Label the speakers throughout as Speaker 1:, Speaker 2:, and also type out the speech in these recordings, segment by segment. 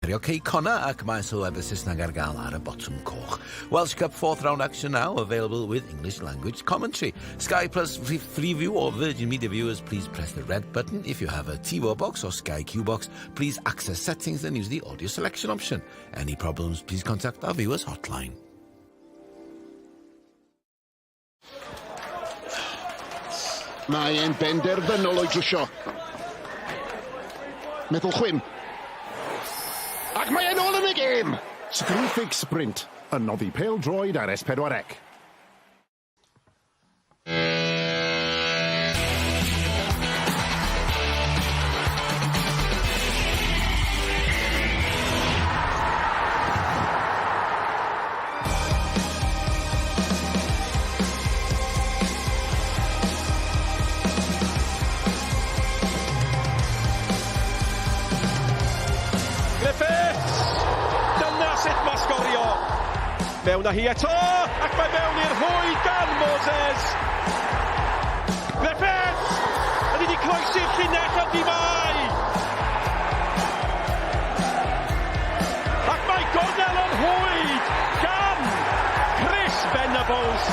Speaker 1: Grio Connah ac mae sylwedd y Saesneg ar gael ar y botwm coch. Welsh Cup 4th round action now, available with English language commentary. Sky Plus free view or Virgin Media viewers, please press the red button. If you have a TiVo box or Sky Q box, please access settings and use the audio selection option. Any problems, please contact our viewers hotline.
Speaker 2: Mae'n benderfynol o'i drwsio. Meddwl chwyn. Ac mae e'n ôl yn y gêm! Sgriffig sprint, yn noddi pêl-droed ar S4C.
Speaker 3: Mewn â hi eto, ac mae mewn i'r hwy gan Moses. Griffith! Yn wedi croesi'r llinell ar dimau. Ac mae gornel yn hwy gan Chris Venables.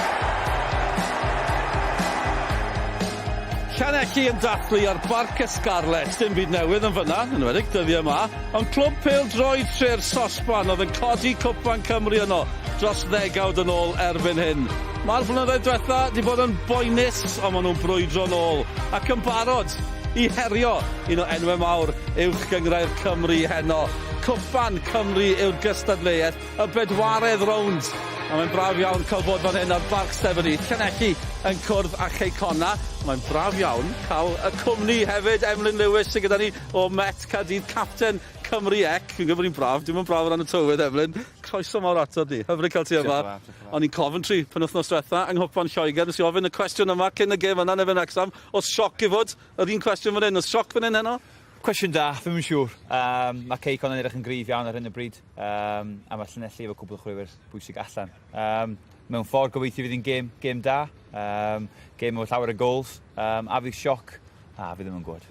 Speaker 4: Llanelli yn dathlu ar Barc Escarlet, dim byd newydd yn fyna, yn wedi dyddiau yma, ond clwb pêl-droed tre'r sosban oedd yn codi Cwpan Cymru yno dros ddegawd yn ôl erbyn hyn. Mae'r blynyddoedd diwetha wedi bod yn boenus, ond maen nhw'n brwydro nôl ac yn barod i herio un o enwau mawr uwch gyngrau'r Cymru heno. Cwpan Cymru yw'r gystadleuaeth, y bedwaredd rownd. A mae'n braf iawn cael bod fan hyn ar Barc Stephanie. Llanelli yn cwrdd â Connah. Mae'n braf iawn cael y cwmni hefyd, Emlyn Lewis sydd gyda ni o Met Caerdydd, capten Cymru Ec. Fi'n gwybod ni'n braf, dim yn braf ar y tywydd, Emlyn. Croeso mawr ato di, hyfryd cael ti yma. O'n i'n Coventry pan wythnos diwetha, yng Nghwpan Lloegr. Nes i ofyn y cwestiwn yma cyn y gêm yna neu fe'n exam. Oes sioc i fod? Oedd un cwestiwn fan hyn, oes sioc fan hyn heno?
Speaker 5: Cwestiwn da, ddim yn siŵr. Mae Connah yn edrych yn gryf iawn ar hyn y bryd, a mae Llanelli efo cwbl o chwaraewyr bwysig allan. Mewn ffordd gobeithio fydd hi'n gêm da, gêm efo llawer o gols, a fydd sioc, a fydd ddim yn gwybod.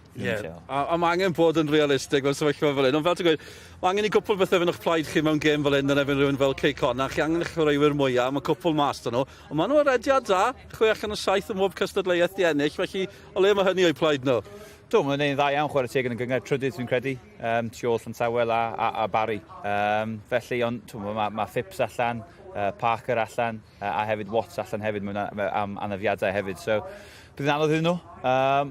Speaker 4: A mae angen bod yn realistig mewn sefyllfa fel hyn, ond fel ti'n gweud, mae angen i gwpl beth efo'n eich plaid chi mewn gêm fel hyn yn efo rhywun fel Connah, chi angen eich chwaraewyr mwyaf, mae cwpl mas dyn nhw, ond maen nhw arediad da, 6-7 yn mob cystadleuaeth di ennill, felly o le mae hynny o'i plaid nhw?
Speaker 5: Do, mae'n gwneud dda iawn chwarae teg yn y gyngor trydydd fi'n credu, tu ôl Llansawel a Barry. Felly, mae Phipps allan, Parker allan, a hefyd Watts allan hefyd am anafiadau hefyd. So, bydd yn anodd iddyn nhw,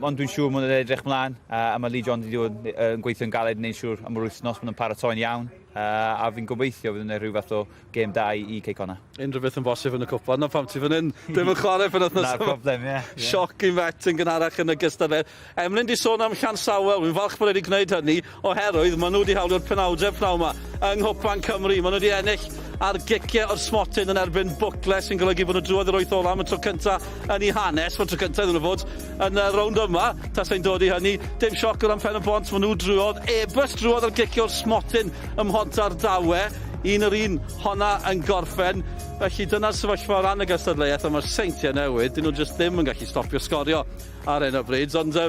Speaker 5: ond dwi'n siŵr mwyn edrych mlaen, a mae Lee John wedi gweithio'n galed yn neud siŵr am yr wythnos, maen nhw'n paratoi'n iawn, a fi'n gobeithio fydd yn rhyw fath o gêm da i Connah.
Speaker 4: Unrhyw beth yn bosib yn y cwpan, na pam ti fan hyn, dim yn chwarae pan wythnos.
Speaker 5: Na'r problem, ie.
Speaker 4: Sioc i Met yn gynharach yn y gystadleuaeth. Emlyn di sôn am Llansawel, fi'n falch bod wedi gwneud hynny, oherwydd maen nhw wedi hawlio'r penawdau pnaw yma yng Nghwpan Cymru. Maen nhw wedi ennill ar giciau o'r smotyn yn erbyn Bwcles sy'n golygu bod nhw drwodd yr wyth ola am y tro cyntaf yn ei hanes, fo'r tro cyntaf iddyn nhw fod yn y rownd yma, tasau'n dod i hynny. Dim sioc o'r am pen y bont, maen nhw drwodd, ebys drwodd ar giciau o'r smotyn ym Mhontar Dawe, un yr un honna yn gorffen. Felly dyna'r sefyllfa o ran y gystadleuaeth, a mae'r seintiau newydd, dyn nhw jyst ddim yn gallu stopio sgorio ar hyn o bryd. Ond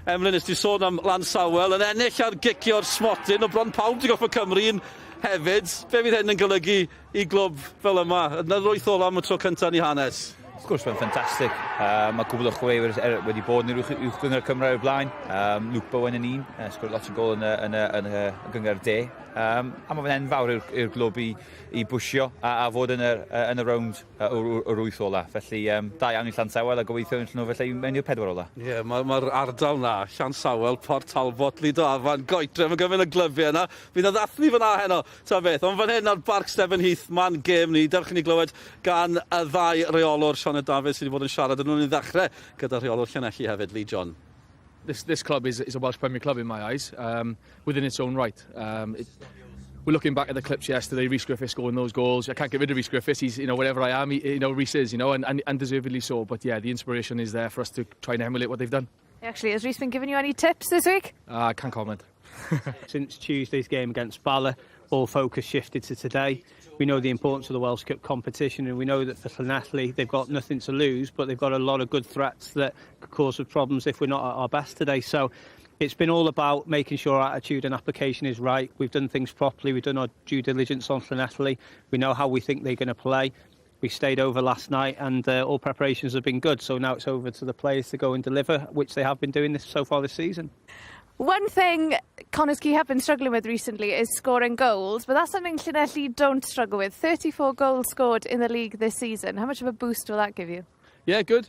Speaker 4: Emlyn, nes ti sôn am Llansawel yn ennill ar gicio'r smotyn, o bron pawb di goffa Cymru'n hefyd. Be fydd hyn yn golygu i glwb fel yma? Yn yr wyth ola am y tro cyntaf yn ei hanes?
Speaker 5: Wrth gwrs, mae'n ffantastig. Mae cwbl o chwaraewyr wedi bod yn uwch gyngor Cymru o'r blaen. Luke Bowen yn un, sgwrdd lot o gol yn y gyngor de. A mae fe'n enfawr i'r glwb i bwysio a fod yn y rownd o'r wyth ola. Felly, da iawn i Llansawel a gobeithio yn nhw felly mewn i'r pedwar ola.
Speaker 4: Ie, mae'r ardal na, Llansawel, Port Talbot, Lido Afan, Goetre, mae gyfyn y glybiau yna. Fydd y ddathlu fyna heno, ta beth. Ond fan hyn ar Barc Stephanie Heath, man gêm ni. Dewch i ni glywed gan y ddau reolwr, Sioned Dafydd, sydd wedi bod yn siarad yn nhw'n ddechrau gyda reolwr Llanelli hefyd, Lee John.
Speaker 6: This club is a Welsh Premier club in my eyes, within its own right. We're looking back at the clips yesterday, Rhys Griffiths scoring those goals. I can't get rid of Rhys Griffiths. He's, wherever I am, Rhys is, and deservedly so. But yeah, the inspiration is there for us to try and emulate what they've done.
Speaker 7: Actually, has Rhys been giving you any tips this week?
Speaker 6: I can't comment.
Speaker 8: Since Tuesday's game against Bala, all focus shifted to today. We know the importance of the Welsh Cup competition, and we know that for Llanelli they've got nothing to lose, but they've got a lot of good threats that could cause us problems if we're not at our best today. So It's been all about making sure our attitude and application is right. We've done things properly. We've done our due diligence on Llanelli. We know how we think they're going to play. We stayed over last night, and all preparations have been good. So now it's over to the players to go and deliver, which they have been doing so far this season.
Speaker 7: One thing Quay have been struggling with recently is scoring goals, but that's something Llanelli don't struggle with. 34 goals scored in the league this season. How much of a boost will that give you?
Speaker 6: Yeah, good.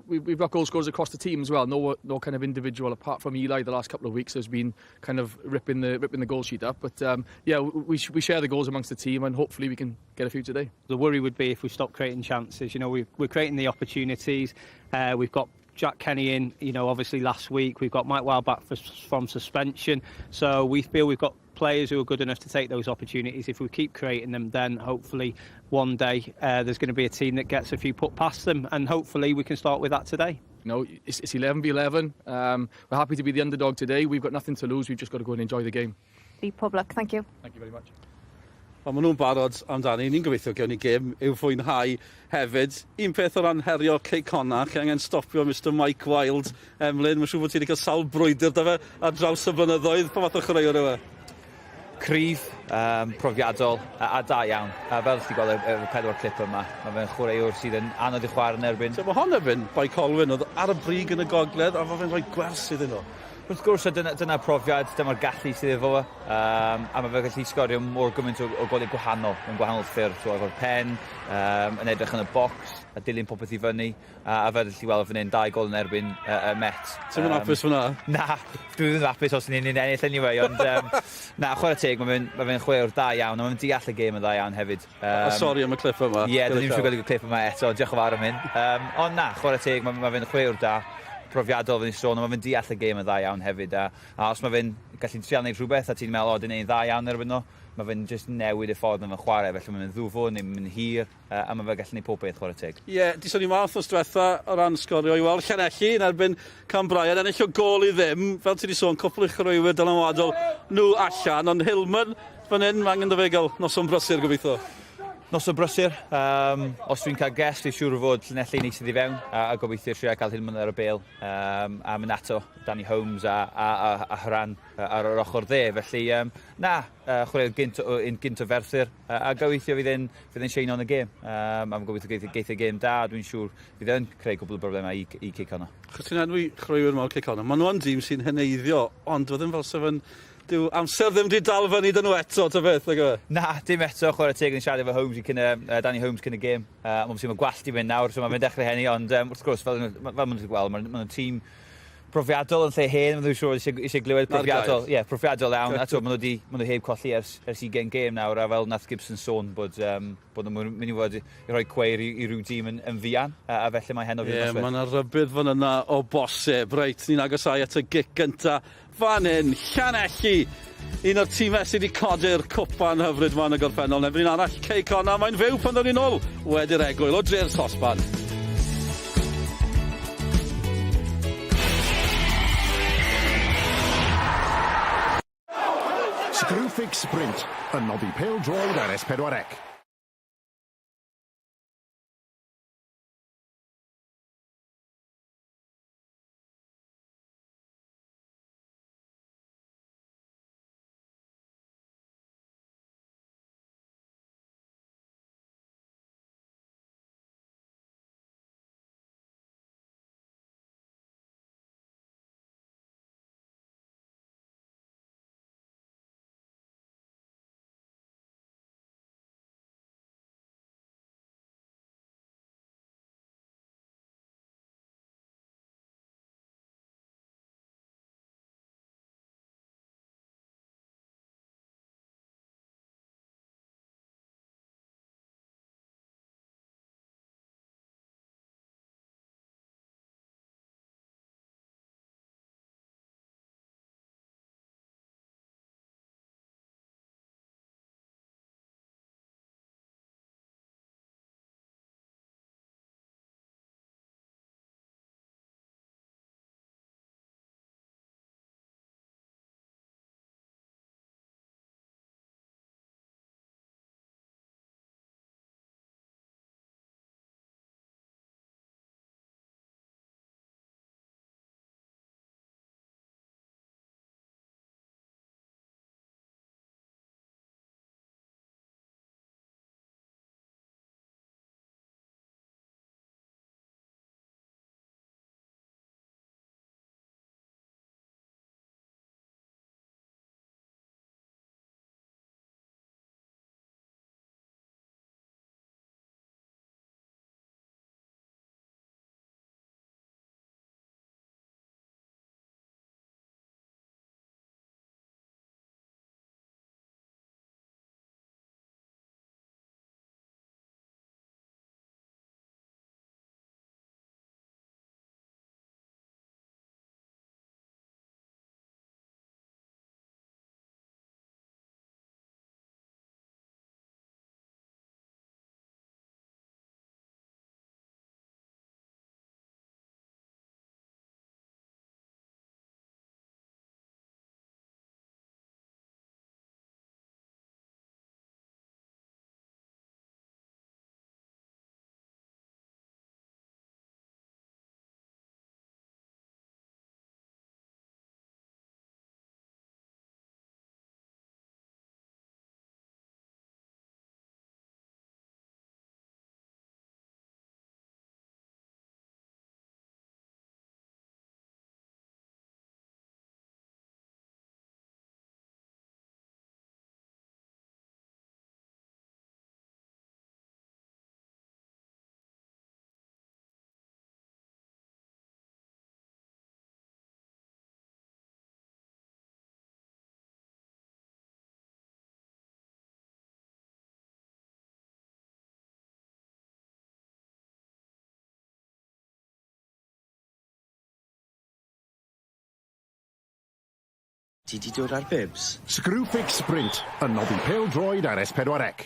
Speaker 6: We've got goal scorers across the team as well. No kind of individual apart from Eli. The last couple of weeks has been kind of ripping the goal sheet up. But we share the goals amongst the team, and hopefully we can get a few today.
Speaker 8: The worry would be if we stop creating chances. We're creating the opportunities. We've got Jack Kenny in, obviously last week. We've got Mike Wild back from suspension. So we feel we've got players who are good enough to take those opportunities. If we keep creating them, then hopefully one day there's going to be a team that gets a few put past them, and hopefully we can start with that today.
Speaker 6: It's 11v11. We're happy to be the underdog today. We've got nothing to lose. We've just got to go and enjoy the game.
Speaker 7: Pob luck. Thank you.
Speaker 6: Thank you very much.
Speaker 4: Ond maen nhw'n barod amdani. Ni'n gobeithio gewn ni gêm i'w fwynhau hefyd. Un peth o ran herio Connah, lle angen stopio Mr Mike Wild. Emlyn, mae'n siŵr bod ti wedi cael sawl brwydr da fe ar draws y blynyddoedd. Pa fath o chreuwr yw e?
Speaker 5: Cryf, profiadol a da iawn. Fel ti gweld y pedwar clip yma, mae fe'n chwaraewr sydd yn anodd i chwarae yn erbyn.
Speaker 4: Mae hon erbyn bai Colwyn oedd ar y brig yn y gogledd, a mae fe'n rhoi gwers iddyn nhw.
Speaker 5: Wrth gwrs, dyna profiad, dyma'r gallu sydd efo fe. A mae fe gallu sgorio mor gymaint o golau gwahanol, yn gwahanol ffyrdd. So, efo'r pen, yn edrych yn y bocs, a dilyn popeth i fyny. A fe gallu weld fan hyn, 2 gol yn erbyn y Met.
Speaker 4: Ti'n mynd hapus fyna?
Speaker 5: Na, dwi ddim yn hapus os ni'n ennill anyway, ond na, chwarae teg, mae fe'n chwaraewr da iawn, a mae'n deall y gêm yn da iawn hefyd.
Speaker 4: Sori am y clip yma.
Speaker 5: Ie, dwi'n siŵr gweld y clip yma eto, diolch yn fawr am hyn. Ond na, chwarae teg, mae fe'n chwaraewr da. Profiadol fy'n sôn, mae fe'n deall y gêm yn dda iawn hefyd. A os mae fe'n gallu trial wneud rhywbeth a ti'n meddwl, dwi'n neud dda iawn erbyn nhw, mae fe'n just newid y ffordd yn fy chwarae, felly mae'n ddwfo neu mae'n hir, a mae fe'n gallu neud pob beth chwarae teg.
Speaker 4: Ie, di sôn i math o diwetha o ran sgorio i weld Llanelli yn erbyn Cambrian, ennill o gol i ddim, fel ti di sôn, cwpl o chreuwyr dylanwadol nhw allan, ond Hillman fan hyn, mae angen gael noson brysur gobeithio.
Speaker 5: Noson brysur, os dwi'n cael gest, dwi'n siŵr o fod Llanelli neis iddi fewn, a gobeithio eisiau cael Hillman ar y bêl, a mynd ato Danny Holmes a Hran ar yr ochr dde. Felly, chwarae'r gynt o ferthyr, a gobeithio fydd e'n sheino yn y gêm. A gobeithio geith y gêm da, dwi'n siŵr fydd e'n creu cwbl o broblemau i Connah.
Speaker 4: Chos ti'n enwi chreuwyr mawr Connah, maen nhw'n dîm sy'n heneiddio, ond fydden fel sef yn dyw amser ddim wedi dal fyny dyn nhw eto, ta beth,
Speaker 5: Na, dim eto, chwarae teg yn siarad efo Holmes Danny Holmes cyn y gêm. Mae'n sy'n gwallt i fynd nawr, so mae'n dechrau henni, ond wrth gwrs, fel mae'n gweld, mae'n tîm profiadol yn lle hen, mae'n siŵr eisiau glywed profiadol. Ie, profiadol iawn, a to, maen nhw heb colli ers 20 gêm nawr, a fel nath Gibson sôn bod nhw'n mynd i fod i roi Quay i ryw dîm yn fian, a felly mae heno fydd yn noswaith.
Speaker 4: Ie, mae'n rybydd fan yna o bosib. Reit, ni'n agosau at y gic gynta. Fan hyn, Llanelli, un o'r tîmau sydd wedi codi'r cwpan hyfryd fan y gorffennol. Nefyn un arall, Connah, mae'n fyw pan ddod ni'n ôl wedi'r egwyl o Dre'r Sosban.
Speaker 2: Screwfix Sprint, a noddi pêl-droed ar S4C.
Speaker 9: Ti di dod ar bibs?
Speaker 2: Screwfix Sprint, y noddi pêl-droed ar S4C.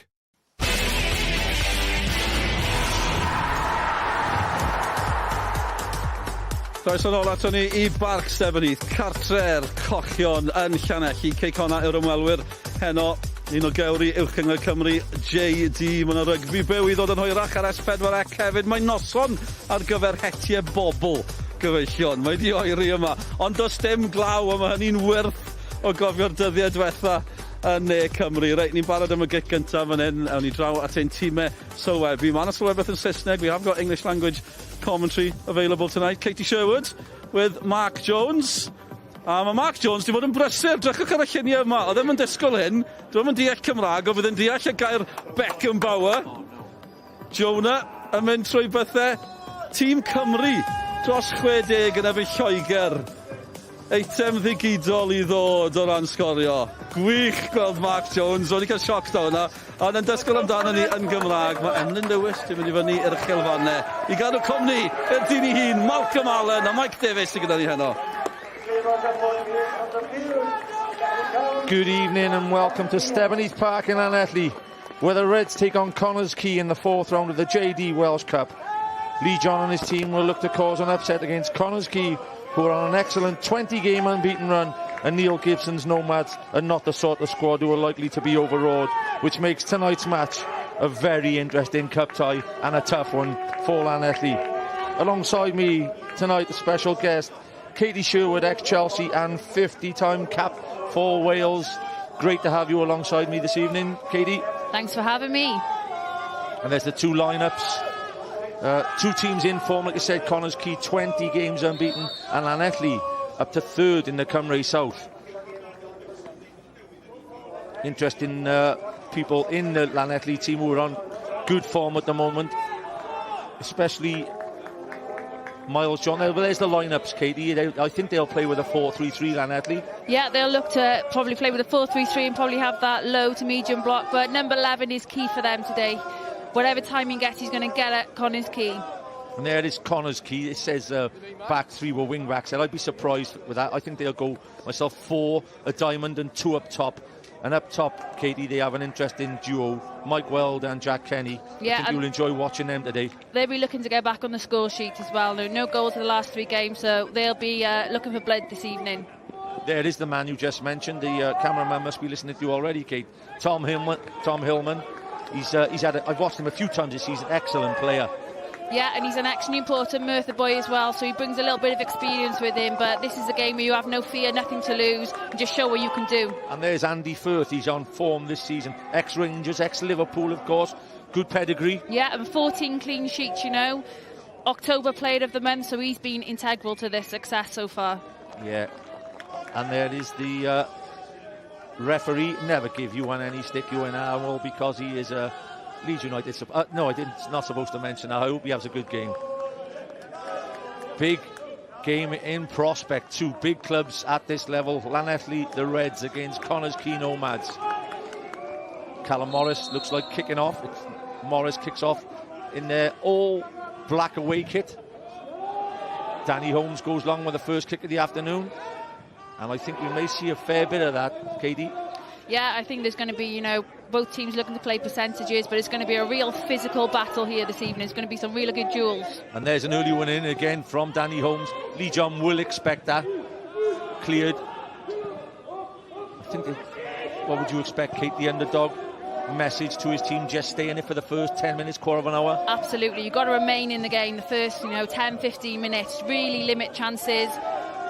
Speaker 4: Roes yn ôl ato ni I Barc Stefanith, cartre'r cochion yn Llanelli. Quay Connah yw'r ymwelwyr heno. Un o gewri Uwchgyngor Cymru, JD. Mae yna rygbi byw I ddod yn hwyrach ar S4C hefyd. Mae'n noson ar gyfer hetiau bobl gyfeillion. Mae di oeri yma. Ond does dim glaw, a mae hynny'n wyrth o gofio'r dyddiau diwetha yn Ne Cymru. Reit, ni'n barod am y gic gyntaf fan hyn. Awn ni draw at ein tîmau sylwebu. Mae yna sylwebeth yn Saesneg. We have got English language commentary available tonight. Katie Sherwood with Mark Jones. A mae Mark Jones di fod yn brysur. Drychwch ar y lluniau yma. Oedd ddim yn disgwyl hyn. Dwi'n yn deall Cymraeg, o fydd yn deall y gair Beckenbauer. Jonah yn mynd trwy bethau. Tîm Cymru dros 60 yn efo Lloegr. Eitem ddigidol I ddod o ran sgorio. Gwych gweld Mark Jones. O'n I cael sioc da hwnna. Ond yn dysgol amdano ni yn Gymraeg. Mae Emlyn Lewis di fynd I fyny i'r chilfannau. I gadw cwmni i'r dyn I hun. Malcolm Allen a Mike Davies I gyda ni heno.
Speaker 10: Good evening and welcome to Stefanith Park in Llanelli, where the Reds take on Connah's Quay in the 4th round of the JD Welsh Cup. Lee John and his team will look to cause an upset against Connah's Quay, who are on an excellent 20-game unbeaten run, and Neil Gibson's Nomads are not the sort of squad who are likely to be overawed, which makes tonight's match a very interesting cup tie and a tough one for Llanelli. Alongside me tonight, a special guest, Katie Sherwood, ex-Chelsea and 50-time cap for Wales. Great to have you alongside me this evening, Katie.
Speaker 11: Thanks for having me.
Speaker 10: And there's the two lineups. Two teams in form, like I said, Connah's Quay 20 games unbeaten, and Llanelli up to 3rd in the Cymru South. Interesting people in the Llanelli team who are on good form at the moment, especially Miles John. Well, there's the lineups, Katie. I think they'll play with a 4-3-3, Llanelli.
Speaker 11: Yeah, they'll look to probably play with a 4-3-3 and probably have that low to medium block, but number 11 is key for them today. Whatever time he gets, he's going to get at Connah's Quay.
Speaker 10: And there is Connah's Quay. It says back three were wing backs. I'd be surprised with that. I think they'll go myself 4, a diamond and 2 up top. And up top, Katie, they have an interesting duo, Mike Weld and Jack Kenny.
Speaker 11: Yeah,
Speaker 10: I think you'll enjoy watching them today.
Speaker 11: They'll be looking to get back on the score sheet as well. No goals in the last 3 games, so they'll be looking for blood this evening.
Speaker 10: There is the man you just mentioned. The cameraman must be listening to you already, Kate. Tom Hillman. I've watched him a few times this season. Excellent player.
Speaker 11: Yeah, and he's an ex-Newport Merthyr boy as well, so he brings a little bit of experience with him. But this is a game where you have no fear, nothing to lose, and just show what you can do.
Speaker 10: And there's Andy Firth. He's on form this season. Ex-Rangers, ex-Liverpool, of course. Good pedigree.
Speaker 11: Yeah, and 14 clean sheets, you know. October Player of the Month, so he's been integral to this success so far. Yeah.
Speaker 10: And there is the referee. Never give you one any stick you an hour because he is a Leeds United. No, I didn't. Not supposed to mention that. I hope he has a good game. Big game in prospect. 2 big clubs at this level. Llanelli, the Reds against Connah's Quay Nomads. Callum Morris looks like kicking off. Morris kicks off in their all black away kit. Danny Holmes goes long with the first kick of the afternoon. And I think we may see a fair bit of that, Katie.
Speaker 11: Yeah, I think there's going to be, you know, both teams looking to play percentages, but it's going to be a real physical battle here this evening. It's going to be some really good duels.
Speaker 10: And there's an early one in again from Danny Holmes. Lee John will expect that. Cleared. I think, what would you expect, Kate, the underdog? Message to his team, just stay in it for the first 10 minutes, quarter of an hour?
Speaker 11: Absolutely. You've got to remain in the game the first, 10-15 minutes. Really limit chances.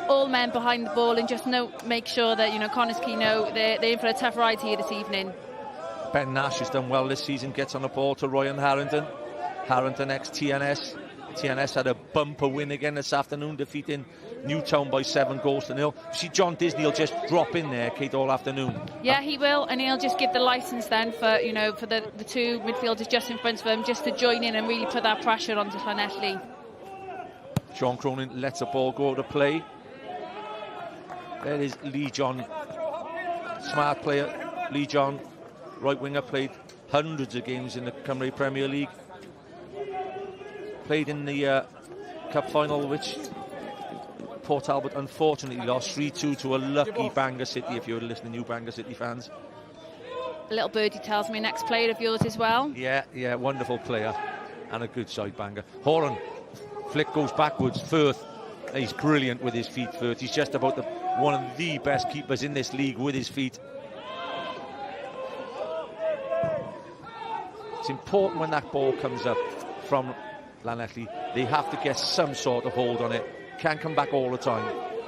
Speaker 11: All men behind the ball, and just make sure that Connah's Quay know they're in for a tough ride here this evening.
Speaker 10: Ben Nash has done well this season, gets on the ball to Ryan Harrington. Harrington ex-TNS. TNS had a bumper win again this afternoon, defeating Newtown by 7-0. See, John Disney will just drop in there, Kate, all afternoon.
Speaker 11: Yeah, he will, and he'll just give the licence then for for the 2 midfielders just in front of him, just to join in and really put that pressure onto Llanelli.
Speaker 10: Sean Cronin lets the ball go to play. There is Lee John, smart player. Lee John, right winger, played hundreds of games in the Cymru Premier League. Played in the cup final, which Port Talbot unfortunately lost 3-2 to a lucky Bangor City, if you're listening, you Bangor City fans.
Speaker 11: A little birdie tells me next player of yours as well.
Speaker 10: Yeah, wonderful player. And a good side, Bangor. Horan, flick goes backwards. Firth, he's brilliant with his feet, Firth. He's just about one of the best keepers in this league with his feet. It's important when that ball comes up from Llanelli, they have to get some sort of hold on it. Can't come back all the time.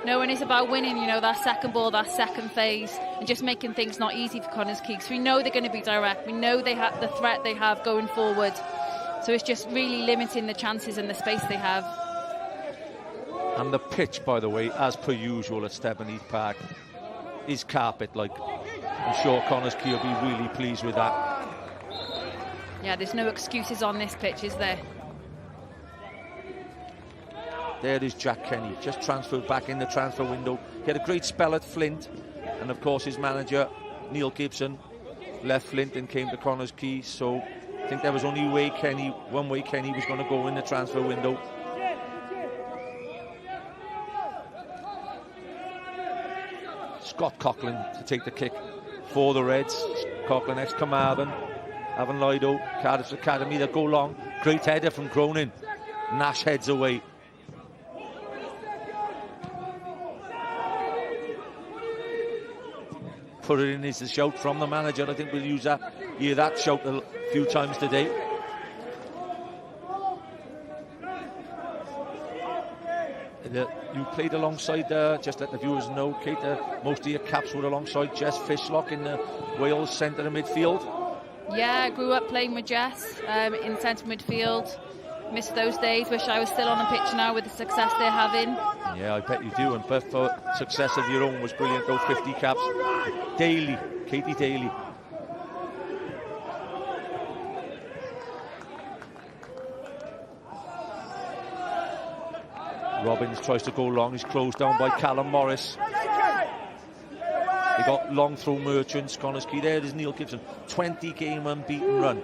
Speaker 11: No, and it's about winning, you know, that second ball, that second phase, and just making things not easy for Connah's Quay. We know they're going to be direct. We know they have the threat they have going forward. So it's just really limiting the chances and the space they have.
Speaker 10: And the pitch, by the way, as per usual at Stevenage Park, is carpet-like. I'm sure Connah's Quay will be really pleased with that.
Speaker 11: Yeah, there's no excuses on this pitch, is there?
Speaker 10: There is Jack Kenny, just transferred back in the transfer window. He had a great spell at Flint, and of course his manager, Neil Gibson, left Flint and came to Connah's Quay, so I think there was only one way Kenny was going to go in the transfer window. Scott Coughlin to take the kick for the Reds. Coughlin ex Carmarthen, Avon Lido, Cardiff's Academy, they'll go long. Great header from Cronin. Nash heads away. Put it in is the shout from the manager. I think we'll hear that shout a few times today. You played alongside, just let the viewers know, Kate, most of your caps were alongside Jess Fishlock in the Wales centre and midfield.
Speaker 11: Yeah, I grew up playing with Jess in centre midfield. Missed those days, wish I was still on the pitch now with the success they're having.
Speaker 10: Yeah, I bet you do, and but for success of your own was brilliant, those 50 caps. Daly, Katie Daly. Robbins tries to go long, he's closed down by Callum Morris. They got long through Merchants, Connah's Quay. There is Neil Gibson, 20-game unbeaten run.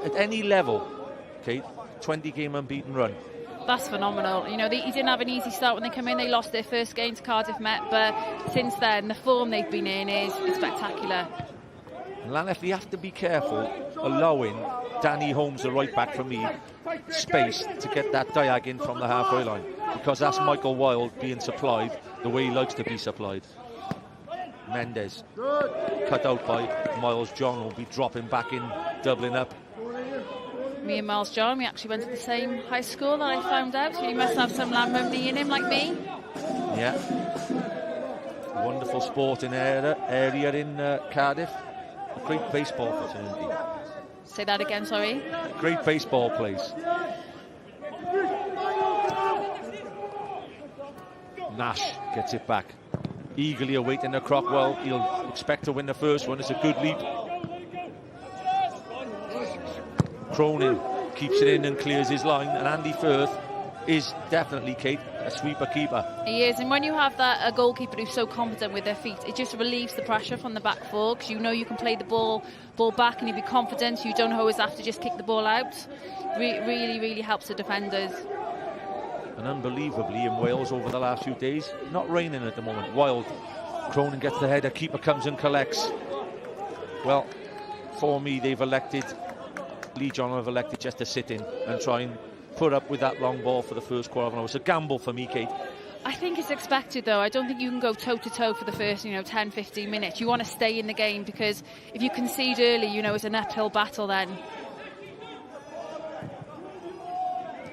Speaker 10: At any level, Kate, 20-game unbeaten run.
Speaker 11: That's phenomenal. You know, he didn't have an easy start when they came in. They lost their first game to Cardiff Met, but since then, the form they've been in is spectacular.
Speaker 10: Llanelli have to be careful allowing Danny Holmes, the right back for me, space to get that diag in from the halfway line, because that's Michael Wilde being supplied the way he likes to be supplied. Mendes, cut out by Miles John, will be dropping back in, doubling up.
Speaker 11: Me and Miles John, we actually went to the same high school that I found out, so he must have some Lamb in him like me.
Speaker 10: Yeah. Wonderful sporting area in Cardiff. A great baseball fraternity.
Speaker 11: Say that again, sorry.
Speaker 10: Great baseball place. Nash gets it back. Eagerly awaiting the Crockwell. He'll expect to win the first one. It's a good leap. Cronin keeps it in and clears his line, and Andy Firth is definitely, Kate, a sweeper keeper.
Speaker 11: He is, and when you have a goalkeeper who's so confident with their feet, it just relieves the pressure from the back four, because you know you can play the ball back and you'll be confident. You don't always have to just kick the ball out. Really helps the defenders.
Speaker 10: And unbelievably in Wales over the last few days, not raining at the moment. Wild, Cronin gets the header, keeper comes and collects. Well, for me, Lee John have elected just to sit in and try and put up with that long ball for the first quarter of an hour. It's a gamble for me, Kate.
Speaker 11: I think it's expected, though. I don't think you can go toe-to-toe for the first, 10, 15 minutes. You want to stay in the game, because if you concede early, it's an uphill battle then.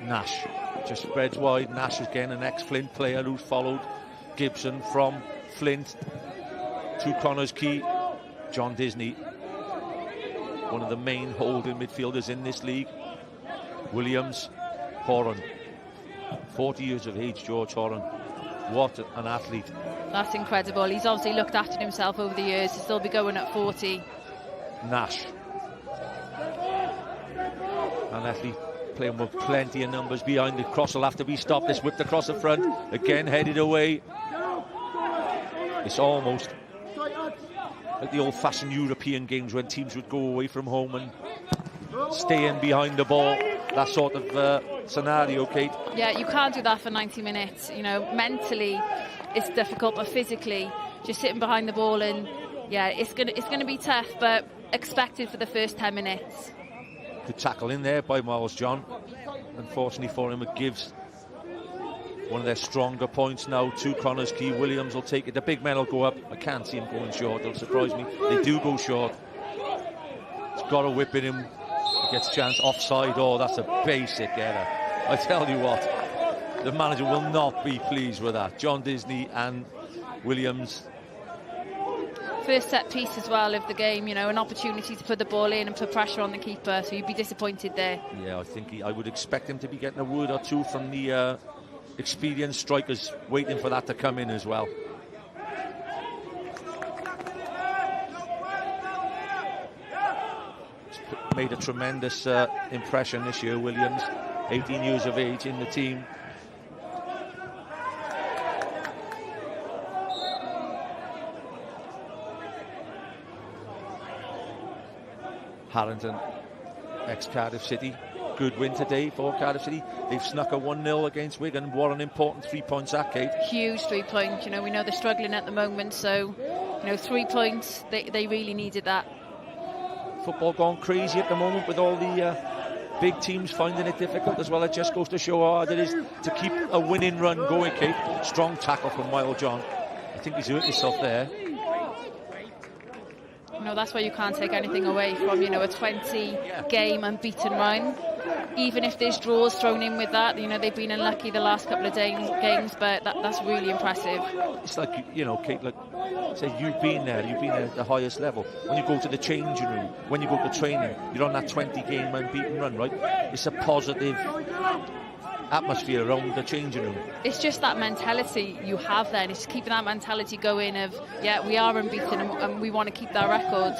Speaker 10: Nash just spreads wide. Nash again, an ex-Flint player who's followed Gibson from Flint to Connah's Quay. John Disney, one of the main holding midfielders in this league. Williams, Horan, 40 years of age, George Horan. What an athlete.
Speaker 11: That's incredible. He's obviously looked after himself over the years to still be going at 40.
Speaker 10: Nash. An athlete playing with plenty of numbers behind. The cross will have to be stopped. It's whipped across the front. Again, headed away. It's almost like the old-fashioned European games when teams would go away from home and stay in behind the ball. that sort of scenario, Kate.
Speaker 11: Yeah, you can't do that for 90 minutes. You know, mentally it's difficult, but physically, just sitting behind the ball, and yeah, it's gonna be tough, but expected for the first 10 minutes.
Speaker 10: Good tackle in there by Miles John. Unfortunately for him, it gives one of their stronger points now to Connah's Quay. Williams will take it. The big men will go up. I can't see him going short. It'll surprise me. They do go short. He's got a whip in him. He gets a chance. Offside. Oh, that's a basic error. I tell you what, the manager will not be pleased with that. John Disney and Williams.
Speaker 11: First set piece as well of the game, you know, an opportunity to put the ball in and put pressure on the keeper, so you'd be disappointed there.
Speaker 10: Yeah, I think I would expect him to be getting a word or two from the experienced strikers, waiting for that to come in as well. He's made a tremendous impression this year, Williams. 18 years of age in the team. Harrington, ex-Cardiff City. Good win today for Cardiff City. They've snuck a 1-0 against Wigan. What an important 3 points that, Kate.
Speaker 11: Huge 3 points. You know, we know they're struggling at the moment, so, you know, 3 points, they really needed that.
Speaker 10: Football gone crazy at the moment with all the big teams finding it difficult as well. It just goes to show how hard it is to keep a winning run going, Kate. Strong tackle from Miles John. I think he's hurt himself there.
Speaker 11: You know, that's why you can't take anything away from, you know, a 20-game unbeaten run. Even if there's draws thrown in with that, you know, they've been unlucky the last couple of games, but that's really impressive.
Speaker 10: It's like, you know, Kate, like, say you've been there at the highest level. When you go to the changing room, when you go to training, you're on that 20-game unbeaten run, right? It's a positive atmosphere around the changing room.
Speaker 11: It's just that mentality you have then. It's keeping that mentality going of, yeah, we are unbeaten and we want to keep that record.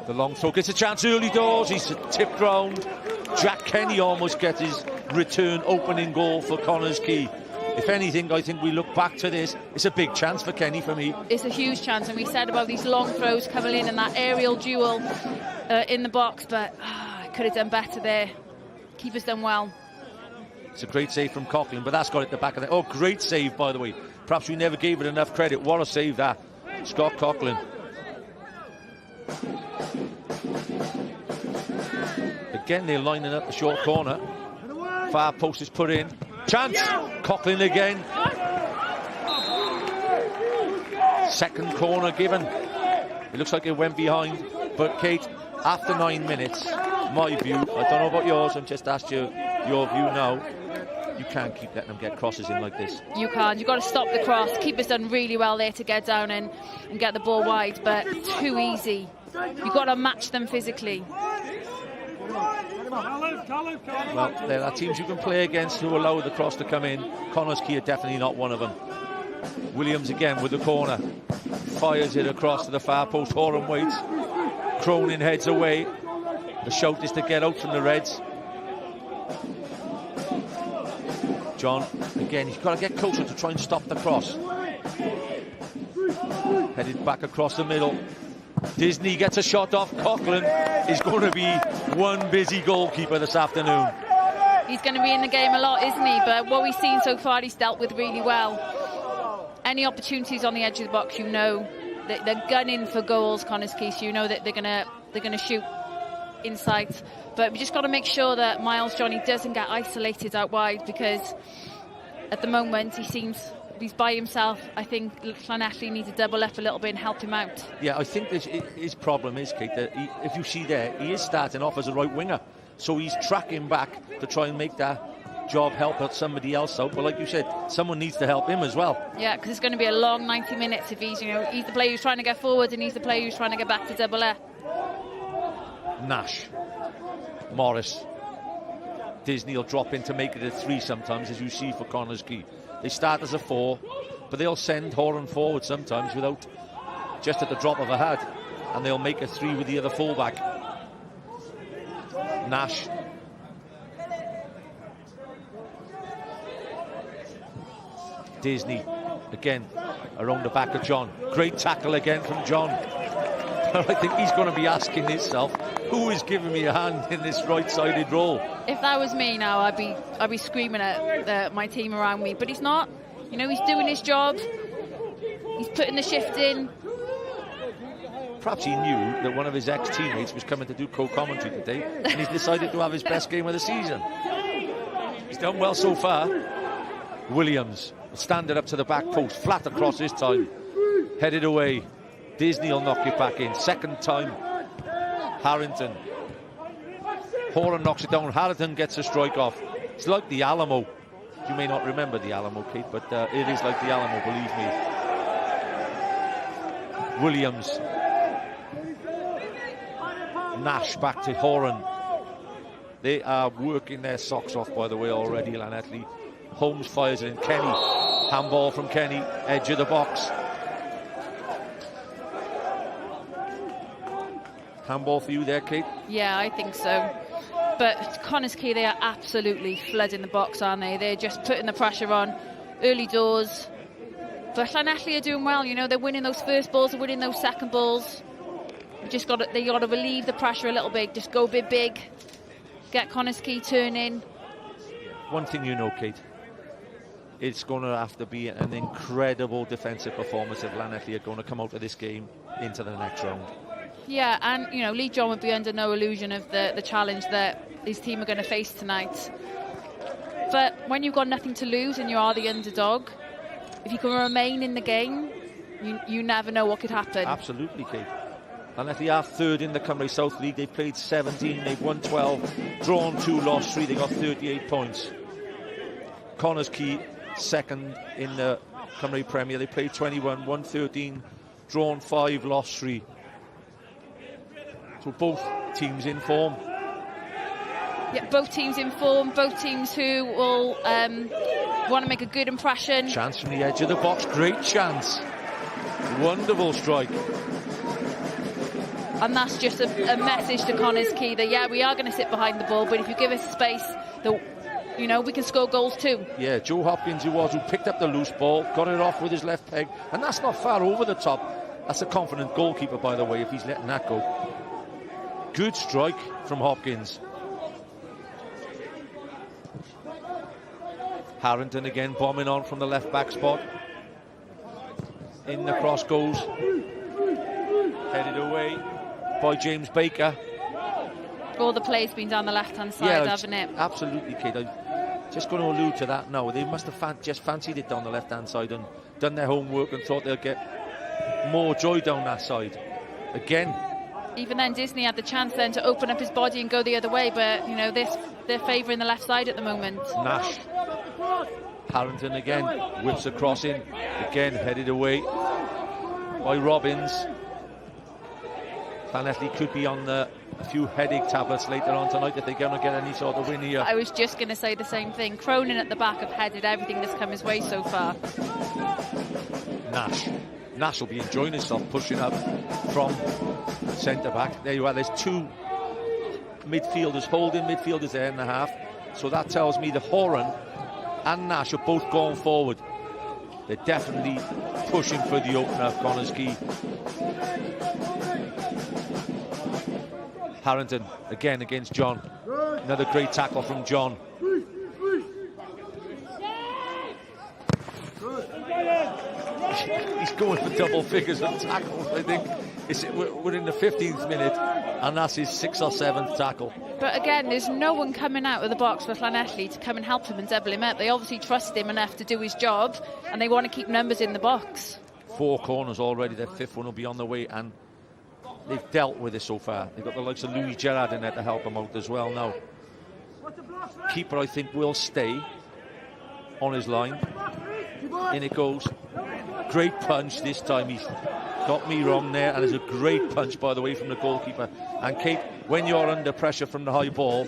Speaker 10: The long throw gets a chance early doors. He's tipped round. Jack Kenny almost gets his return opening goal for Connah's Quay. If anything, I think we look back to this, it's a big chance for Kenny for me.
Speaker 11: It's a huge chance, and we said about these long throws coming in and that aerial duel in the box, but could have done better there. Keeper's done well.
Speaker 10: It's a great save from Coughlin, but that's got it at the back of the... Oh, great save, by the way. Perhaps we never gave it enough credit. What a save that. Scott Coughlin. Again, they're lining up the short corner. Far post is put in. Chance! Coughlin again. Second corner given. It looks like it went behind. But, Kate, after 9 minutes, my view, I don't know about yours, I'm just asked you your view now. You can't keep letting them get crosses in like this.
Speaker 11: You can't. You've got to stop the cross. Keeper's done really well there to get down and get the ball wide, but too easy. You've got to match them physically.
Speaker 10: Well, there are teams you can play against who allow the cross to come in. Connah's Quay are definitely not one of them. Williams again with the corner. Fires it across to the far post. Horan waits. Cronin heads away. The shout is to get out from the Reds. John, again, he's got to get closer to try and stop the cross. Headed back across the middle. Disney gets a shot off. Coughlin is going to be one busy goalkeeper this afternoon.
Speaker 11: He's going to be in the game a lot, isn't he? But what we've seen so far, he's dealt with really well. Any opportunities on the edge of the box, you know, they're gunning for goals, Connah's Quay, so you know that they're going to shoot in sight. But we just got to make sure that Miles Johnny doesn't get isolated out wide, because at the moment he's by himself. I think Llanelli needs to double up a little bit and help him out.
Speaker 10: Yeah, I think his problem is, Kate, that if you see there, he is starting off as a right winger, so he's tracking back to try and make that job help out somebody else out. But like you said, someone needs to help him as well.
Speaker 11: Yeah, because it's going to be a long 90 minutes if he's the player who's trying to get forward and he's the player who's trying to get back to double up.
Speaker 10: Nash, Morris, Disney will drop in to make it a 3 sometimes, as you see for Connah's Quay. They start as a 4, but they'll send Horan forward sometimes without, just at the drop of a hat, and they'll make a 3 with the other fullback. Nash. Disney again around the back of John. Great tackle again from John. I think he's going to be asking himself, who is giving me a hand in this right-sided role?
Speaker 11: If that was me now, I'd be screaming at my team around me. But he's not. You know, he's doing his job. He's putting the shift in.
Speaker 10: Perhaps he knew that one of his ex-teammates was coming to do co-commentary today, and he's decided to have his best game of the season. He's done well so far. Williams standing up to the back post, flat across this time. Headed away. Disney will knock it back in. Second time. Harrington. Horan knocks it down. Harrington gets a strike off. It's like the Alamo. You may not remember the Alamo, Kate, but it is like the Alamo, believe me. Williams. Nash back to Horan. They are working their socks off, by the way, already, Llanelli. Holmes fires it in. Kenny. Handball from Kenny. Edge of the box. Handball for you there, Kate?
Speaker 11: Yeah, I think so. But Connah's Quay, they are absolutely flooding the box, aren't they? They're just putting the pressure on early doors. But Llanelli are doing well, you know, they're winning those first balls, they're winning those second balls. They got to relieve the pressure a little bit, just go a bit big, get Connah's Quay turning.
Speaker 10: One thing you know, Kate, it's going to have to be an incredible defensive performance if Llanelli are going to come out of this game into the next round.
Speaker 11: Yeah, and you know, Lee John would be under no illusion of the challenge that his team are going to face tonight. But when you've got nothing to lose and you are the underdog, if you can remain in the game, you never know what could happen.
Speaker 10: Absolutely, Kate. Llanelli are third in the Cymru South League. They've played 17, they've won 12, drawn 2, lost 3. They got 38 points. Connah's Quay second in the Cymru Premier. They played 21, won 13, drawn 5, lost 3. So both teams in form.
Speaker 11: Yeah, both teams in form, both teams who will want to make a good impression.
Speaker 10: Chance from the edge of the box, great chance. Wonderful strike.
Speaker 11: And that's just a message to Connah's Quay that, yeah, we are going to sit behind the ball, but if you give us space, you know, we can score goals too.
Speaker 10: Yeah, Joe Hopkins who picked up the loose ball, got it off with his left peg, and that's not far over the top. That's a confident goalkeeper, by the way, if he's letting that go. Good strike from Hopkins. Harrington again bombing on from the left back spot. In the cross goes. Headed away by James Baker.
Speaker 11: All the play's been down the left-hand side, haven't it?
Speaker 10: Absolutely, Kate. I'm just going to allude to that now. They must have just fancied it down the left-hand side and done their homework and thought they'll get more joy down that side. Again.
Speaker 11: Even then, Disney had the chance then to open up his body and go the other way, but, you know, they're favouring the left side at the moment.
Speaker 10: Nash. Harrington again, whips a cross in. Again, headed away by Robbins. Llanelli could be on a few headache tablets later on tonight if they're going to get any sort of win here.
Speaker 11: I was just going to say the same thing. Cronin at the back have headed everything that's come his way so far.
Speaker 10: Nash will be enjoying himself pushing up from centre-back. There you are, there's two midfielders, holding midfielders there in the half. So that tells me that Horan and Nash are both going forward. They're definitely pushing for the opener of Connah's Quay. Harrington again against John. Another great tackle from John. He's going for double figures of tackles, I think. We're in the 15th minute, and that's his 6th or 7th tackle.
Speaker 11: But again, there's no one coming out of the box for Llanelli to come and help him and double him up. They obviously trust him enough to do his job, and they want to keep numbers in the box. 4
Speaker 10: corners already, their 5th one will be on the way, and they've dealt with it so far. They've got the likes of Louis Gerrard in there to help them out as well now. Keeper, I think, will stay on his line. In it goes. Great punch this time. He's got me wrong there, and there's a great punch, by the way, from the goalkeeper. And Kate, when you're under pressure from the high ball,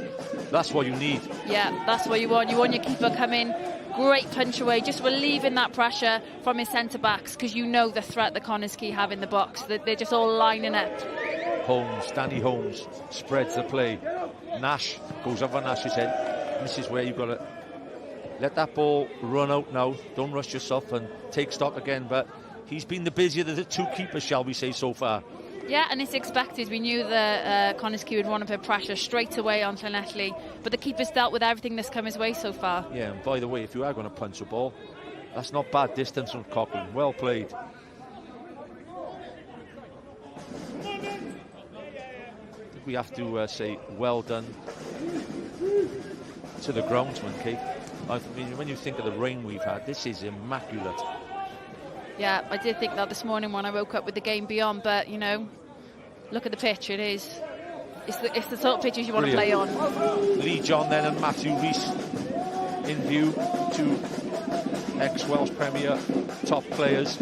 Speaker 10: that's what you need.
Speaker 11: Yeah, that's what you want. You want your keeper come in, great punch away, just relieving that pressure from his centre-backs, because you know the threat that Connah's Quay have in the box. They're just all lining up.
Speaker 10: Danny Holmes spreads the play. Nash goes over Nash's head. This is where you've got to let that ball run out now. Don't rush yourself and take stock again. But he's been the busier of the two keepers, shall we say, so far.
Speaker 11: Yeah, and it's expected. We knew that Connah's Quay would want to put pressure straight away on Llanelli, but the keeper's dealt with everything that's come his way so far.
Speaker 10: Yeah, and by the way, if you are going to punch a ball, that's not bad distance from Coughlin. Well played. We have to say well done to the groundsman, Kate. I mean, when you think of the rain we've had, this is immaculate.
Speaker 11: Yeah, I did think that this morning when I woke up with the game beyond, but you know, look at the pitch. It's the sort of pitches you want to play on.
Speaker 10: Lee John then and Matthew Rees in view, two ex-Welsh Premier top players.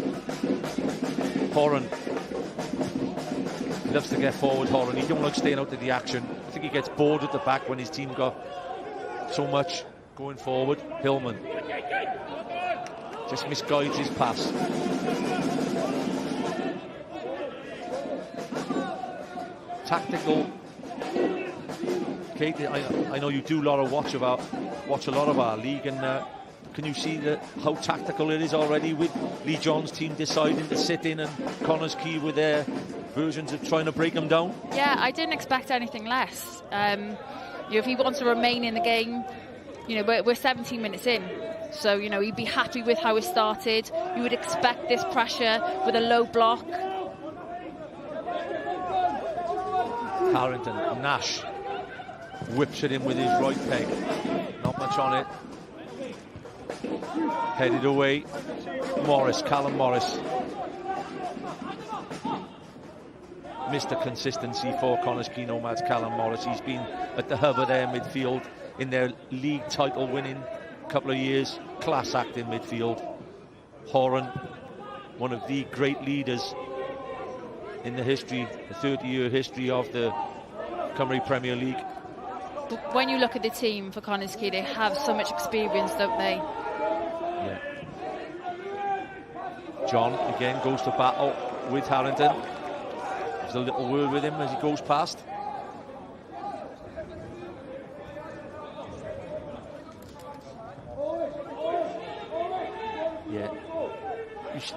Speaker 10: Horan loves to get forward, Horan. He don't like staying out of the action. I think he gets bored at the back when his team got so much going forward. Hillman just misguides his pass. Tactical. Kate, I know you do watch a lot of our league, and can you see how tactical it is already with Lee John's team deciding to sit in and Connah's Quay with their versions of trying to break them down?
Speaker 11: Yeah, I didn't expect anything less. If he wants to remain in the game, we're 17 minutes in, so he'd be happy with how it started. You would expect this pressure with a low block.
Speaker 10: Harrington, Nash whips it in with his right peg. Not much on it. Headed away. Morris, Callum Morris. Mr. Consistency for Connah's Quay Nomads, Callum Morris. He's been at the hub of their midfield in their league title winning couple of years. Class act in midfield. Horan, one of the great leaders in the history, the 30-year history of the Cymru Premier League.
Speaker 11: But when you look at the team for Connah's Quay, they have so much experience, don't they?
Speaker 10: Yeah. John again goes to battle with Harrington. There's a little word with him as he goes past. Yeah.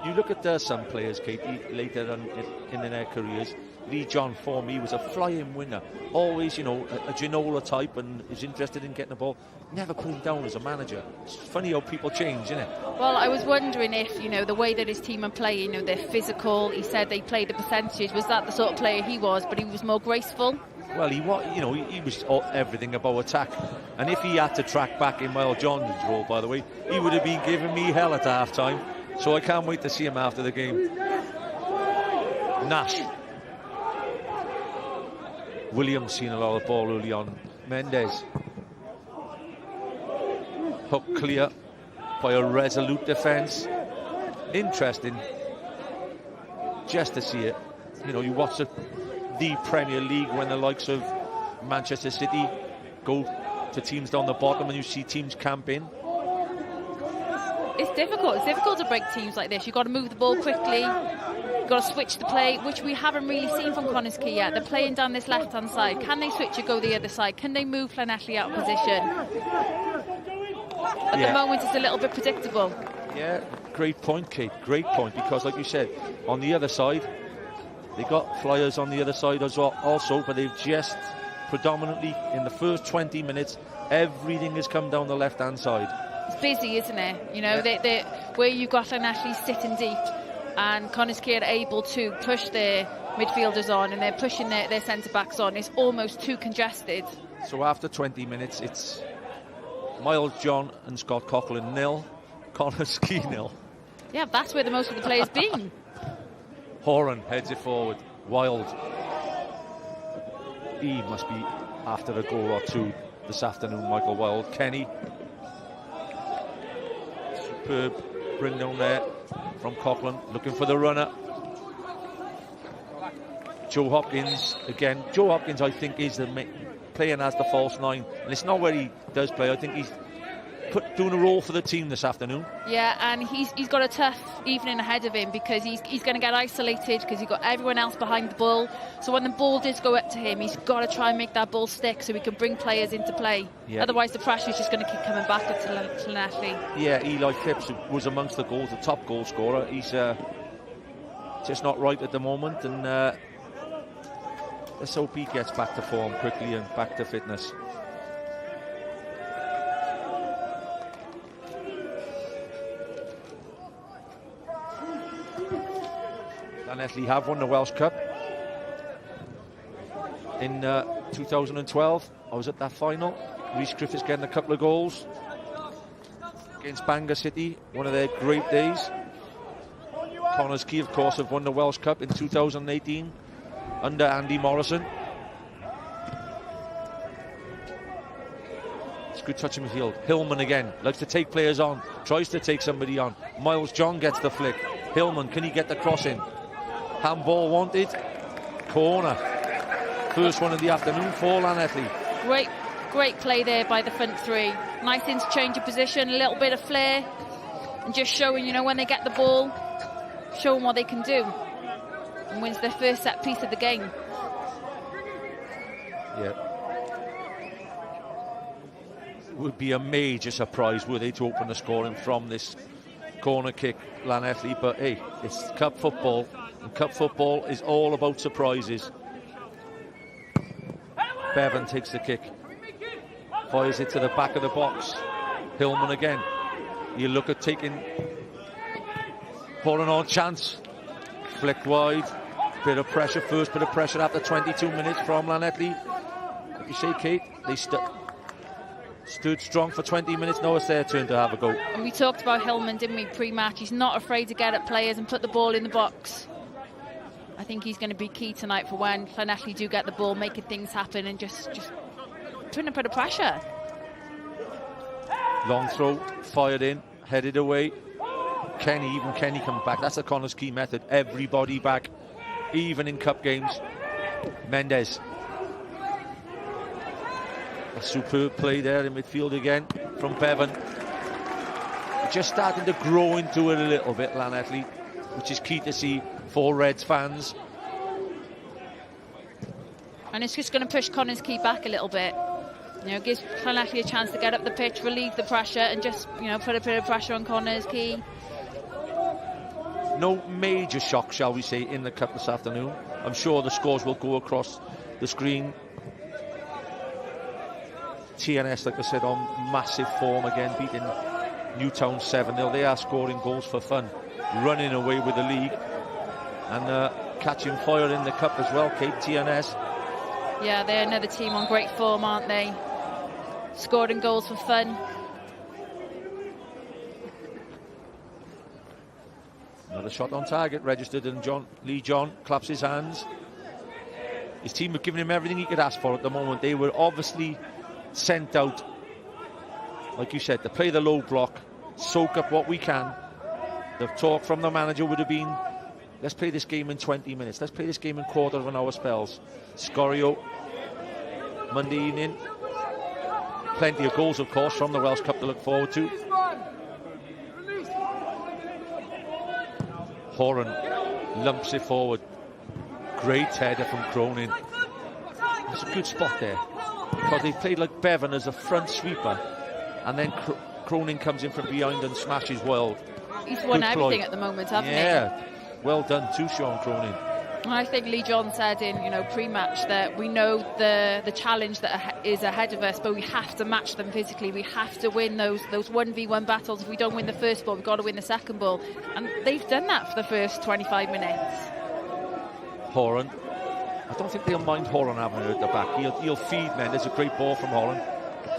Speaker 10: You look at some players, Katie, later on in their careers. Lee John, for me, was a flying winner. Always, a Ginola type, and is interested in getting the ball. Never put him down as a manager. It's funny how people change, isn't it?
Speaker 11: Well, I was wondering if, the way that his team are playing, they're physical. He said they played the percentages. Was that the sort of player he was, but he was more graceful?
Speaker 10: Well, he was everything about attack. And if he had to track back in Miles Johnson's role, by the way, he would have been giving me hell at half-time. So I can't wait to see him after the game. Nash. Williams seen a lot of ball early on. Mendes. Hook clear by a resolute defence. Interesting just to see it. You watch the Premier League when the likes of Manchester City go to teams down the bottom and you see teams camp in.
Speaker 11: It's difficult. It's difficult to break teams like this. You've got to move the ball quickly. You've got to switch the play, which we haven't really seen from Connah's Quay yet. They're playing down this left-hand side. Can they switch and go the other side? Can they move Llanelli out of position? At the moment, it's a little bit predictable.
Speaker 10: Yeah, great point, Kate. Great point, because like you said, on the other side, they got flyers on the other side as well, also, but they've just predominantly, in the first 20 minutes, everything has come down the left-hand side.
Speaker 11: It's busy, isn't it? Where you've got Llanelli sitting deep, and Connah's Quay are able to push their midfielders on, and they're pushing their centre-backs on. It's almost too congested.
Speaker 10: So after 20 minutes, it's Miles John and Scott Coughlin 0, Connah's Quay 0.
Speaker 11: Yeah, that's where the most of the players been.
Speaker 10: Horan heads it forward. Wild. He must be after a goal or two this afternoon, Michael Wild. Kenny. Superb bring down there from Coughlin, looking for the runner. Joe Hopkins again. Joe Hopkins, I think, is playing as the false nine, and it's not where he does play. I think he's doing a role for the team this afternoon.
Speaker 11: Yeah, and he's got a tough evening ahead of him, because he's going to get isolated because he's got everyone else behind the ball. So when the ball does go up to him, he's got to try and make that ball stick so he can bring players into play. Yeah. Otherwise the pressure is just going to keep coming back at Llanelli.
Speaker 10: Yeah, Eli Phipps was amongst the goals, the top goal scorer. He's just not right at the moment, and let's hope he gets back to form quickly and back to fitness. Llanelli have won the Welsh Cup in 2012. I was at that final. Rhys Griffiths getting a couple of goals against Bangor City, one of their great days. Connah's Quay, of course, have won the Welsh Cup in 2018 under Andy Morrison. It's a good touch in midfield. Hillman again, likes to take players on, tries to take somebody on. Miles John gets the flick. Hillman, can he get the cross in? Handball wanted. Corner. First one of the afternoon for Llanelli.
Speaker 11: Great play there by the front three. Nice interchange of position, a little bit of flair, and just showing, you know, when they get the ball, showing what they can do, and wins their first set piece of the game.
Speaker 10: Yeah. It would be a major surprise were they to open the scoring from this corner kick, Llanelli, but hey, it's cup football, and cup football is all about surprises. Bevan takes the kick, fires it to the back of the box. Hillman again. You look at pulling on chance. Flick wide. Bit of pressure, first bit of pressure after 22 minutes from Llanelli. Like you say, Kate, they stood strong for 20 minutes. Now it's their turn to have a go.
Speaker 11: And we talked about Hillman, didn't we, pre-match? He's not afraid to get at players and put the ball in the box. I think he's going to be key tonight for when Llanelli do get the ball, making things happen and just putting a bit of pressure.
Speaker 10: Long throw, fired in, headed away. Kenny comes back. That's the Connah's Quay method. Everybody back, even in cup games. Mendes. A superb play there in midfield again from Bevan. Just starting to grow into it a little bit, Llanelli, which is key to see for Reds fans.
Speaker 11: And it's just going to push Connah's Quay back a little bit. You know, gives Llanelli a chance to get up the pitch, relieve the pressure, and just, you know, put a bit of pressure on Connah's Quay.
Speaker 10: No major shock, shall we say, in the cup this afternoon. I'm sure the scores will go across the screen. TNS, like I said, on massive form again, beating Newtown 7-0. They are scoring goals for fun, running away with the league, and catching fire in the cup as well, Kate. TNS.
Speaker 11: Yeah, they're another team on great form, aren't they? Scoring goals for fun.
Speaker 10: Another shot on target registered, and Lee John claps his hands. His team have given him everything he could ask for at the moment. They were obviously sent out, like you said, to play the low block, soak up what we can. The talk from the manager would have been, let's play this game in 20 minutes. Let's play this game in quarter of an hour spells. Scorio, Monday evening. Plenty of goals, of course, from the Welsh Cup to look forward to. Horan lumps it forward. Great header from Cronin. It's a good spot there, because they played like Bevan as a front sweeper, and then Cronin comes in from behind and smashes well.
Speaker 11: He's won everything at the moment, hasn't he?
Speaker 10: Yeah, well done to Sean Cronin.
Speaker 11: And I think Lee John said in, you know, pre-match that we know the challenge that is ahead of us, but we have to match them physically. We have to win those 1v1 battles. If we don't win the first ball, we've got to win the second ball. And they've done that for the first 25 minutes.
Speaker 10: Horan. I don't think they'll mind Horan having it at the back. He'll feed men. There's a great ball from Horan.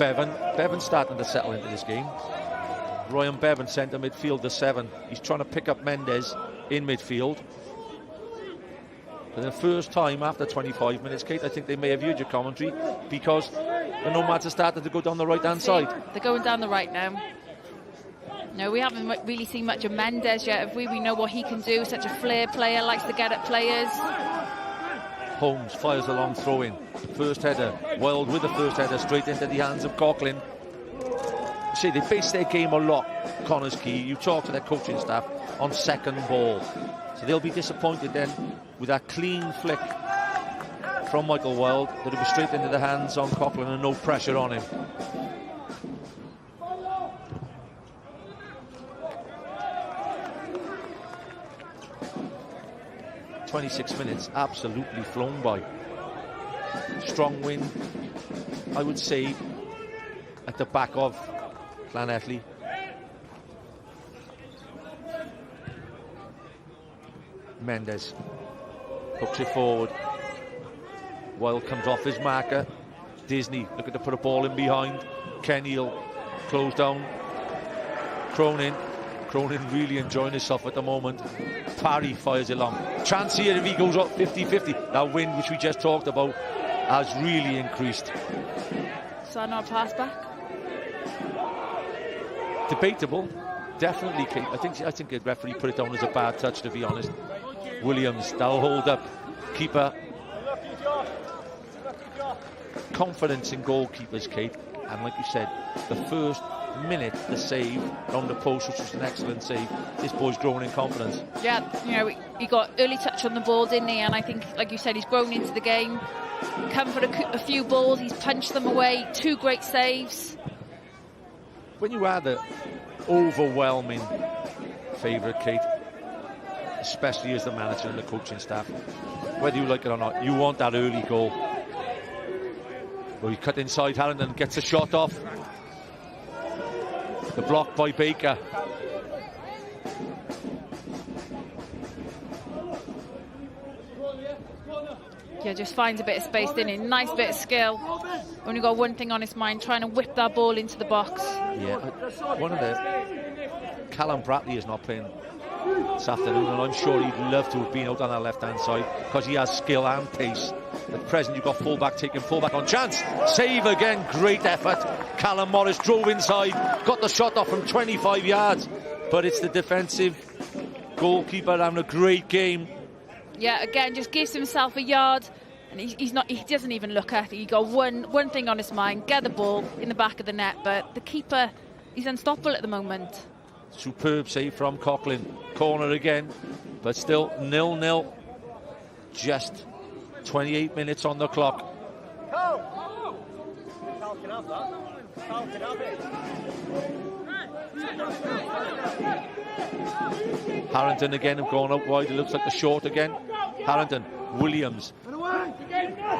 Speaker 10: Bevan's starting to settle into this game. Ryan Bevan centre midfielder 7. He's trying to pick up Mendes in midfield. For the first time after 25 minutes, Kate, I think they may have heard your commentary, because the Nomads have started to go down the right-hand side.
Speaker 11: They're going down the right now. No, we haven't really seen much of Mendes yet, have we? We know what he can do. Such a flair player, likes to get at players.
Speaker 10: Holmes fires a long throw-in. First header, Wild with the first header, straight into the hands of Coughlin. See, they base their game a lot, Connah's Quay. You talk to their coaching staff on second ball. So they'll be disappointed then with that clean flick from Michael Wild that'll be straight into the hands on Coughlin and no pressure on him. ...26 minutes, absolutely flown by. Strong wind, I would say, at the back of Llanelli. Mendes hooks it forward. Wild comes off his marker. Disney looking to put a ball in behind. Kenny will close down. Cronin really enjoying himself at the moment. Parry fires it long. Chance here if he goes up 50-50. That wind which we just talked about has really increased.
Speaker 11: So not a pass back?
Speaker 10: Debatable. Definitely, Kate. I think the referee put it down as a bad touch, to be honest. Williams, that'll hold up. Keeper. Confidence in goalkeepers, Kate. And like you said, the first minute, the save on the post, which was an excellent save. This boy's growing in confidence.
Speaker 11: Yeah, you know, he got early touch on the ball, didn't he? And I think, like you said, he's grown into the game. Come for a few balls, he's punched them away. 2 great saves.
Speaker 10: When you are the overwhelming favourite, Kate, especially as the manager and the coaching staff, whether you like it or not, you want that early goal. Well, he cut inside, Harrington gets a shot off. The block by Baker.
Speaker 11: Yeah, just finds a bit of space, didn't he? Nice bit of skill. Only got one thing on his mind, trying to whip that ball into the box.
Speaker 10: Yeah, one of Callum Bradley is not playing this afternoon, and I'm sure he'd love to have been out on that left-hand side because he has skill and pace. At present, you've got fullback taking fullback on chance. Save again, great effort. Callum Morris drove inside, got the shot off from 25 yards, but it's the defensive goalkeeper having a great game.
Speaker 11: Yeah, again, just gives himself a yard, and he doesn't even look at it. He got one thing on his mind, get the ball in the back of the net, but the keeper, he's unstoppable at the moment.
Speaker 10: Superb save from Coughlin. Corner again, but still 0-0. Just 28 minutes on the clock. Harrington again have gone out wide. It looks like the short again. Harrington, Williams.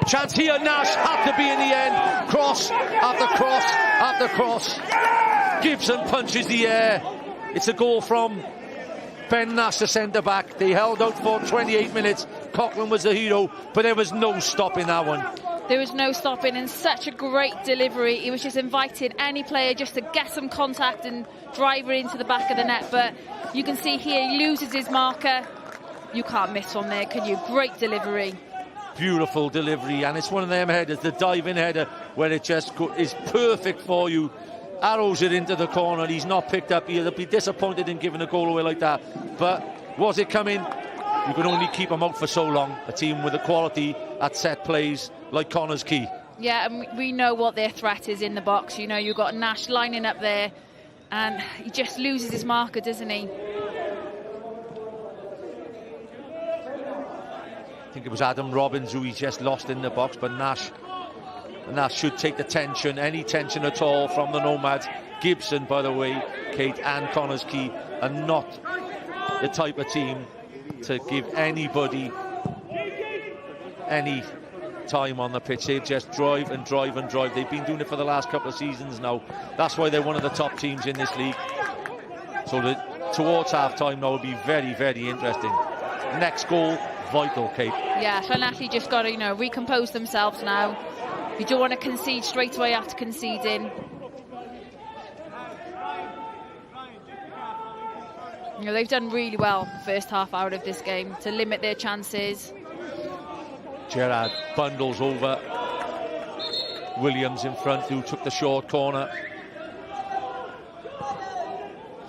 Speaker 10: Chance here, Nash had to be in the end. Cross after cross after cross. Gibson punches the air. It's a goal from Ben Nash, the centre-back. They held out for 28 minutes. Coughlin was the hero, but there was no stopping that one.
Speaker 11: There was no stopping, and such a great delivery. He was just inviting any player just to get some contact and drive it into the back of the net. But you can see here, he loses his marker. You can't miss from there, can you? Great delivery.
Speaker 10: Beautiful delivery, and it's one of them headers, the diving header, where it just is perfect for you. Arrows it into the corner. He's not picked up. He'll be disappointed in giving a goal away like that. But was it coming? You can only keep them out for so long. A team with the quality at set plays like Connah's Quay.
Speaker 11: Yeah, and we know what their threat is in the box. You know, you've got Nash lining up there, and he just loses his marker, doesn't he?
Speaker 10: I think it was Adam Robbins who he just lost in the box, but Nash should take the tension, any tension at all, from the Nomads. Gibson, by the way, Kate, and Connah's Quay are not the type of team to give anybody any time on the pitch. They just drive and drive and drive. They've been doing it for the last couple of seasons now. That's why they're one of the top teams in this league. So towards half-time now will be very, very interesting. Next goal, vital, Kate.
Speaker 11: Yeah, Llanelli just got to, you know, recompose themselves now. You don't want to concede straight away after conceding. You know, they've done really well the first half hour of this game to limit their chances.
Speaker 10: Gerrard bundles over. Williams in front, who took the short corner.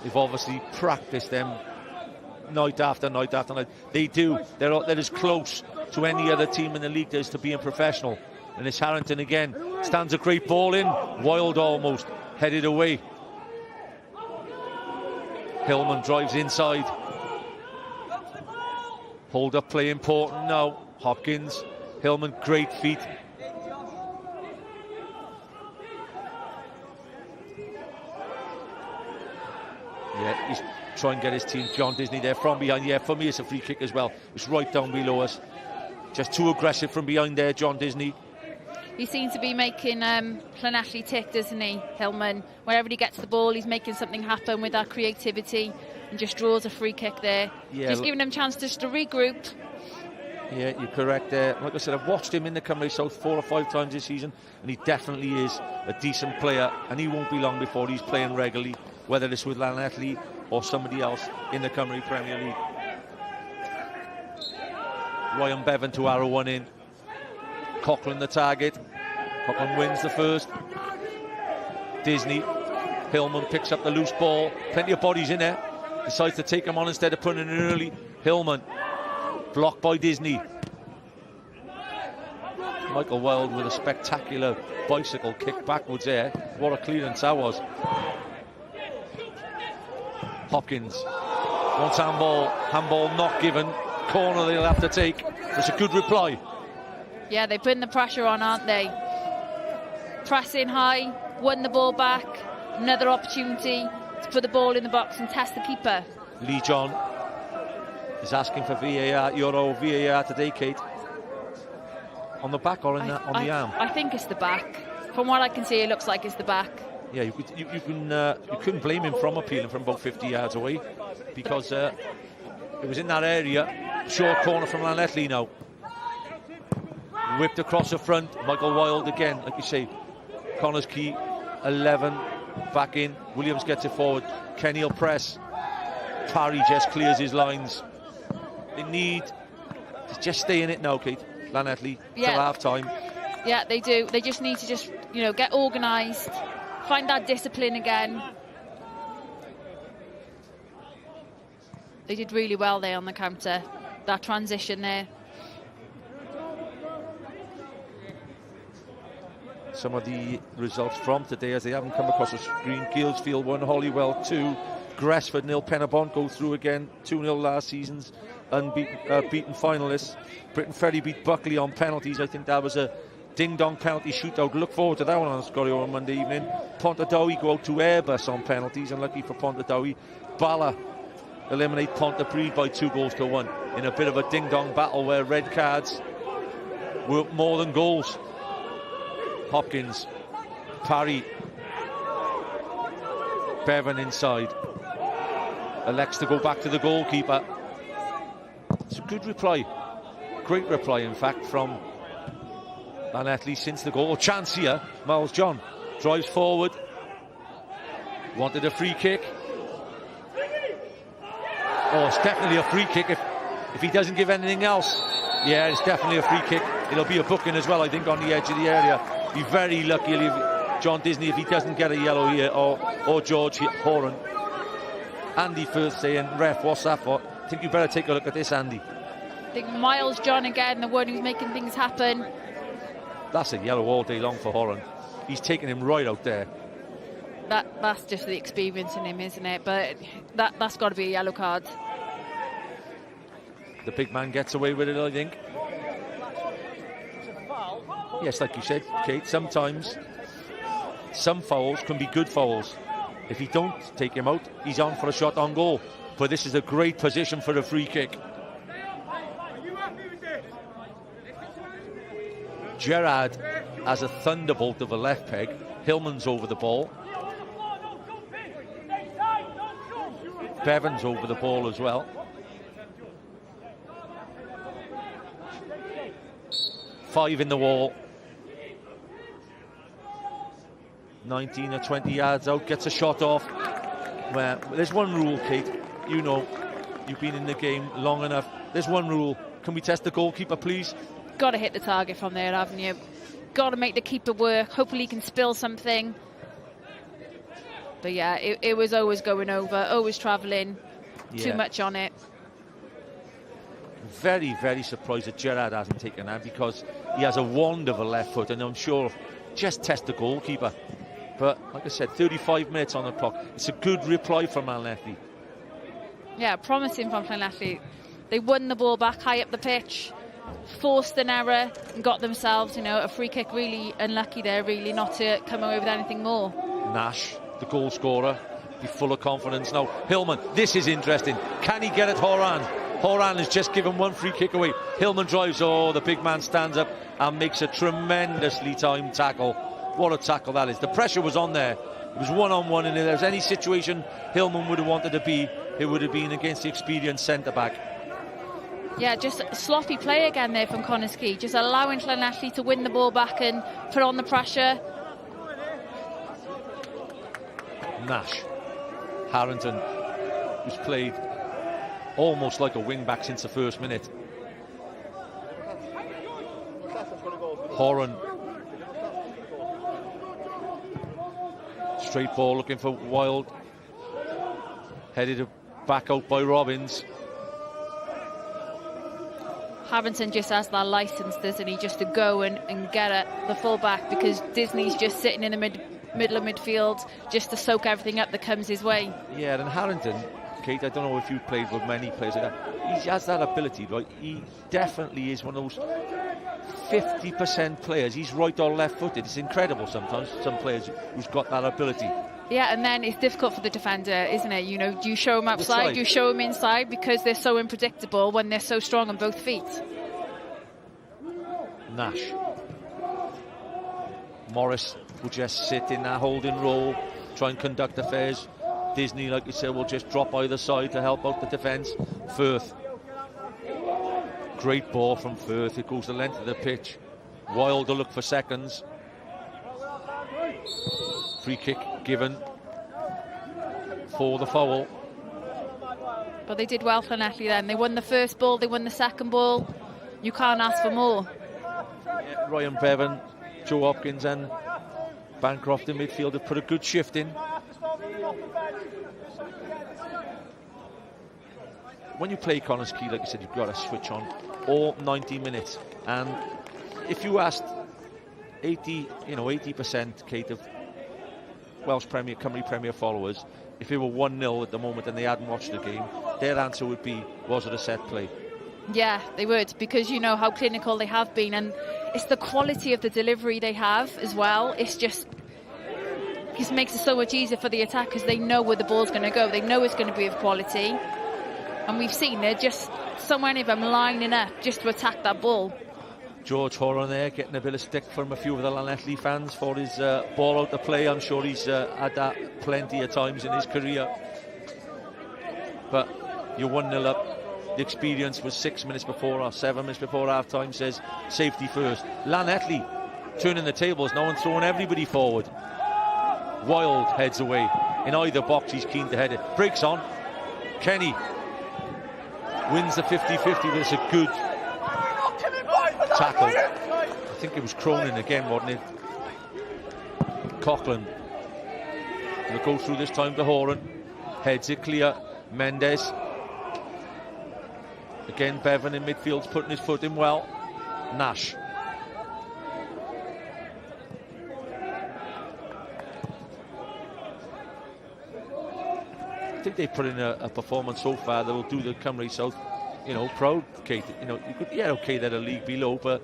Speaker 10: They've obviously practiced them night after night after night. They do. They're as close to any other team in the league as to being professional. And it's Harrington again. Stands a great ball in. Wild almost. Headed away. Hillman drives inside. Hold up play important now. Hopkins. Hillman, great feet. Yeah, he's trying to get his team. John Disney there from behind. Yeah, for me it's a free kick as well. It's right down below us. Just too aggressive from behind there, John Disney.
Speaker 11: He seems to be making Llanelli tick, doesn't he, Hillman? Wherever he gets the ball, he's making something happen with that creativity and just draws a free kick there.
Speaker 10: Yeah,
Speaker 11: just giving him a chance just to regroup.
Speaker 10: Yeah, you're correct there. Like I said, I've watched him in the Cymru South 4 or 5 times this season, and he definitely is a decent player, and he won't be long before he's playing regularly, whether it's with Llanelli or somebody else in the Cymru Premier League. Ryan Bevan to arrow one in. Coughlin the target. Coughlin wins the first. Disney. Hillman picks up the loose ball. Plenty of bodies in there. Decides to take him on instead of putting it in early. Hillman. Blocked by Disney. Michael Wilde with a spectacular bicycle kick backwards there. What a clearance that was. Hopkins wants handball. Handball not given. Corner they'll have to take. It's a good reply.
Speaker 11: Yeah, they're putting the pressure on, aren't they? Pressing high, won the ball back. Another opportunity to put the ball in the box and test the keeper.
Speaker 10: Lee John is asking for VAR, Euro VAR today, Kate. On the back or on the arm?
Speaker 11: I think it's the back. From what I can see, it looks like it's the back.
Speaker 10: Yeah, you couldn't blame him from appealing from about 50 yards away, because it was in that area. Short corner from Llanelli now. Whipped across the front. Michael Wilde again, like you say. Connah's Quay, 11 back in. Williams gets it forward. Kenny will press. Parry just clears his lines. They need to just stay in it now, Kate. Llanelli till half time.
Speaker 11: Yeah, they do. They just need to get organised, find that discipline again. They did really well there on the counter. That transition there.
Speaker 10: Some of the results from today, as they haven't come across the screen. Guildsfield 1, Holywell 2. Gresford 0, Penabont go through again. 2-0 last season's unbeaten finalists. Britain Ferry beat Buckley on penalties. I think that was a ding-dong penalty shootout. Look forward to that one on Scorio on Monday evening. Pontardawe go out to Airbus on penalties. Unlucky for Pontardawe. Bala eliminate Pontypridd by 2-1 in a bit of a ding-dong battle where red cards were more than goals. Hopkins, Parry, Bevan inside. Elects to go back to the goalkeeper. It's a good reply. Great reply, in fact, from Llanelli since the goal. Chance here. Miles John drives forward. Wanted a free kick. Oh, it's definitely a free kick if he doesn't give anything else. Yeah, it's definitely a free kick. It'll be a booking as well, I think, on the edge of the area. Be very lucky, John Disney, if he doesn't get a yellow here, or George Horan. Andy first saying, ref, what's that for? I think you better take a look at this, Andy.
Speaker 11: I think Miles John again, the one who's making things happen.
Speaker 10: That's a yellow all day long for Horan. He's taking him right out there.
Speaker 11: That's just the experience in him, isn't it? But that's got to be a yellow card.
Speaker 10: The big man gets away with it, I think. Yes, like you said, Kate, sometimes some fouls can be good fouls. If you don't take him out, he's on for a shot on goal. But this is a great position for a free kick. Gerrard has a thunderbolt of a left peg. Hillman's over the ball. Bevan's over the ball as well. 5 in the wall. 19 or 20 yards out, gets a shot off. Well, there's one rule, Kate. You know, you've been in the game long enough. There's one rule. Can we test the goalkeeper, please?
Speaker 11: Got to hit the target from there, haven't you? Got to make the keeper work. Hopefully he can spill something. But yeah, it was always going over, always travelling. Too much on it.
Speaker 10: Very, very surprised that Gerrard hasn't taken that, because he has a wonderful left foot, and I'm sure just test the goalkeeper. But like I said, 35 minutes on the clock. It's a good reply from Llanelli.
Speaker 11: Yeah, promising from Llanelli. They won the ball back high up the pitch, forced an error, and got themselves, a free kick. Really unlucky there, really, not to come away with anything more.
Speaker 10: Nash, the goal scorer, be full of confidence now. Hillman, this is interesting. Can he get it, Horan? Horan has just given one free kick away. Hillman drives, the big man stands up. and makes a tremendously timed tackle. What a tackle that is. The pressure was on there. It was one-on-one, and if there was any situation Hillman would have wanted to be, it would have been against the experienced centre-back.
Speaker 11: Yeah, just sloppy play again there from Connah's Quay, just allowing Llanelli to win the ball back and put on the pressure.
Speaker 10: Nash. Harrington, who's played almost like a wing-back since the first minute. Horan. Straight ball looking for Wild. Headed back out by Robbins.
Speaker 11: Harrington just has that licence, doesn't he, just to go and get at the full-back, because Disney's just sitting in the middle of midfield just to soak everything up that comes his way.
Speaker 10: Yeah, and Harrington, Kate, I don't know if you've played with many players like that. He has that ability, right? He definitely is one of those 50% players. He's right or left-footed. It's incredible sometimes, some players who's got that ability.
Speaker 11: Yeah, and then it's difficult for the defender, isn't it? You know, do you show him outside, do you show him inside, because they're so unpredictable when they're so strong on both feet.
Speaker 10: Nash. Morris will just sit in that holding role, try and conduct affairs. Disney, like you said, will just drop either side to help out the defence. Firth. Great ball from Firth. It goes the length of the pitch. Wild to look for seconds. Free kick given for the foul.
Speaker 11: But they did well for Llanelli then. They won the first ball, they won the second ball. You can't ask for more.
Speaker 10: Yeah, Ryan Bevan, Joe Hopkins and Bancroft in midfield have put a good shift in. When you play Connah's Quay, like I said, you've got to switch on all 90 minutes. And if you asked 80%, Kate, of Welsh Premier, Cymru Premier followers, if it were 1-0 at the moment and they hadn't watched the game, their answer would be, was it a set play?
Speaker 11: Yeah, they would, because you know how clinical they have been, and it's the quality of the delivery they have as well. It makes it so much easier for the attack, because they know where the ball's going to go. They know it's going to be of quality. And we've seen they're just so many of them lining up just to attack that ball.
Speaker 10: George Horan there getting a bit of stick from a few of the Llanelli fans for his ball out to play. I'm sure he's had that plenty of times in his career. But you're 1-0 up. The experience was 6 minutes before or 7 minutes before half time says safety first. Llanelli turning the tables now and throwing everybody forward. Wild heads away. In either box he's keen to head it. Breaks on. Kenny wins the 50-50, but it's a good tackle. I think it was Cronin again, wasn't it? Coughlin will go through this time to Horan. Heads it clear. Mendes. Again, Bevan in midfield's putting his foot in well. Nash. I think they put in a performance so far that will do the Cymru South, proud, Kate. Okay, they're a league below, but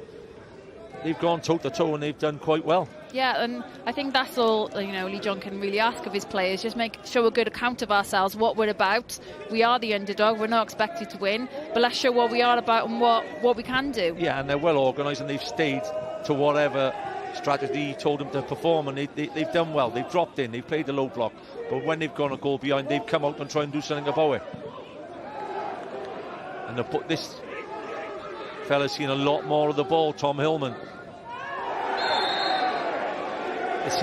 Speaker 10: they've gone toe-to-toe and they've done quite well.
Speaker 11: Yeah, and I think that's all, Lee John can really ask of his players. Just show a good account of ourselves, what we're about. We are the underdog, we're not expected to win, but let's show what we are about and what we can do.
Speaker 10: Yeah, and they're well organised and they've stayed to whatever strategy told them to perform, and they've done well. They've dropped in, they've played the low block, but when they've gone a goal behind, they've come out and try and do something about it. And this fella's seen a lot more of the ball, Tom Hillman. It's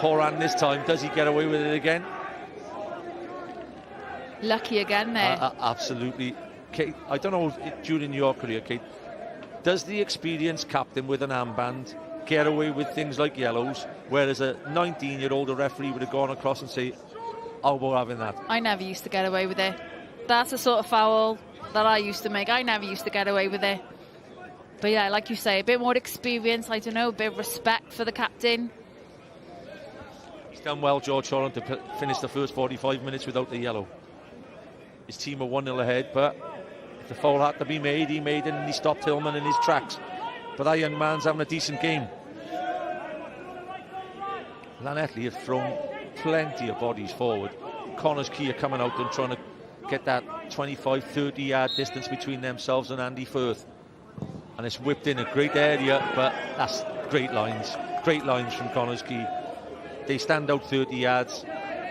Speaker 10: Horan this time. Does he get away with it again?
Speaker 11: Lucky again there.
Speaker 10: Absolutely. Kate, I don't know, during your career, Kate, does the experienced captain with an armband get away with things like yellows, whereas a 19-year-old referee would have gone across and say, "Oh, we're having that"?
Speaker 11: I never used to get away with it. That's the sort of foul that I used to make. I never used to get away with it. But yeah, like you say, a bit more experience, I don't know, a bit of respect for the captain.
Speaker 10: He's done well, George Horan, to finish the first 45 minutes without the yellow. His team are 1-0 ahead, but if the foul had to be made, he made it, and he stopped Hillman in his tracks. But that young man's having a decent game. Llanelli have thrown plenty of bodies forward. Connah's Quay are coming out and trying to get that 25-30 yard distance between themselves and Andy Firth. and it's whipped in a great area, but that's great lines from Connah's Quay. They stand out 30 yards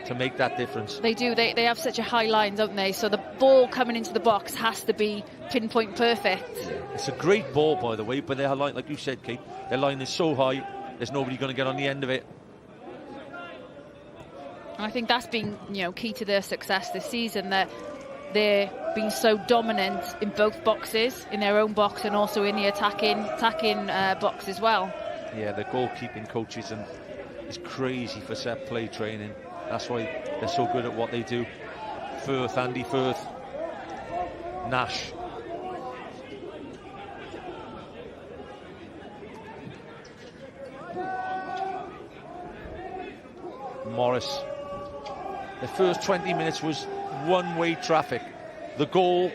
Speaker 10: to make that difference.
Speaker 11: They do. They have such a high line, don't they? So the ball coming into the box has to be pinpoint perfect.
Speaker 10: It's a great ball, by the way, but their line, like you said, Kate, their line is so high, there's nobody going to get on the end of it.
Speaker 11: And I think that's been, key to their success this season, that they're being so dominant in both boxes, in their own box and also in the attacking box as well.
Speaker 10: Yeah, the goalkeeping coaches is crazy for set play training. That's why they're so good at what they do. Andy Firth, Nash. Morris. The first 20 minutes was one-way traffic. The goal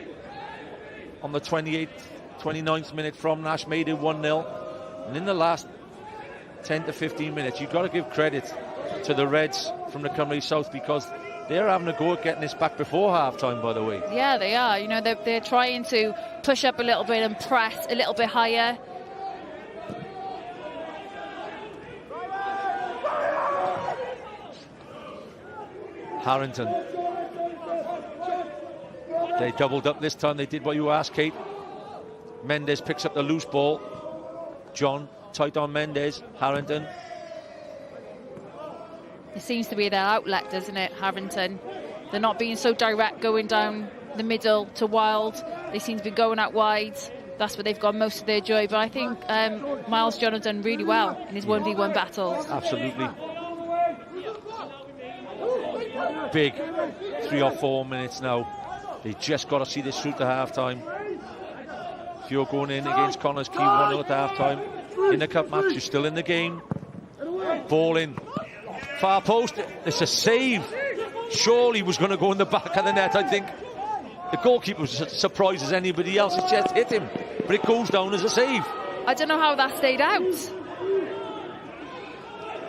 Speaker 10: on the 29th minute from Nash made it 1-0. And in the last 10 to 15 minutes, you've got to give credit to the Reds from the Cymru South, because they're having a go at getting this back before half-time, by the way.
Speaker 11: Yeah, they are. They're trying to push up a little bit and press a little bit higher.
Speaker 10: Harrington. They doubled up this time. They did what you asked, Kate. Mendes picks up the loose ball. John tight on Mendes. Harrington.
Speaker 11: It seems to be their outlet, doesn't it, Harrington? They're not being so direct going down the middle to Wild. They seem to be going out wide. That's where they've got most of their joy. But I think Miles John has done really well in his 1v1 battles.
Speaker 10: Absolutely. Big 3 or 4 minutes now. They just got to see this through to half-time. If you're going in against Connah's Quay 1-0 at half-time, in the cup match, you're still in the game. Ball in. Far post. It's a save. Surely was going to go in the back of the net, I think. The goalkeeper was as surprised as anybody else. It just hit him. But it goes down as a save.
Speaker 11: I don't know how that stayed out.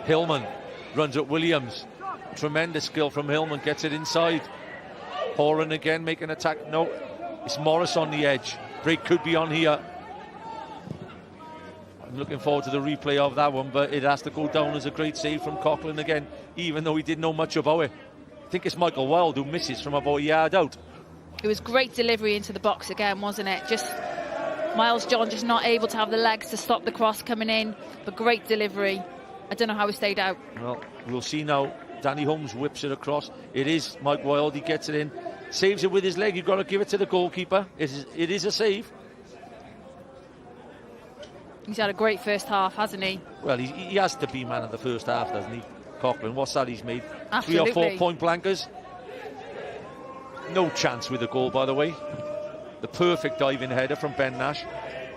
Speaker 10: Hillman runs at Williams. Tremendous skill from Hillman. Gets it inside. Horan again making an attack. No, it's Morris on the edge. Break could be on here. I'm looking forward to the replay of that one, but it has to go down as a great save from Coughlin again, even though he didn't know much about it. I think it's Michael Wilde who misses from about a yard out.
Speaker 11: It was great delivery into the box again, wasn't it? Just Miles John just not able to have the legs to stop the cross coming in, but great delivery. I don't know how he stayed out.
Speaker 10: Well, we'll see now. Danny Holmes whips it across. It is Mike Wilde. He gets it in. Saves it with his leg. You've got to give it to the goalkeeper. It is a save.
Speaker 11: He's had a great first half, hasn't he?
Speaker 10: Well, he has to be man of the first half, doesn't he? Coughlin, what's that he's made?
Speaker 11: Absolutely.
Speaker 10: 3 or 4 point blankers. No chance with the goal, by the way. The perfect diving header from Ben Nash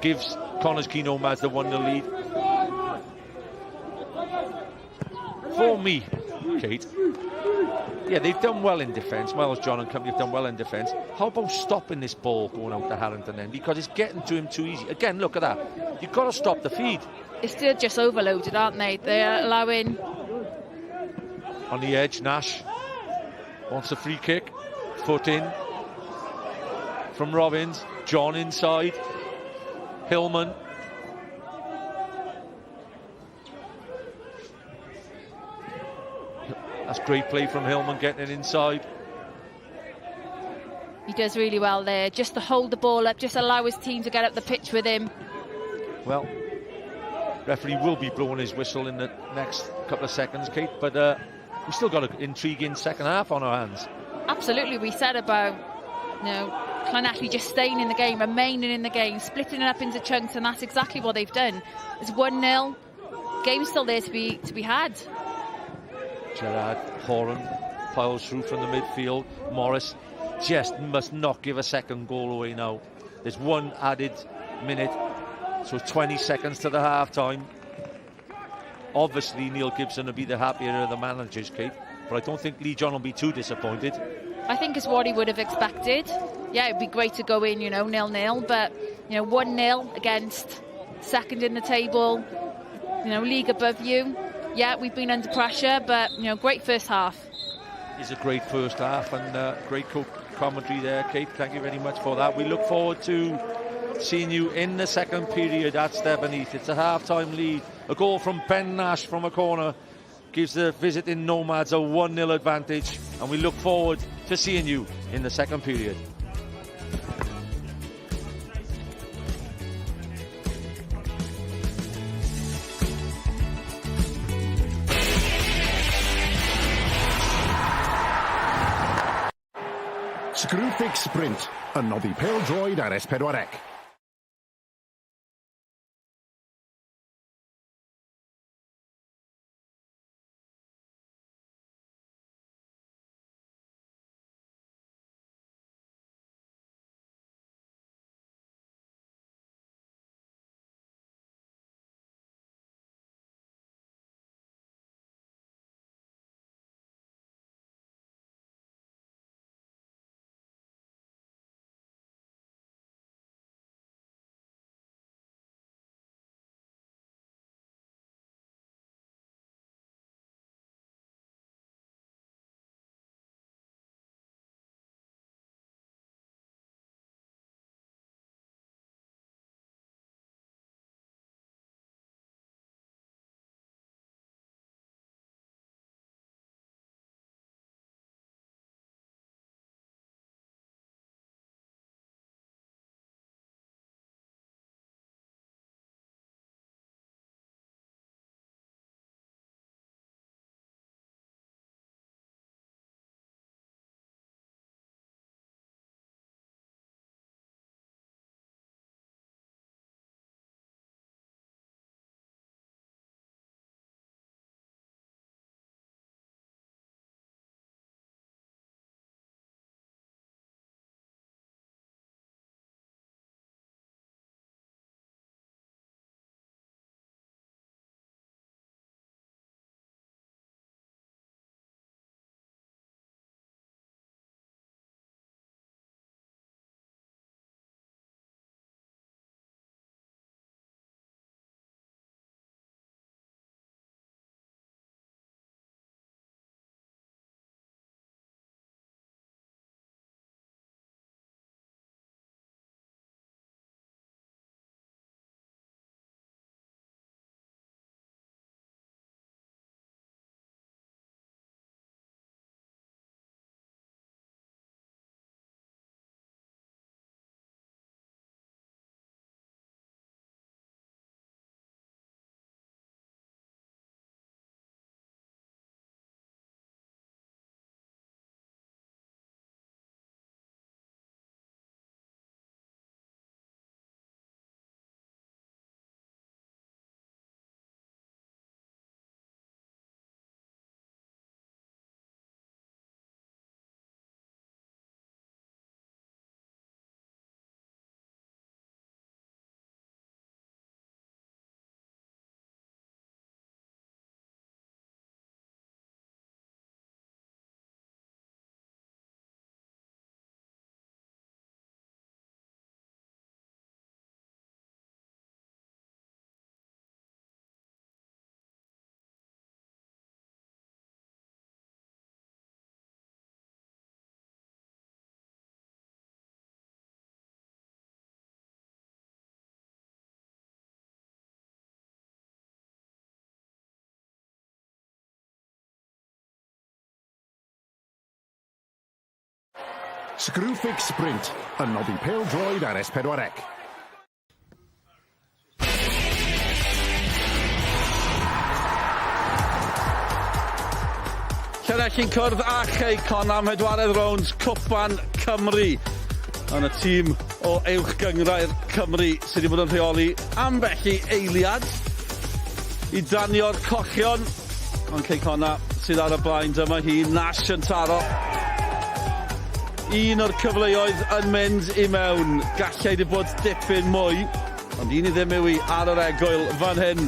Speaker 10: gives Connah's Quay Nomads the 1-0 lead. For me, Kate, yeah, they've done well in defence. Miles John and company have done well in defence. How about stopping this ball going out to Harrington then? Because it's getting to him too easy. Again, look at that. You've got to stop the feed.
Speaker 11: It's still just overloaded, aren't they? They're allowing...
Speaker 10: On the edge, Nash wants a free kick. Foot in from Robbins. John inside. Hillman. That's great play from Hillman, getting it inside.
Speaker 11: He does really well there, just to hold the ball up, just allow his team to get up the pitch with him.
Speaker 10: Well, referee will be blowing his whistle in the next couple of seconds, Kate, but we've still got an intriguing second half on our hands.
Speaker 11: Absolutely, we said about, Llanelli just staying in the game, remaining in the game, splitting it up into chunks, and that's exactly what they've done. It's 1-0, game's still there to be had.
Speaker 10: Gerard Horan piles through from the midfield. Morris just must not give a second goal away now. There's one added minute, so 20 seconds to the half-time. Obviously, Neil Gibson will be the happier of the managers, Kate, but I don't think Lee John will be too disappointed.
Speaker 11: I think it's what he would have expected. Yeah, it'd be great to go in, 0-0, but 1-0 against second in the table, league above you. Yeah, we've been under pressure, but great first half.
Speaker 10: It's a great first half, and great commentary there, Kate. Thank you very much for that. We look forward to seeing you in the second period at Stevenage. It's a half-time lead. A goal from Ben Nash from a corner gives the visiting Nomads a 1-0 advantage, and we look forward to seeing you in the second period.
Speaker 2: Screwfix Sprint, a noddi pêl-droed ar S4C. Screwfix Sprint, a noddi pêl-droed ar S4C.
Speaker 4: Llanelli'n cwrdd a Quay Connah am hedwaredd rownd Cwpan Cymru. Yn y tîm o uwch gyngrau'r Cymru sydd wedi bod yn rheoli ambell i eiliad i danio'r cochion. Ond Quay Connah sydd ar y blaen, dyma hi, Nash yn taro. Un o'r cyfleoedd yn mynd i mewn, gallai wedi bod dipyn mwy, ond un i ddim yw i ar yr egwyl fan hyn.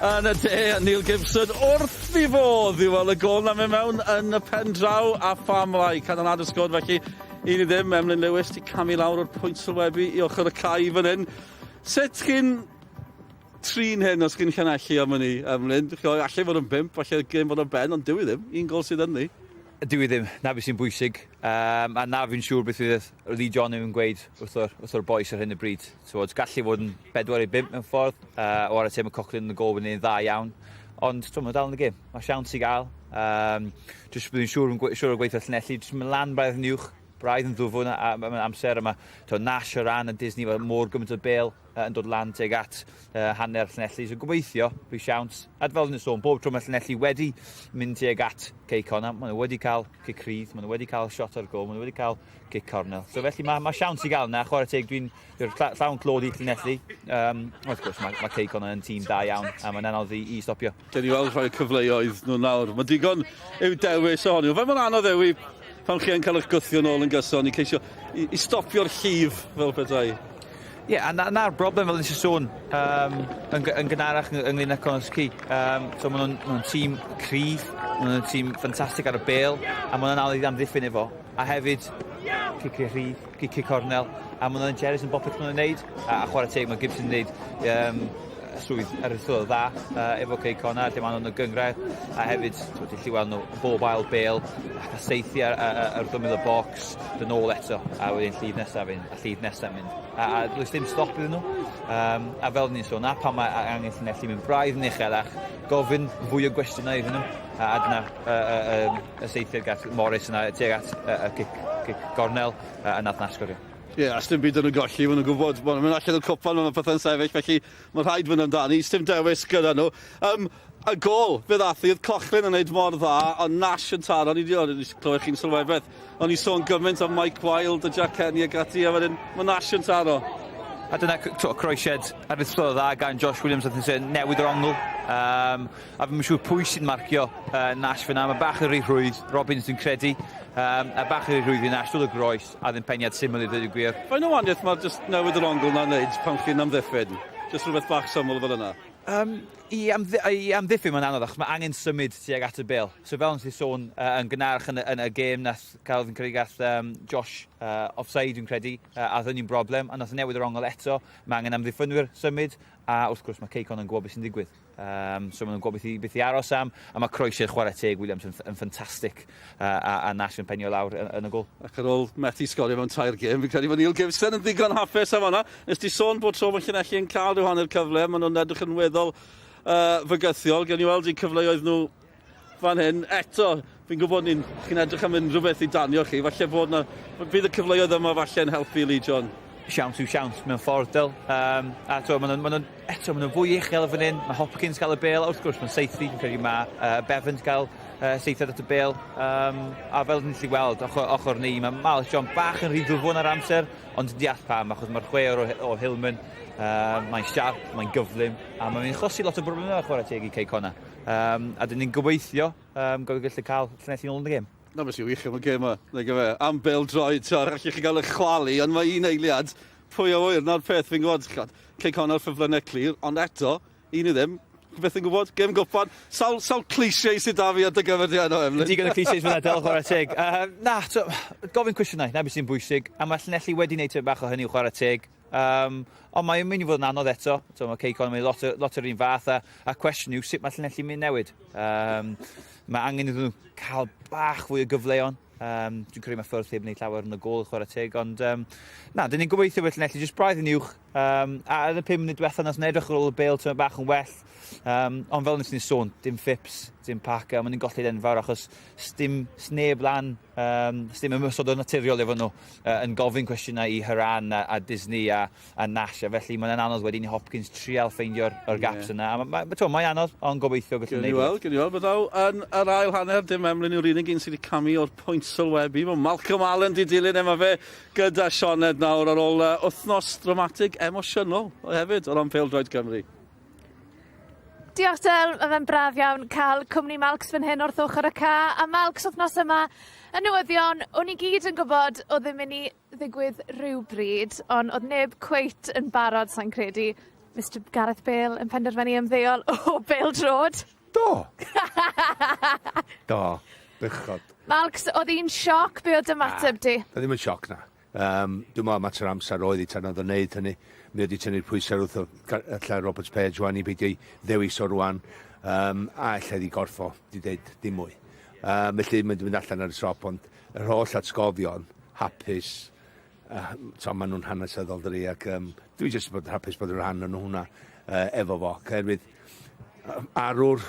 Speaker 4: Yn y de, Neil Gibson wrth i fodd i weld y gol na mynd mewn yn y pen draw a phamlau. Canolad y sgwr, felly un i ddim, Emlyn Lewis di camu lawr o'r pwynt sylwebu i ochr y Cai fan hyn. Sut chi'n trin hyn os chi'n Llanelli am hynny, Emlyn? Allai fod yn 5, allai gêm fod yn ben, ond dyw i ddim. Un gol sydd yn ni.
Speaker 5: Dwi ddim, na beth sy'n bwysig. A na fi'n siŵr beth fydd Lee John yn gweud wrth o'r boes ar hyn y bryd. So, gallu fod yn 4-5 mewn ffordd, o ar y tîm y Cochlin yn y gol yn dda iawn. Ond, mae'n dal yn y gêm. Mae siawns i gael. Jyst byddwn siŵr o gweithio Llanelli. Jyst mae'n lan braidd yn uwch. Braidd yn ddwfwn am amser yma. Nash o ran yn Disney fel mor gymaint o bêl yn dod lan teg at hanner Llanelli. So gobeithio, rwy siawns. A fel yn y sôn, bob tro mae Llanelli wedi mynd teg at Quay Connah. Maen nhw wedi cael cic rydd, maen nhw wedi cael shot ar gol, maen nhw wedi cael cic cornel. So felly mae siawns i gael yna. Chwarae teg, dwi'n llawn clod i Llanelli. Wrth gwrs, mae Quay Connah yn tîm da iawn a mae'n anodd i stopio.
Speaker 4: Gen i weld rhoi cyfleoedd nhw nawr. Mae digon i'w dewis ohonyn nhw. Fe mae'n anodd ewi pan chi yn cael eich gythio nôl yn gyson i ceisio i stopio'r llif fel petai.
Speaker 5: Ie, a na'r broblem fel nes i sôn yn gynharach ynglyn â Connah's Quay. So maen nhw'n tîm cryf, maen nhw'n tîm ffantastig ar y bêl, a maen nhw'n anodd i amddiffyn efo. A hefyd, cic rhydd, cic cornel, a maen nhw'n Jerry's yn bopeth maen nhw'n neud, a chwarae teg mae Gibson yn neud swydd ar y ddod dda efo Quay Connah, lle maen nhw'n y gyngred, a hefyd, ti'n gallu weld nhw bobail bêl, ac a seithi ar dymil y bocs, dyn ôl eto, a wedyn llid nesaf mynd. A does dim stop iddyn nhw. A fel ni'n sôn, a pan mae angen Llanelli mynd braidd yn uchelach, gofyn fwy o gwestiynau iddyn nhw, a dyna y seithiad gath Morris yna, tuag at y cic gornel, a nath nasgorio.
Speaker 4: Ie, as dim byd yn y golli, maen nhw'n gwybod, maen nhw'n allan o'r cwpan, maen nhw'n pethau'n sefyll, felly mae'n rhaid fynd amdani, dim dewis gyda nhw. Y gol, fe ddathi, oedd Cochlin yn gwneud mor dda, ond Nash yn taro, ni wedi clywed chi'n sylwedd beth, ond i sôn gymaint am Mike Wild, a Jack Kenny a gati, a wedyn, mae Nash yn taro.
Speaker 5: A dyna croesiad ar ddysgol o dda gan Josh Williams oedd yn newid o'r ongl. A fi'n siŵr pwy sy'n marcio Nash fyna. Mae bach yn rhy rhwydd, Robbins yn credu. A bach yn rhy rhwydd i Nash, dod o groes, a ddim peniad syml i ddweud y gwir.
Speaker 4: Fain o waniaeth mae jyst newid yr ongl na'n neud pan chi'n amddiffyn? Jyst rhywbeth bach syml fel yna?
Speaker 5: I amddiffyn mae'n anodd, achos mae angen symud tuag at y bêl. So fel yn sy'n sôn yn gynharach yn y gêm, nath Calvin credu gath Josh offside yn credu, a ddyn ni'n broblem, a nath newid yr ongl eto. Mae angen amddiffynwyr symud, a wrth gwrs mae Quay Connah yn gwybod beth sy'n digwydd. So maen nhw'n gwybod beth i aros am, a mae croesiad chwarae teg Williams yn ffantastig, a Nash yn penio lawr yn y gol.
Speaker 4: Ac ar ôl methu sgorio mewn tair gêm, fi'n credu bod Neil Gibson yn ddigon hapus am hwnna. Nes ti sôn bod tro mae Llanelli yn cael rhyw hanner cyfle, maen nhw'n edrych yn weddol fygythiol. Gen i weld i cyfleoedd nhw fan hyn. Eto, fi'n gwybod chi'n edrych am unrhyw beth i danio chi. Falle bod bydd y cyfleoedd yma falle yn helpu Lee John.
Speaker 5: Siawns mewn ffordd dyl. A to, maen nhw'n fwy uchel fan hyn. Mae Hopkins gael y bêl. Wrth gwrs, mae'n seithi. Fi'n credu mae Bevans gael seithiad at y bêl. A fel ni'n gallu weld, ochr ni, mae Mal John bach yn rhy ddwfwn ar amser, ond yn deall pam, achos mae'r chweir o Hillman. Mae'n siarp, mae'n gyflym, a mae'n chosi lot o broblemau o chwarae teg i Quay Connah. A dyn ni'n gobeithio gallu cael Llanelli nôl yn y gêm.
Speaker 4: Na beth sy'n wych am y gêm yma. Am bêl droed, allwch chi gael y chwalu, ond mae un eiliad, pwy o wyr, na'r peth fi'n gwybod. Quay Connah ffyflynau clir, ond eto, un i ddim, beth yn gwybod, gêm gwpan, sawl cliché sydd da fi at y gyferddiad o Emlyn.
Speaker 5: Digon o clichés fyna del chwarae teg. Gofyn cwestiynau, na beth sy'n bwysig, a mae Llanelli wedi gwneud bach o hynny o chwarae teg. Ond mae'n mynd i fod yn anodd eto. Mae Quay Connah yn mynd lot o'r un fath, a cwestiwn yw sut mae Llanelli mynd newid. Mae angen iddyn nhw cael bach fwy o gyfleon. Dwi'n credu mae ffwrdd heb wneud llawer yn y gol chwarae teg, ond dyn ni'n gobeithio bod Llanelli jyst braidd yn uwch. A yn y 5 munud diwethaf nas yn edrych ar ôl y bêl, tyma bach yn well. Ond fel nes ni'n sôn, dim Phipps, dim Parker, maen nhw'n golled enfawr achos sdim sneb lan, sdim ymysod o naturiol efo nhw yn gofyn cwestiynau i Haran a Disney a Nash, a felly mae'n anodd wedyn i Hopkins trial ffeindio'r gaps yna. Mae'n anodd, ond gobeithio gallu gwneud.
Speaker 4: Gen i weld, byddai yn yr ail hanner, dim Emlyn yw'r unig un sydd wedi camu o'r pwynt sylwebu. Mae Malcolm Allen di dilyn efo fe gyda Sioned nawr ar ôl wythnos dramatig emosiynol hefyd o ran pêl-droed Cymru.
Speaker 7: Diolch Del, mae fe'n braf iawn cael cwmni Malcs fan hyn wrth ochr y ca. A Malcs wythnos yma, yn newyddion, o'n i gyd yn gwybod oedd yn mynd i ddigwydd rhywbryd, ond oedd neb cweit yn barod, sa'n credu, Mr Gareth Bale yn penderfynu ymddeol o bêl-drod.
Speaker 2: Do! Do, bychod.
Speaker 7: Malcs, oedd hi'n sioc be oedd ymateb di?
Speaker 1: Da ddim yn sioc na. Dwi'n meddwl mater amser oedd i tan oedd yn neud hynny. Mi wedi tynnu'r pwysau wrth o Robert Page wan i beidio i ddewis o rwan. A lle di gorffo, di dweud dim mwy.
Speaker 9: Felly mae'n mynd allan ar y siop, ond yr holl atgofion, hapus, maen nhw'n hanesyddol dyri, ac dwi jyst bod hapus bod yn rhan o'n hwnna efo fo, cerwydd arwr,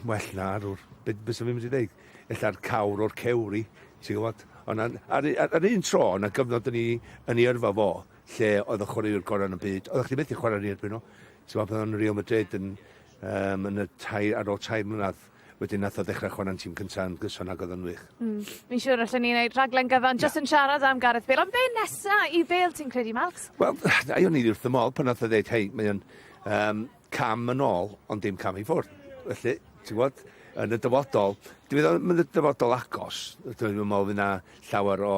Speaker 9: well na arwr, beth sy'n fi'n mynd i ddeud, ella'r cawr o'r cewri, ti'n gwybod? Ond ar un tro, yna gyfnod yn ei yrfa fo, lle oedd y chwaraewyr gorau yn y byd, oedd chdi beth i chwarae erbyn nhw. Ti'n gwybod, oedd yn Real Madrid ar ôl 3 mlynedd, wedyn nath o ddechrau chwarae'n tîm cyntaf yn gyson ag oedd yn wych.
Speaker 7: Fi'n siŵr allan ni'n neud rhaglen gyfan jyst yn siarad am Gareth Bale. Ond be nesa i Bale ti'n credu, Malcs?
Speaker 9: Wel, aion ni wrth y mol pan nath o ddeud, hei, mae'n cam yn ôl, ond dim cam i ffwrdd. Felly, ti'n gwybod, yn y dyfodol, mae'n y dyfodol agos, dwi'n meddwl fydd na llawer o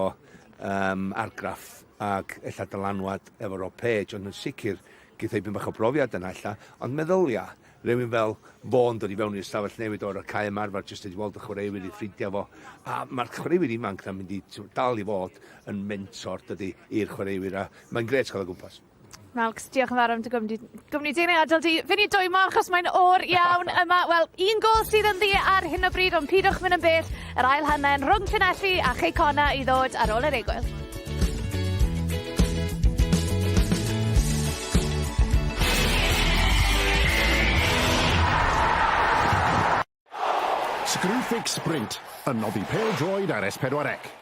Speaker 9: argraff ac ella dylanwad efo ro page, ond yn sicr gyda ei byn bach o brofiad yna ella, ond meddylia, rhywun fel fo'n dod i fewn i'r stafell newid o'r cae ymarfer jyst wedi weld y chwaraewyr i ffrindiau fo, a mae'r chwaraewyr ifanc na'n mynd i dal i fod yn mentor dydy i'r chwaraewyr, a mae'n gret cael o gwmpas.
Speaker 7: Malcs, diolch yn fawr am dy gwmni di neu adael di. Fy ni dwymo achos mae'n o'r iawn yma. Wel, un gol sydd yn ddi ar hyn o bryd, ond pidwch mynd yn bell. Yr ail hanner rhwng Llanelli a Connah i ddod ar ôl yr egwyl.
Speaker 2: Screwfix Sprint, y noddi pêl-droed ar S4C.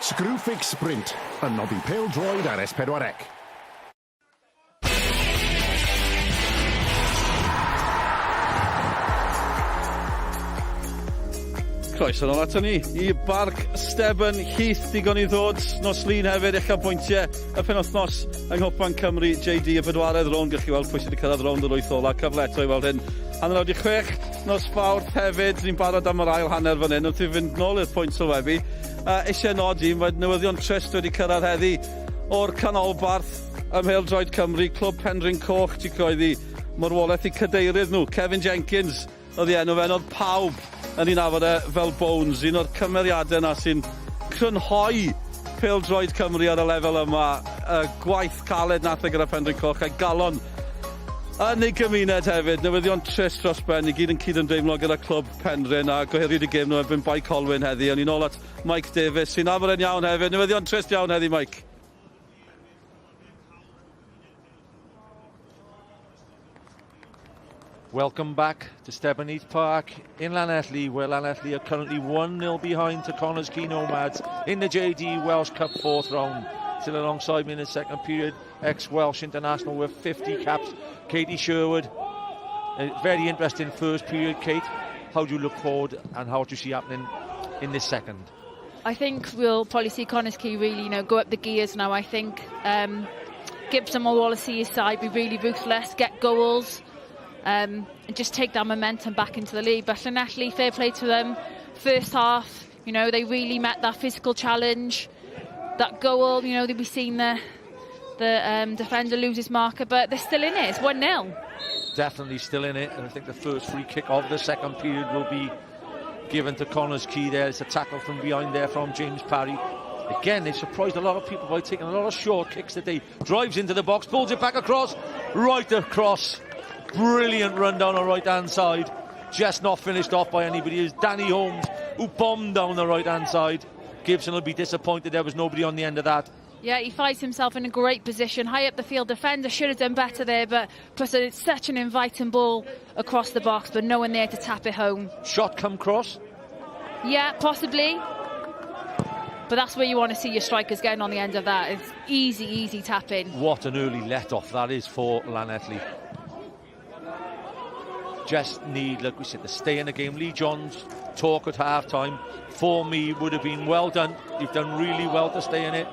Speaker 2: Screwfix Sprint, a noddi pêl-droed ar S4C.
Speaker 4: Croeso nôl ato ni I barc Steban Heath digon I ddod nos lun hefyd eich bwyntiau y penwythnos yng Nghwpan Cymru JD y bedwaredd rownd gych chi weld pwy sydd wedi cyrraedd rownd yr wyth ola cyfle eto I weld hyn hanner 96 nos Fawrth hefyd ni'n barod am yr ail hanner fan hyn wrth I fynd nôl i'r pwynt sylwebu eisiau nodi mae newyddion trist wedi cyrraedd heddi o'r canolbarth ym Mheldroed Cymru Clwb Penrhyn Coch ti coeddi marwolaeth I cadeirydd nhw Kevin Jenkins oedd I enw fe oedd pawb yn un afod fel Bones, un o'r cymeriadau yna sy'n crynhoi pêl-droed Cymru ar y lefel yma, gwaith caled nath gyda Penrhyn Coch a'i galon yn ei gymuned hefyd, newyddion trist dros ben, I gyd yn cyd-ymdeimlo gyda clwb Penrhyn a goheriwyd I gêm nhw erbyn Bai Colwyn heddi, o'n I nôl at Mike Davies sy'n afod yn iawn hefyd, newyddion trist iawn heddi Mike.
Speaker 10: Welcome back to Stevenage Park in Llanelli, where Llanelli are currently 1-0 behind to Connah's Quay Nomads in the JD Welsh Cup 4th round. Still alongside me in the second period, ex-Welsh international with 50 caps, Katie Sherwood. A very interesting first period, Kate. How do you look forward and how do you see happening in this second?
Speaker 11: I think we'll probably see Connah's Quay really, go up the gears now. I think Gibson will want to see his side be really ruthless, get goals. And just take that momentum back into the league. But Llanelli, fair play to them. First half, they really met that physical challenge. That goal, they'll be seeing the defender lose his marker, but they're still in it. It's 1-0.
Speaker 10: Definitely still in it, and I think the first free kick of the second period will be given to Connah's Quay there. It's a tackle from behind there from James Parry. Again, they surprised a lot of people by taking a lot of short kicks today. Drives into the box, pulls it back across, right across. Brilliant run down the right-hand side. Just not finished off by anybody. It's Danny Holmes who bombed down the right-hand side. Gibson will be disappointed there was nobody on the end of that.
Speaker 11: Yeah, he finds himself in a great position. High up the field, defender should have done better there, but plus it's such an inviting ball across the box, but no one there to tap it home.
Speaker 10: Shot come cross?
Speaker 11: Yeah, possibly. But that's where you want to see your strikers getting on the end of that. It's easy tapping.
Speaker 10: What an early let-off that is for Llanelli. Just need, like we said, to stay in the game. Lee John's talk at half-time, for me, would have been well done. You've done really well to stay in it.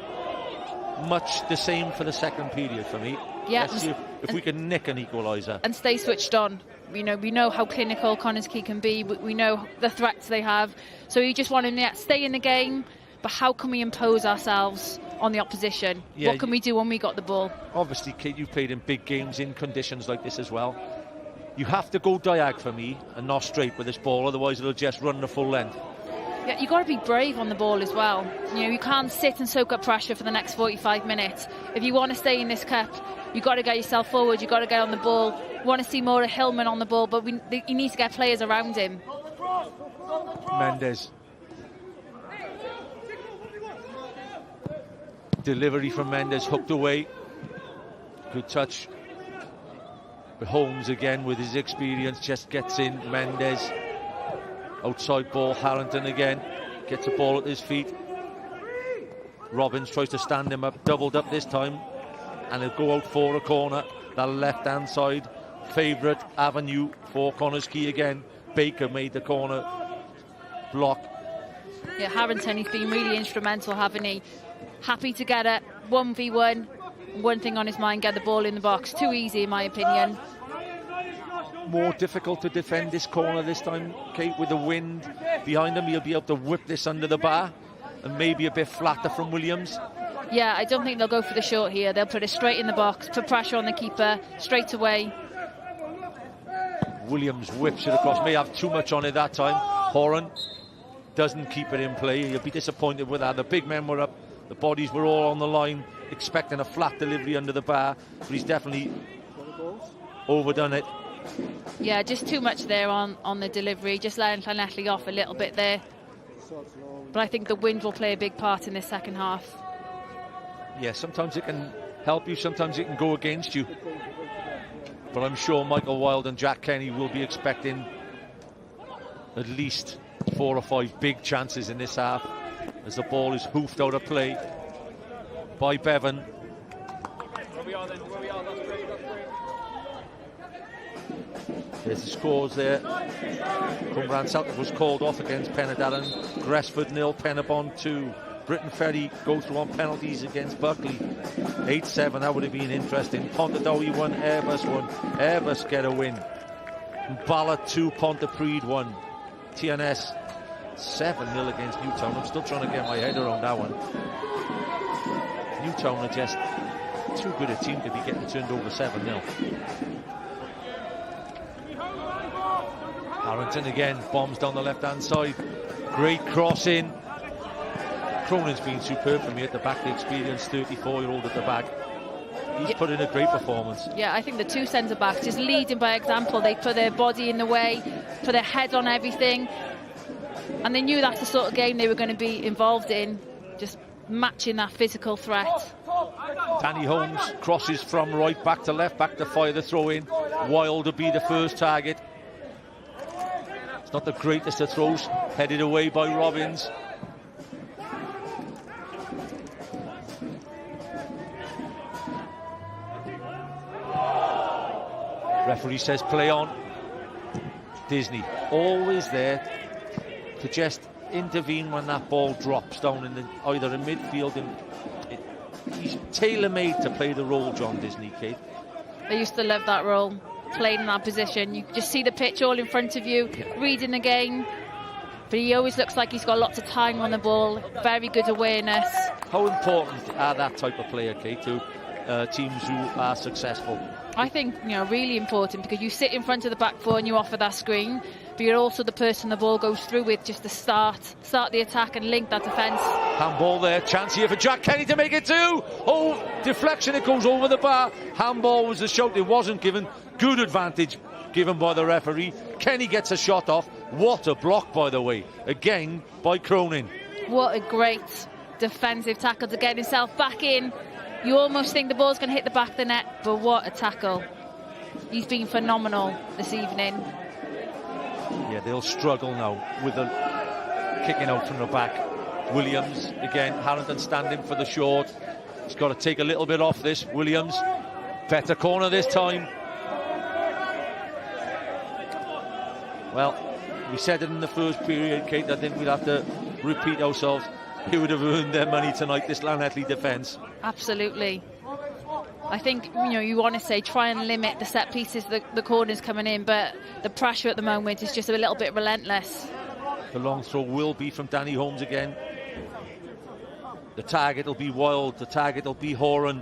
Speaker 10: Much the same for the second period for me.
Speaker 11: Yeah,
Speaker 10: let's see if we can nick an equaliser.
Speaker 11: And stay switched on. We know how clinical Connah's Quay can be. We know the threats they have. So you just want to stay in the game, but how can we impose ourselves on the opposition? Yeah, what can we do when we got the ball?
Speaker 10: Obviously, Kate, you've played in big games in conditions like this as well. You have to go diag for me and not straight with this ball, otherwise it'll just run the full length.
Speaker 11: Yeah, you've got to be brave on the ball as well. You can't sit and soak up pressure for the next 45 minutes. If you want to stay in this cup, you've got to get yourself forward, you've got to get on the ball. We want to see more of Hillman on the ball, but you need to get players around him.
Speaker 10: Mendes. Delivery from Mendes, hooked away. Good touch. But Holmes again with his experience just gets in. Mendes outside ball. Harrington again gets a ball at his feet. Robbins tries to stand him up, doubled up this time, and he'll go out for a corner. That left hand side favourite avenue for Connah's Quay again. Baker made the corner block.
Speaker 11: Yeah, Harrington, he's been really instrumental, haven't he? Happy to get it 1v1. One thing on his mind, get the ball in the box. Too easy, in my opinion.
Speaker 10: More difficult to defend this corner this time, Kate, with the wind behind him. He'll be able to whip this under the bar, and maybe a bit flatter from Williams.
Speaker 11: Yeah, I don't think they'll go for the short here. They'll put it straight in the box, put pressure on the keeper, straight away.
Speaker 10: Williams whips it across, may have too much on it that time. Horan doesn't keep it in play. He'll be disappointed with that. The big men were up, the bodies were all on the line, expecting a flat delivery under the bar, but he's definitely overdone it.
Speaker 11: Yeah, just too much there on the delivery, just letting Llanelli off a little bit there. But I think the wind will play a big part in this second half.
Speaker 10: Yeah, sometimes it can help you, sometimes it can go against you. But I'm sure Michael Wilde and Jack Kenny will be expecting at least 4 or 5 big chances in this half. as the ball is hoofed out of play by Bevan. There's the scores there. Cumbraen Celtic was called off against Penydarren. Gresford 0, Penabon 2. Britton Ferry go through on penalties against Buckley. 8-7, that would have been interesting. Pontardawe 1, Airbus 1. Airbus get a win. Ballard 2, Pontypridd 1. TNS 7-0 against Newtown. I'm still trying to get my head around that one. Newtown are just too good a team to be getting turned over 7-0. Harrington again, bombs down the left-hand side. Great cross in. Cronin's been superb for me at the back, the experienced 34-year-old at the back. He's put in a great performance.
Speaker 11: Yeah, I think the two centre-backs just leading by example. They put their body in the way, put their head on everything. And they knew that's the sort of game they were going to be involved in, just matching that physical threat.
Speaker 10: Danny Holmes crosses from right back to left, back to fire the throw-in. Wild to be the first target. It's not the greatest of throws, headed away by Robbins. Referee says play on. Disney always there to just intervene when that ball drops down in either in midfield. He's tailor-made to play the role, John Disney, Kate.
Speaker 11: I used to love that role, playing in that position. You just see the pitch all in front of you, reading the game. But he always looks like he's got lots of time on the ball, very good awareness.
Speaker 10: How important are that type of player, Kate, to teams who are successful?
Speaker 11: I think, really important, because you sit in front of the back four and you offer that screen, but you're also the person the ball goes through with, just to start the attack and link that defence.
Speaker 10: Handball there, chance here for Jack Kenny to make it 2. Oh, deflection, it goes over the bar. Handball was the shout, it wasn't given. Good advantage given by the referee. Kenny gets a shot off. What a block, by the way, again by Cronin.
Speaker 11: What a great defensive tackle to get himself back in. You almost think the ball's going to hit the back of the net, but what a tackle. He's been phenomenal this evening.
Speaker 10: Yeah, they'll struggle now with the kicking out from the back. Williams, again, Harrington standing for the short. He's got to take a little bit off this. Williams, better corner this time. Well, we said it in the first period, Kate, I think we'd have to repeat ourselves. He would have earned their money tonight, this Llanelli defence.
Speaker 11: Absolutely. I think, you want to say try and limit the set pieces, the corners coming in, but the pressure at the moment is just a little bit relentless.
Speaker 10: The long throw will be from Danny Holmes again. The target will be Wild, the target will be Horan.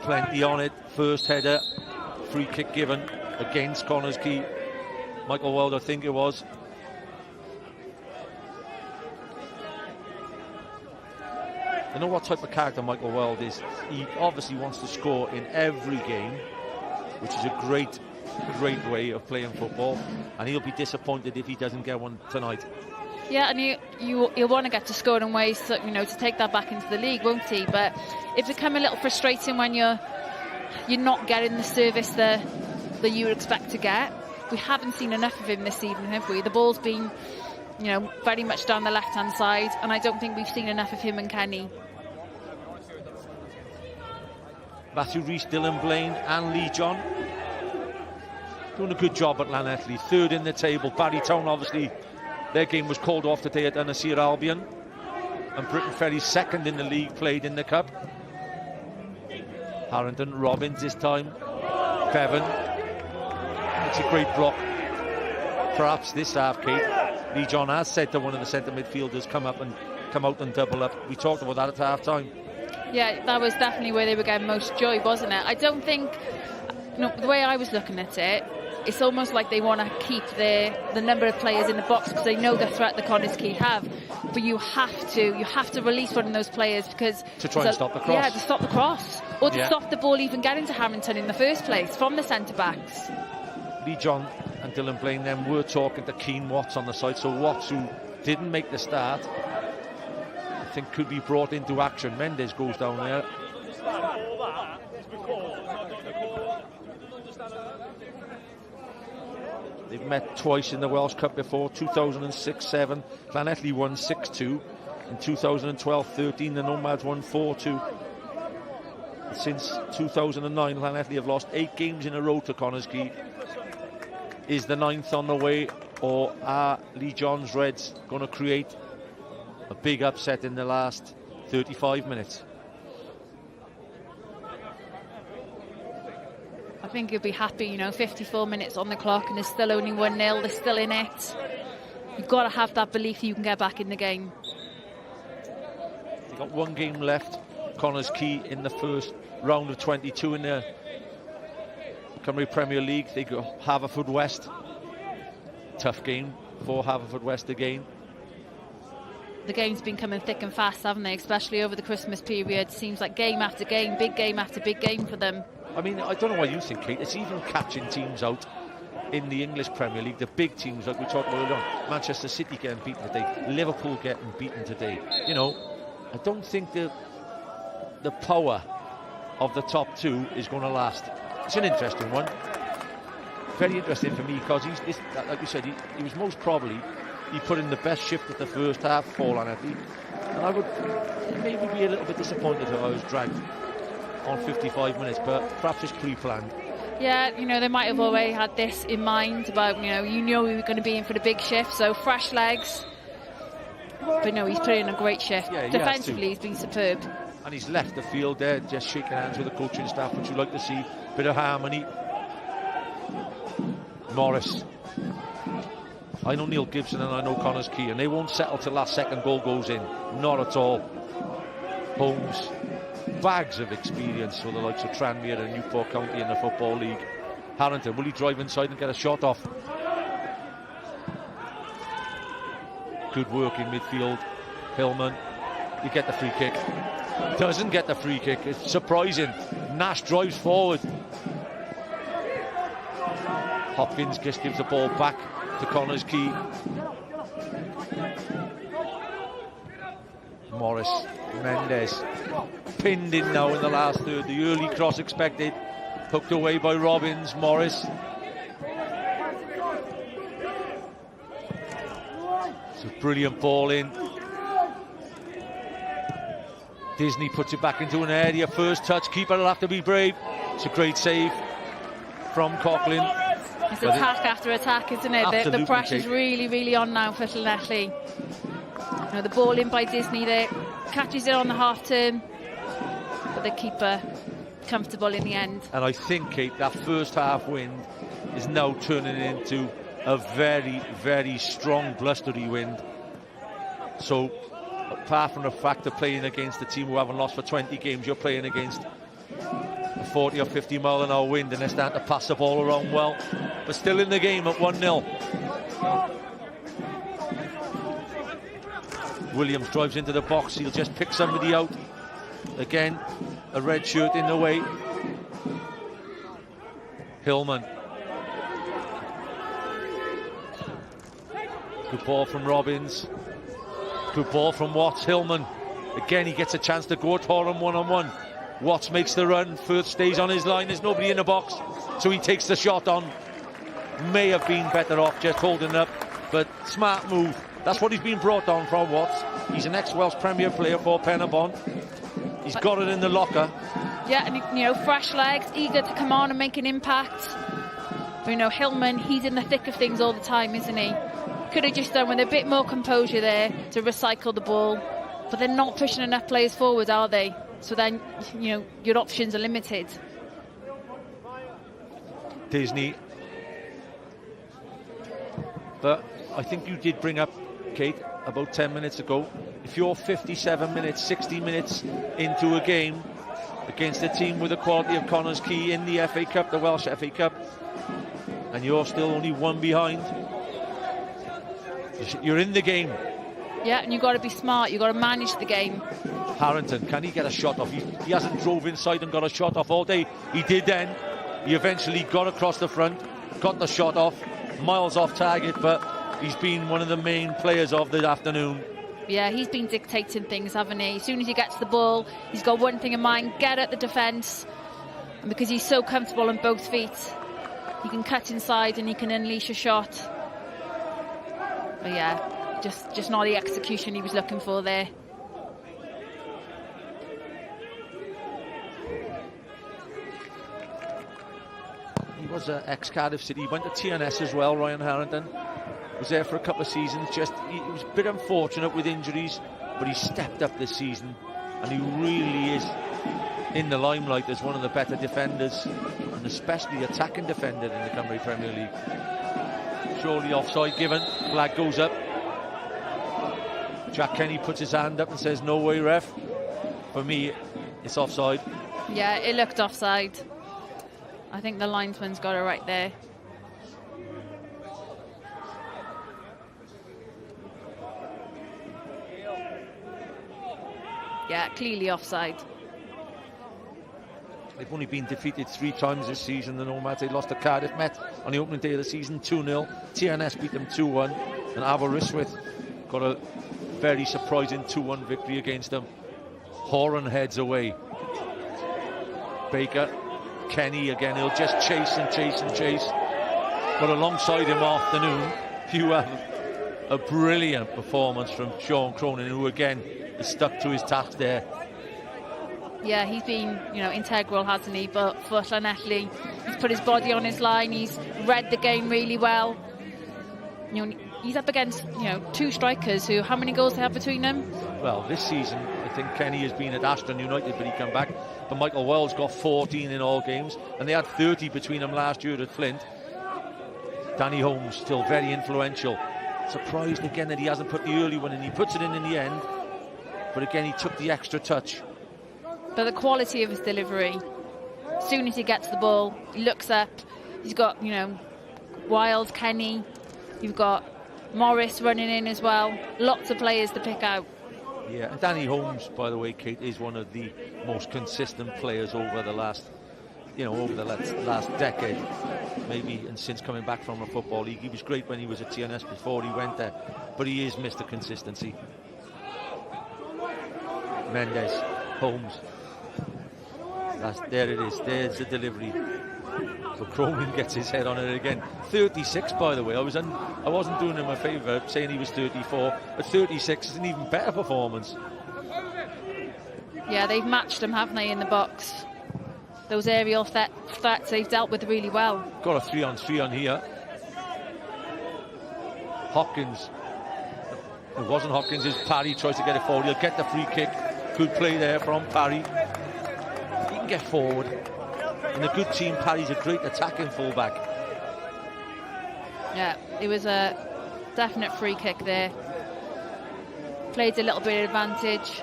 Speaker 10: Plenty on it, first header, free kick given against Connah's Quay. Michael Wild, I think it was. You know what type of character Michael Wild is. He obviously wants to score in every game, which is a great way of playing football, and he'll be disappointed if he doesn't get one tonight.
Speaker 11: Yeah, and he'll want to get to score in ways to, to take that back into the league, won't he? But it become a little frustrating when you're not getting the service that you would expect to get. We haven't seen enough of him this evening, have we? The ball's been very much down the left-hand side, and I don't think we've seen enough of him and Kenny.
Speaker 10: Matthew Rees, Dylan Blaine and Lee John doing a good job at Llanelli, third in the table. Barrytown, obviously, their game was called off today at Nasir Albion, and Britton Ferry second in the league, played in the cup. Harrington, Robbins this time, Bevan. It's a great block. Perhaps this half, Kate. Lee John has said to one of the centre midfielders, come out and double up. We talked about that at half time.
Speaker 11: Yeah, that was definitely where they were getting most joy, wasn't it? I don't think, the way I was looking at it, it's almost like they want to keep the number of players in the box because they know the threat the Connah's Quay have. But you have to release one of those players because
Speaker 10: to try and stop the cross.
Speaker 11: Yeah, to stop the cross, or to stop the ball even getting to Harrington in the first place from the centre backs.
Speaker 10: Lee John and Dylan Blaine then were talking to Keane Watts on the side. So Watts, who didn't make the start, I think could be brought into action. Mendes goes down there. They've met twice in the Welsh Cup before, 2006-07. Llanelli won 6-2. In 2012-13, the Nomads won 4-2. Since 2009, Llanelli have lost 8 games in a row to Connah's Quay. Is the 9th on the way, or are Lee John's Reds going to create a big upset in the last 35 minutes?
Speaker 11: I think you'll be happy, 54 minutes on the clock and there's still only 1-0, they're still in it. You've got to have that belief that you can get back in the game.
Speaker 10: They've got 1 game left, Connah's Quay, in the first round of 22 in the Cymru Premier League. They go Haverfordwest. Tough game for Haverfordwest again.
Speaker 11: The game's been coming thick and fast, haven't they? Especially over the Christmas period. Seems like game after game, big game after big game for them.
Speaker 10: I mean, I don't know what you think, Kate. It's even catching teams out in the English Premier League. The big teams, like we talked about earlier, Manchester City getting beaten today, Liverpool getting beaten today. I don't think the power of the top 2 is going to last. It's an interesting one. Very interesting for me, because like you said, he was most probably, he put in the best shift at the first half for Llanelli, and I would maybe be a little bit disappointed if I was dragged on 55 minutes, but perhaps it's pre-planned.
Speaker 11: Yeah, they might have already had this in mind about, we were going to be in for the big shift, so fresh legs. But no, he's put in a great shift.
Speaker 10: Yeah,
Speaker 11: defensively, he's been superb.
Speaker 10: And he's left the field there, just shaking hands with the coaching staff, which you'd like to see. Bit of harmony. Morris. I know Neil Gibson and I know Connah's Quay, and they won't settle till last second goal goes in. Not at all. Holmes. Bags of experience for the likes of Tranmere and Newport County in the Football League. Harrington, will he drive inside and get a shot off? Good work in midfield. Hillman, you get the free kick. Doesn't get the free kick. It's surprising. Nash drives forward. Hopkins just gives the ball back to Connah's Quay. Morris, Mendes, pinned in now in the last third. The early cross expected, hooked away by Robbins. Morris. It's a brilliant ball in. Disney puts it back into an area. First touch, keeper will have to be brave. It's a great save from Coughlin.
Speaker 11: It's attack after attack, isn't it? The pressure's really, really on now for Llanelli. The ball in by Disney there, catches it on the half turn, but the keeper comfortable in the end. And
Speaker 10: I think, Kate, that first half wind is now turning into a very, very strong blustery wind. So apart from the fact of playing against a team who haven't lost for 20 games, you're playing against a 40 or 50 mile an hour wind, and they're starting to pass the ball around well, but still in the game at 1-0. Williams drives into the box. He'll just pick somebody out. Again, a red shirt in the way. Hillman. Good ball from Robbins. Good ball from Watts. Hillman. Again, he gets a chance to go at Horan one-on-one. Watts makes the run. Firth stays on his line. There's nobody in the box, so he takes the shot on. May have been better off just holding up, but smart move. That's what he's been brought on from, Watts. He's an ex-Welsh Premier player for Penabon. He's got it in the locker.
Speaker 11: Yeah, and fresh legs, eager to come on and make an impact. But, Hillman, he's in the thick of things all the time, isn't he? Could have just done with a bit more composure there to recycle the ball. But they're not pushing enough players forward, are they? So then, your options are limited.
Speaker 10: Disney. But I think you did bring up, Kate, about 10 minutes ago, if you're 57 minutes, 60 minutes into a game against a team with the quality of Connah's Quay in the FA Cup, the Welsh FA Cup, and you're still only 1 behind, you're in the game.
Speaker 11: Yeah, and you've got to be smart. You've got to manage the game.
Speaker 10: Harrington, can he get a shot off? He hasn't drove inside and got a shot off all day. He did then. He eventually got across the front, got the shot off, miles off target, but he's been one of the main players of the afternoon.
Speaker 11: Yeah, he's been dictating things, haven't he? As soon as he gets the ball, he's got one thing in mind: get at the defence. And because he's so comfortable on both feet, He can cut inside and he can unleash a shot. But yeah, just not the execution he was looking for there.
Speaker 10: He was ex-Cardiff City. He went to TNS as well, Ryan Harrington. Was there for a couple of seasons. He was a bit unfortunate with injuries, but he stepped up this season, and he really is in the limelight as one of the better defenders, and especially attacking defender in the Cymru Premier League. Surely offside given. Flag goes up. Jack Kenny puts his hand up and says, "No way, ref." For me, it's offside.
Speaker 11: Yeah, it looked offside. I think the linesman's got it right there. Yeah, clearly offside.
Speaker 10: They've only been defeated 3 times this season, the Nomads. They lost to Cardiff Met on the opening day of the season, 2-0. TNS beat them 2-1. And Aberystwyth got a very surprising 2-1 victory against them. Horan heads away. Baker, Kenny again, he'll just chase and chase and chase. But alongside him afternoon, you have a brilliant performance from Sean Cronin, who again is stuck to his task there.
Speaker 11: Yeah, he's been, integral, hasn't he? But for Llanelli, he's put his body on his line. He's read the game really well. He's up against, 2 strikers who, how many goals they have between them?
Speaker 10: Well, this season, I think Kenny has been at Ashton United, but he come back. But Michael Wells got 14 in all games, and they had 30 between them last year at Flint. Danny Holmes, still very influential. Surprised again that he hasn't put the early one in. He puts it in the end, but again, he took the extra touch.
Speaker 11: But the quality of his delivery, as soon as he gets the ball, he looks up. He's got, Wild, Kenny. You've got Morris running in as well. Lots of players to pick out.
Speaker 10: Yeah, and Danny Holmes, by the way, Kate, is one of the most consistent players over the last, last decade, maybe, and since coming back from the Football League. He was great when he was at TNS before he went there, but he is Mr. Consistency. Mendes, Holmes. There it is. There's the delivery. So Cronin gets his head on it again. 36, by the way. I wasn't doing him a favour saying he was 34, but 36 is an even better performance.
Speaker 11: Yeah, they've matched him, haven't they, in the box? Those aerial threats they've dealt with really well.
Speaker 10: Got a 3-on-3 on here. Hopkins. It wasn't Hopkins, it's Parry tries to get it forward. He'll get the free kick. Good play there from Parry. He can get forward. In a good team, Parry's a great attacking fullback.
Speaker 11: Yeah, it was a definite free kick there. Played a little bit of advantage.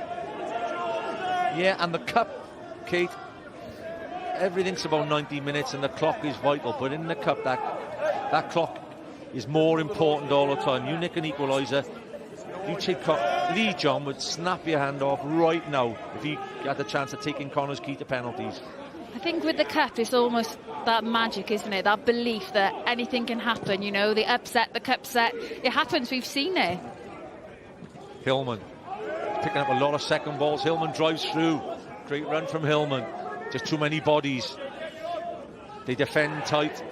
Speaker 10: Yeah, and the cup, Kate, everything's about 90 minutes and the clock is vital, but in the cup, that clock is more important all the time. You nick an equaliser, you take Lee John would snap your hand off right now if he had the chance of taking Connah's Quay to penalties.
Speaker 11: I think with the cup, it's almost that magic, isn't it? That belief that anything can happen, the upset, the cup set. It happens, we've seen it.
Speaker 10: Hillman, picking up a lot of second balls. Hillman drives through. Great run from Hillman. Just too many bodies. They defend tight.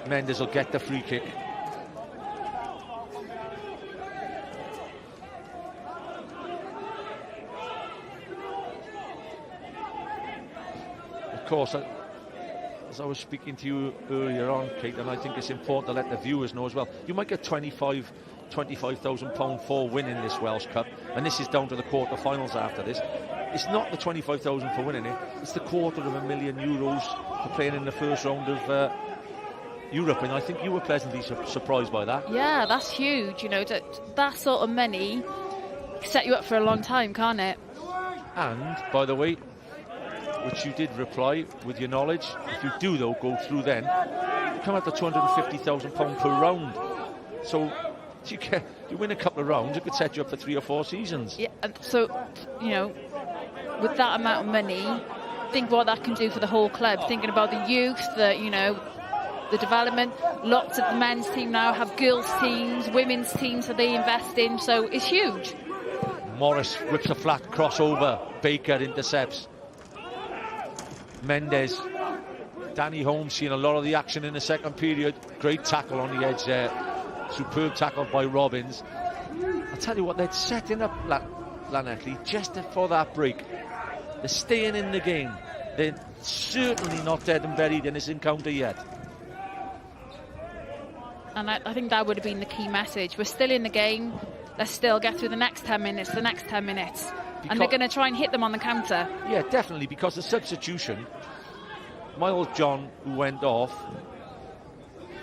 Speaker 10: Mendes will get the free kick. Of course, as I was speaking to you earlier on, Kate, and I think it's important to let the viewers know as well, you might get £25,000 for winning this Welsh Cup, and this is down to the quarter-finals after this. It's not the 25,000 for winning it, it's the €250,000 for playing in the first round of Europe, and I think you were pleasantly surprised by that.
Speaker 11: Yeah, that's huge, that sort of money can set you up for a long time, can't it?
Speaker 10: And, by the way, which you did reply with your knowledge, if you do though go through then, you come out to £250,000 per round. So you win a couple of rounds, it could set you up for 3 or 4 seasons.
Speaker 11: Yeah, and so, with that amount of money, think what that can do for the whole club. Thinking about the youth, the development. Lots of the men's team now have girls' teams, women's teams that they invest in, so it's huge.
Speaker 10: Morris rips a flat crossover, Baker intercepts. Mendes Danny Holmes seeing a lot of the action in the second period. Great tackle on the edge there. Superb tackle by Robbins. I tell you what, they're setting up Llanelli just for that break. They're staying in the game. They're certainly not dead and buried in this encounter yet.
Speaker 11: And I think that would have been the key message. We're still in the game. Let's still get through the next 10 minutes, the next 10 minutes. And they're going to try and hit them on the counter.
Speaker 10: Yeah, definitely, because the substitution, Miles John, who went off,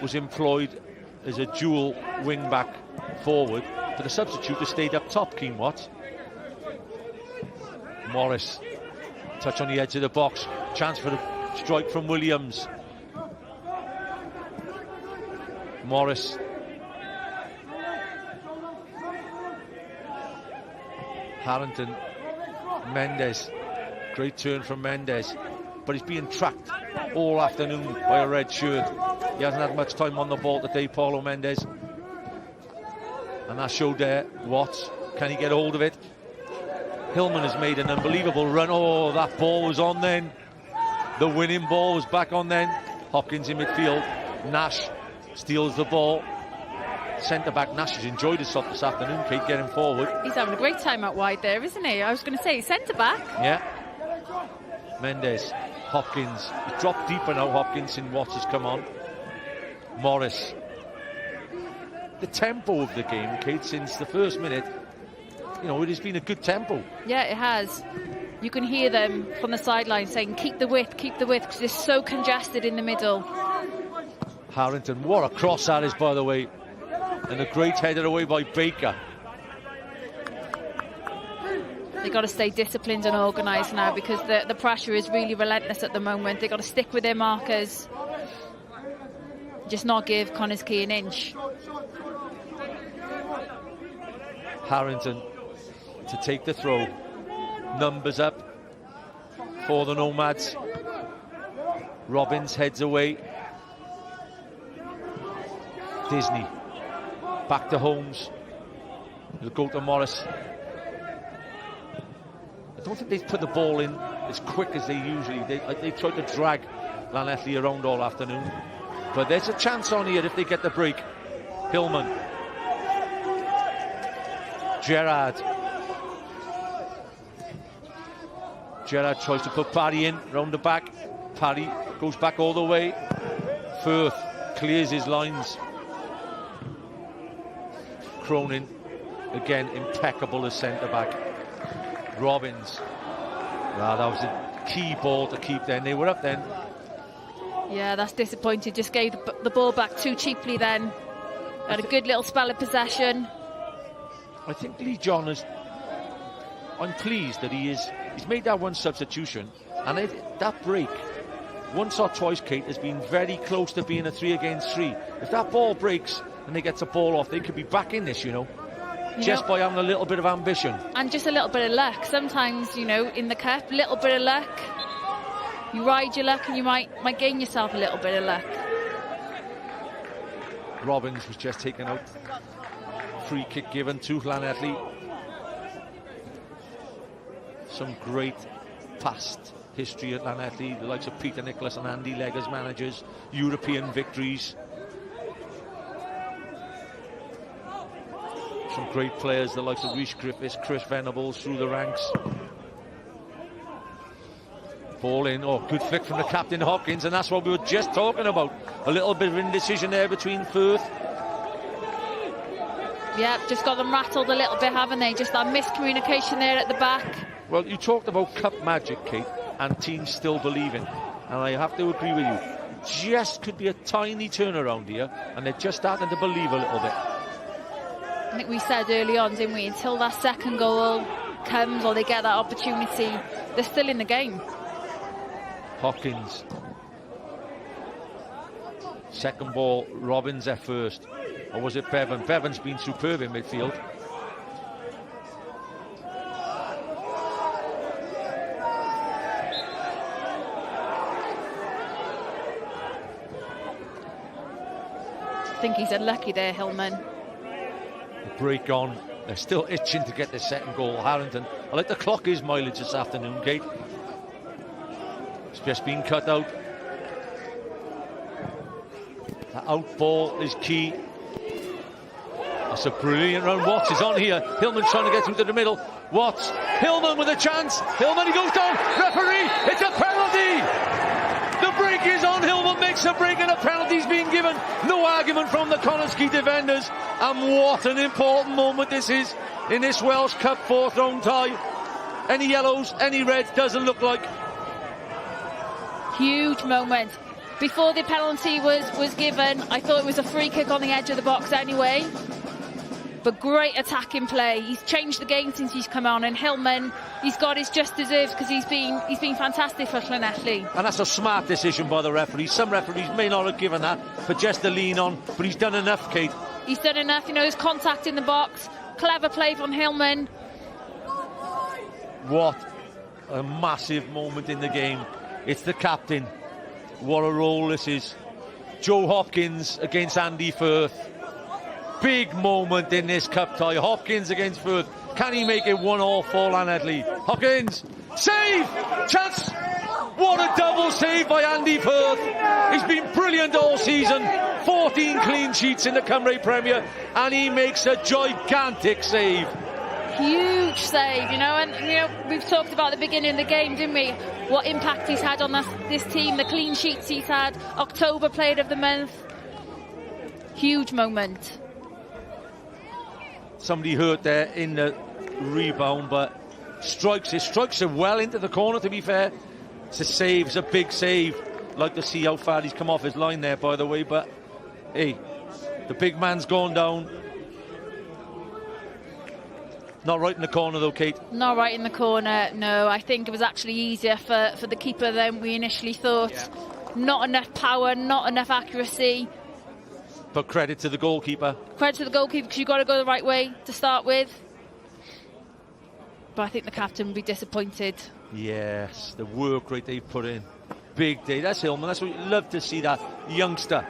Speaker 10: was employed as a dual wing-back forward, but the substitute has stayed up top, Keen Watts. Morris, touch on the edge of the box, chance for a strike from Williams. Morris. Harrington. Mendes. Great turn from Mendes. But he's being tracked all afternoon by a red shirt. He hasn't had much time on the ball today, Paulo Mendes. And that showed there. Watts. Can he get hold of it? Hillman has made an unbelievable run. Oh, that ball was on then. The winning ball was back on then. Hopkins in midfield. Nash steals the ball. Centre-back Nash has enjoyed himself this afternoon, Kate, getting forward.
Speaker 11: He's having a great time out wide there, isn't he? I was going to say, centre-back.
Speaker 10: Yeah. Mendes. Hopkins. He's dropped deeper now, Hopkins, and Watts has come on. Morris. The tempo of the game, Kate, since the first minute, you know, it has been a good tempo.
Speaker 11: Yeah, it has. You can hear them from the sideline saying, keep the width, because it's so congested in the middle.
Speaker 10: Harrington, what a cross that is, by the way. And a great header away by Baker.
Speaker 11: They've got to stay disciplined and organised now, because the pressure is really relentless at the moment. They've got to stick with their markers. Just not give Connah's Quay an inch.
Speaker 10: Harrington to take the throw. Numbers up for the Nomads. Robbins heads away. Disney back to Holmes. He'll go to Morris. I don't think they've put the ball in as quick as they usually. They tried to drag Llanelli around all afternoon, but there's a chance on here if they get the break. Hillman. Gerrard tries to put Parry in round the back. Parry goes back all the way. Firth clears his lines. Cronin again impeccable as centre-back. Robbins. That was a key ball to keep then. They were up then.
Speaker 11: Yeah, that's disappointing. Just gave the ball back too cheaply then. Had a good little spell of possession.
Speaker 10: I think Lee John is... I'm pleased that he's made that one substitution, and that break once or twice, Kate, has been very close to being a 3 against 3. If that ball breaks and they get the ball off, they could be back in this, you know, just by having a little bit of ambition.
Speaker 11: And just a little bit of luck. Sometimes, you know, in the cup, a little bit of luck. You ride your luck and you might gain yourself a little bit of luck.
Speaker 10: Robbins was just taken out. Free kick given to Llanelli. Some great past history at Llanelli, the likes of Peter Nicholas and Andy Legg as managers, European victories. Some great players, the likes of Rhys Griffiths, Chris Venables through the ranks. Ball in, oh, good flick from the captain Hopkins, and that's what we were just talking about. A little bit of indecision there between Firth.
Speaker 11: Yeah, just got them rattled a little bit, haven't they? Just that miscommunication there at the back.
Speaker 10: Well, you talked about cup magic, Kate, and teams still believing, and I have to agree with you. Just could be a tiny turnaround here, and they're just starting to believe a little bit.
Speaker 11: I think we said early on, didn't we, until that second goal comes or they get that opportunity, they're still in the game.
Speaker 10: Hopkins. Second ball, Robbins at first. Or was it Bevan? Bevan's been superb in midfield.
Speaker 11: I think he's unlucky there, Hillman.
Speaker 10: Break on. They're still itching to get the second goal. Harrington. I like the clock his mileage this afternoon, Kate. It's just been cut out. The out ball is key. That's a brilliant run. Watts is on here. Hillman's trying to get him to the middle. Watts. Hillman with a chance. Hillman, he goes down. Referee, it's a penalty. The break is on. Hillman makes a break and a penalty's being given. No argument from the Connah's Quay defenders. And what an important moment this is in this Welsh Cup 4th round tie. Any yellows, any reds, doesn't look like.
Speaker 11: Huge moment. Before the penalty was given, I thought it was a free kick on the edge of the box anyway. But great attacking play. He's changed the game since he's come on, and Hillman, he's got his just deserves because he's been fantastic for Llanelli.
Speaker 10: And that's a smart decision by the referee. Some referees may not have given that for just a lean on, but he's done enough, Kate.
Speaker 11: He's done enough. You know, there's contact in the box. Clever play from Hillman.
Speaker 10: What a massive moment in the game. It's the captain. What a role this is. Joe Hopkins against Andy Firth. Big moment in this cup tie. Hopkins against Firth. Can he make it 1-1 for Llanelli? Hopkins, save! Chance! What a double save by Andy Firth. He's been brilliant all season. 14 clean sheets in the Cymru Premier, and he makes a gigantic save.
Speaker 11: Huge save, you know, and you know we've talked about the beginning of the game, didn't we? What impact he's had on this team, the clean sheets he's had, October Player of the Month. Huge moment.
Speaker 10: Somebody hurt there in the rebound, but strikes it well into the corner, to be fair. It's a save, it's a big save. Like to see how far he's come off his line there, by the way, but hey, the big man's gone down. Not right in the corner though, Kate. Not
Speaker 11: right in the corner, no. I think it was actually easier for the keeper than we initially thought. Yeah. Not enough power, not enough accuracy.
Speaker 10: But credit to the goalkeeper.
Speaker 11: Credit to the goalkeeper, because you've got to go the right way to start with. But I think the captain will be disappointed.
Speaker 10: Yes, the work rate they've put in. Big day. That's Hillman. That's what you love to see, that youngster.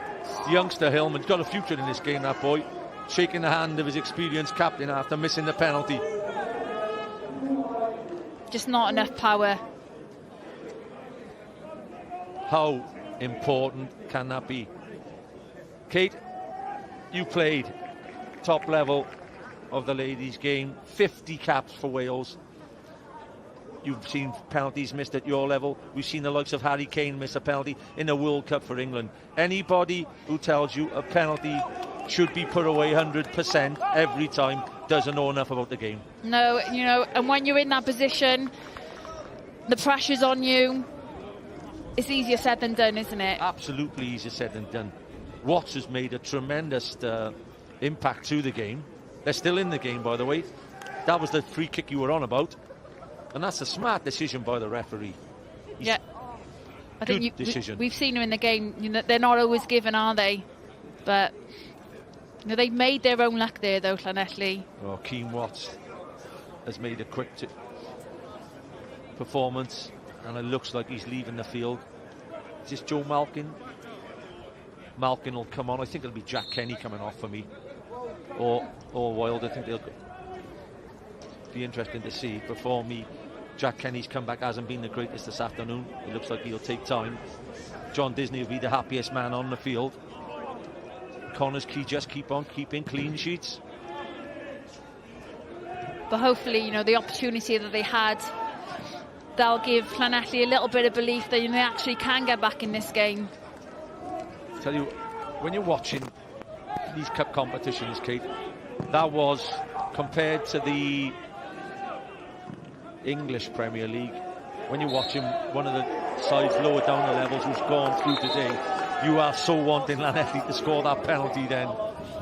Speaker 10: Youngster Hillman. He's got a future in this game, that boy. Shaking the hand of his experienced captain after missing the penalty.
Speaker 11: Just not enough power.
Speaker 10: How important can that be? Kate, you played top level of the ladies' game, 50 caps for Wales. You've seen penalties missed at your level. We've seen the likes of Harry Kane miss a penalty in the World Cup for England. Anybody who tells you a penalty should be put away 100% every time doesn't know enough about the game.
Speaker 11: No, you know, and when you're in that position, the pressure's on you. It's easier said than done, isn't it?
Speaker 10: Absolutely easier said than done. Watts has made a tremendous impact to the game. They're still in the game, by the way. That was the free kick you were on about. And that's a smart decision by the referee.
Speaker 11: Yeah. I think we've seen them in the game. You know, they're not always given, are they? But you know, they've made their own luck there, though, Llanelli.
Speaker 10: Oh, Keen Watts has made a quick performance, and it looks like he's leaving the field. Is this Joe Malkin? Malkin will come on. I think it'll be Jack Kenny coming off for me, or Wild. I think they'll be interesting to see. But for me, Jack Kenny's comeback hasn't been the greatest this afternoon. It looks like he'll take time. John Disney will be the happiest man on the field. Connah's Quay just keep on keeping clean sheets.
Speaker 11: But hopefully, you know, the opportunity that they had, they'll give Llanelli a little bit of belief that, you know, they actually can get back in this game.
Speaker 10: Tell you, when you're watching these cup competitions, Kate, that was, compared to the English Premier League, when you're watching one of the sides lower down the levels who's gone through today, you are so wanting Llanelli to score that penalty then.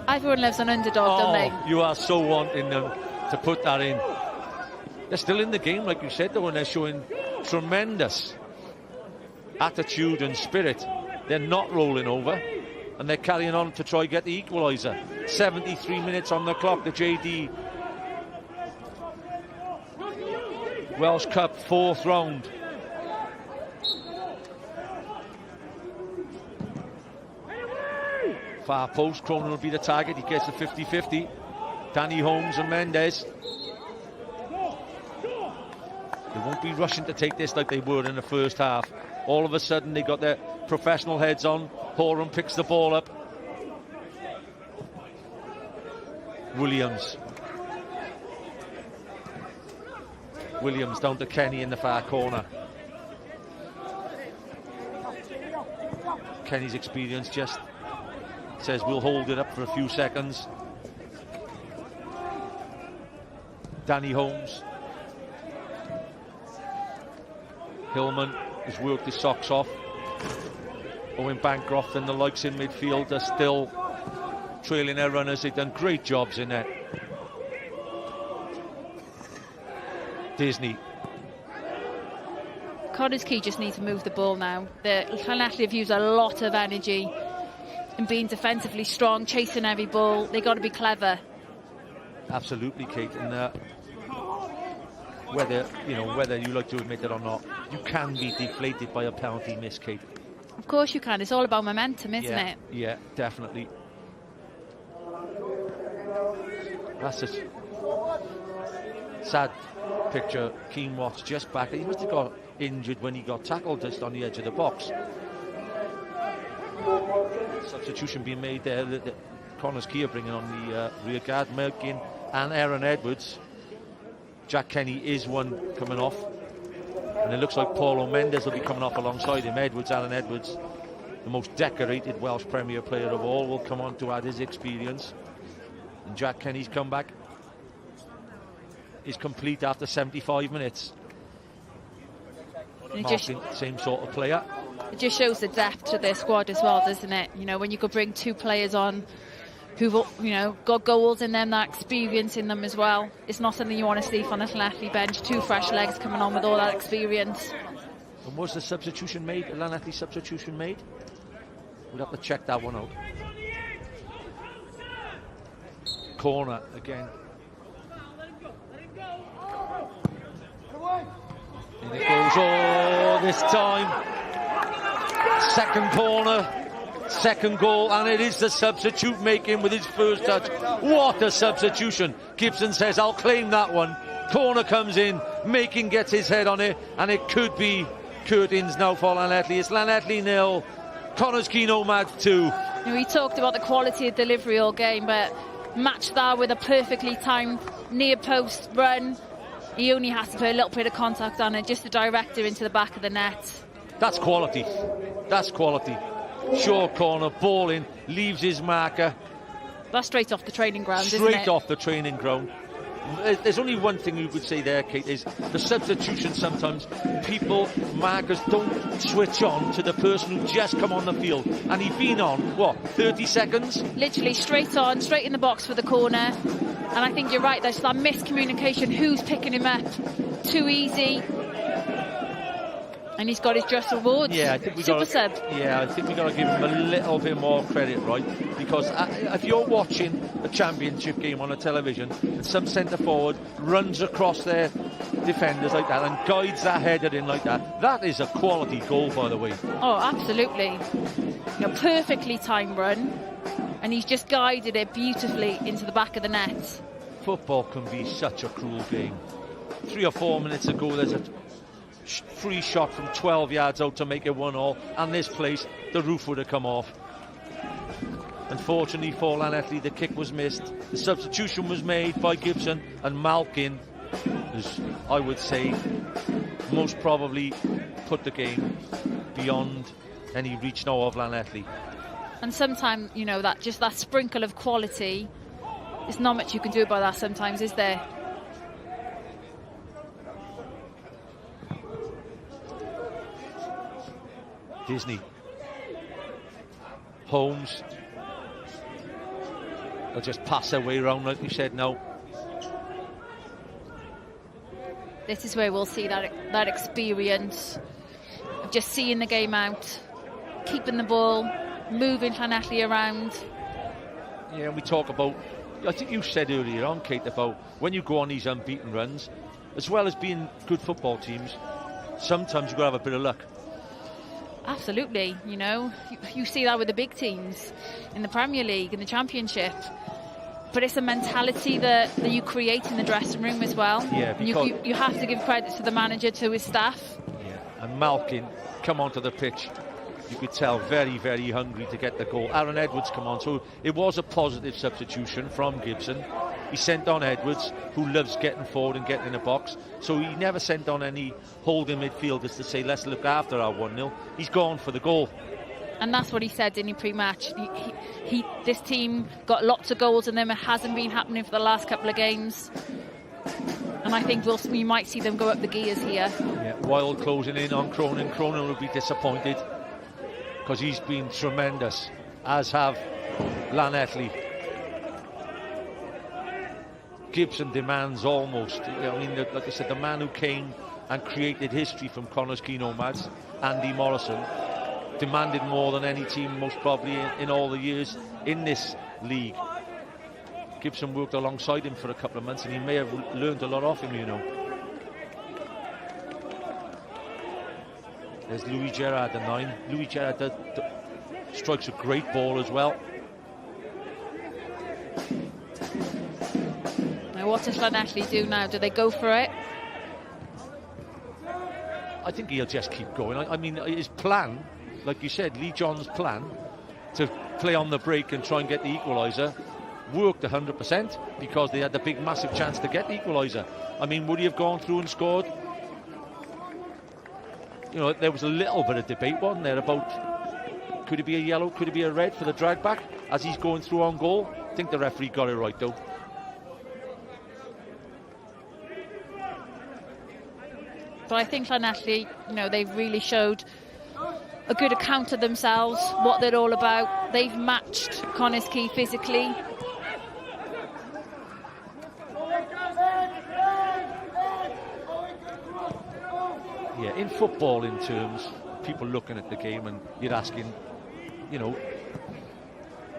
Speaker 11: Everyone loves an underdog, don't they?
Speaker 10: You are so wanting them to put that in. They're still in the game, like you said, though, and they're showing tremendous attitude and spirit. They're not rolling over, and they're carrying on to try get the equaliser. 73 minutes on the clock, the JD Welsh Cup 4th round. Far post, Cronin will be the target. He gets the 50-50. Danny Holmes and Mendes. They won't be rushing to take this like they were in the first half. All of a sudden, they got their professional heads on. Horan picks the ball up. Williams down to Kenny in the far corner. Kenny's experience just says we'll hold it up for a few seconds. Danny Holmes. Hillman has worked his socks off. Owen Bancroft and the likes in midfield are still trailing their runners. They've done great jobs in there. Disney.
Speaker 11: Connah's Quay just need to move the ball now. The Llanelli have used a lot of energy in being defensively strong, chasing every ball. They've got to be clever.
Speaker 10: Absolutely, Kate. And whether you like to admit it or not, you can be deflated by a penalty miss, Kate.
Speaker 11: Of course you can. It's all about momentum, isn't it?
Speaker 10: Yeah, definitely. That's a sad picture. Keane Watts just back. He must have got injured when he got tackled just on the edge of the box. Substitution being made there. The Connah's Quay bringing on the rear guard, Melkin and Aaron Edwards. Jack Kenny is one coming off, and it looks like Paulo Mendes will be coming off alongside him. Alan Edwards, the most decorated Welsh Premier player of all, will come on to add his experience. And Jack Kenny's comeback is complete after 75 minutes. Marking, same sort of player.
Speaker 11: It just shows the depth to their squad as well, doesn't it? You know, when you could bring two players on who've, you know, got goals in them, that experience in them as well. It's not something you want to see from the Llanelli bench. Two fresh legs coming on with all that experience.
Speaker 10: And was the substitution made, a Llanelli substitution made? We'll have to check that one out. Corner again. And it goes, this time. Second corner, second goal, and it is the substitute making with his first touch. What a substitution. Gibson says, I'll claim that one. Corner comes in, Making gets his head on it, and it could be curtains now for Llanelli. It's Llanelli 0, Connah's Quay Nomads 2.
Speaker 11: You know, we talked about the quality of delivery all game, but match that with a perfectly timed near post run. He only has to put a little bit of contact on it, just to direct it into the back of the net.
Speaker 10: That's quality. That's quality. Short corner, ball in, leaves his marker.
Speaker 11: That's straight off the training ground, isn't it?
Speaker 10: Straight off the training ground. There's only one thing you could say there, Kate, is the substitution. Sometimes markers don't switch on to the person who just come on the field. And he's been on, what, 30 seconds?
Speaker 11: Literally straight on, straight in the box for the corner. And I think you're right, there's that miscommunication. Who's picking him up? Too easy. And he's got his just rewards.
Speaker 10: Yeah, I think we
Speaker 11: Super sub.
Speaker 10: Yeah, I think we got to give him a little bit more credit, right? Because if you're watching a championship game on a television and some centre forward runs across their defenders like that and guides that header in like that, that is a quality goal, by the way.
Speaker 11: Oh, absolutely. You know, perfectly timed run, and he's just guided it beautifully into the back of the net.
Speaker 10: Football can be such a cruel game. 3 or 4 minutes ago, there's a free shot from 12 yards out to make it 1-1, and this place the roof would have come off. Unfortunately for Llanelli, the kick was missed. The substitution was made by Gibson, and Malkin, as I would say, most probably put the game beyond any reach now of Llanelli.
Speaker 11: And sometimes, you know, that sprinkle of quality, there's not much you can do about that sometimes, is there?
Speaker 10: Disney. Holmes. They'll just pass their way around like we said now.
Speaker 11: This is where we'll see that experience of just seeing the game out, keeping the ball, moving Llanelli around.
Speaker 10: Yeah, and we talk about, I think you said earlier on, Kate, about when you go on these unbeaten runs, as well as being good football teams, sometimes you've got to have a bit of luck.
Speaker 11: Absolutely, you know, you see that with the big teams in the Premier League, in the Championship. But it's a mentality that you create in the dressing room as well.
Speaker 10: Yeah,
Speaker 11: because you have to give credit to the manager, to his staff.
Speaker 10: Yeah, and Malkin come onto the pitch you could tell, very, very hungry to get the goal. Aaron Edwards come on, so it was a positive substitution from Gibson. He sent on Edwards, who loves getting forward and getting in the box, so he never sent on any holding midfielders to say, let's look after our 1-0. He's gone for the goal.
Speaker 11: And that's what he said in the pre-match. This team got lots of goals in them. It hasn't been happening for the last couple of games. And I think we might see them go up the gears here.
Speaker 10: Yeah, Wild closing in on Cronin. Cronin will be disappointed because he's been tremendous, as have Llanelli. Gibson demands almost. I mean, like I said, the man who came and created history from Connah's Quay Nomads, Andy Morrison, demanded more than any team most probably in all the years in this league. Gibson worked alongside him for a couple of months and he may have learned a lot off him, you know. There's Louis Gerard, the 9. Louis Gerard strikes a great ball as well.
Speaker 11: Now what does Llanelli do now? Do they go for it?
Speaker 10: I think he'll just keep going. I mean, his plan, like you said, Lee John's plan to play on the break and try and get the equaliser worked 100% because they had the big massive chance to get the equaliser. I mean, would he have gone through and scored? You know, there was a little bit of debate, wasn't there, about could it be a yellow, could it be a red for the drag back as he's going through on goal. I think the referee got it right though.
Speaker 11: But I think Llanelli, you know, they've really showed a good account of themselves, what they're all about. They've matched Connah's Quay physically.
Speaker 10: Yeah, in football, in terms, people looking at the game and you're asking, you know,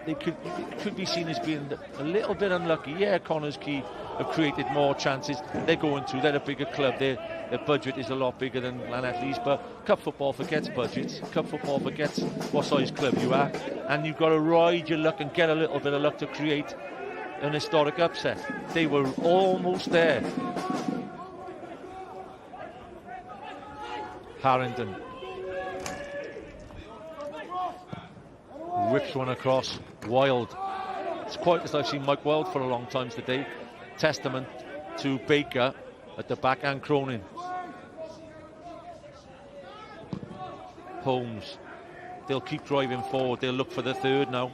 Speaker 10: they could be seen as being a little bit unlucky. Yeah, Connah's Quay have created more chances. They're going to. They're a bigger club. Their budget is a lot bigger than Llanelli's. But cup football forgets budgets. Cup football forgets what size club you are, and you've got to ride your luck and get a little bit of luck to create an historic upset. They were almost there. Harrington whips one across. Wild. It's quite as I've seen Mike Wild for a long time today. Testament to Baker at the back and Cronin. Holmes. They'll keep driving forward. They'll look for the third now,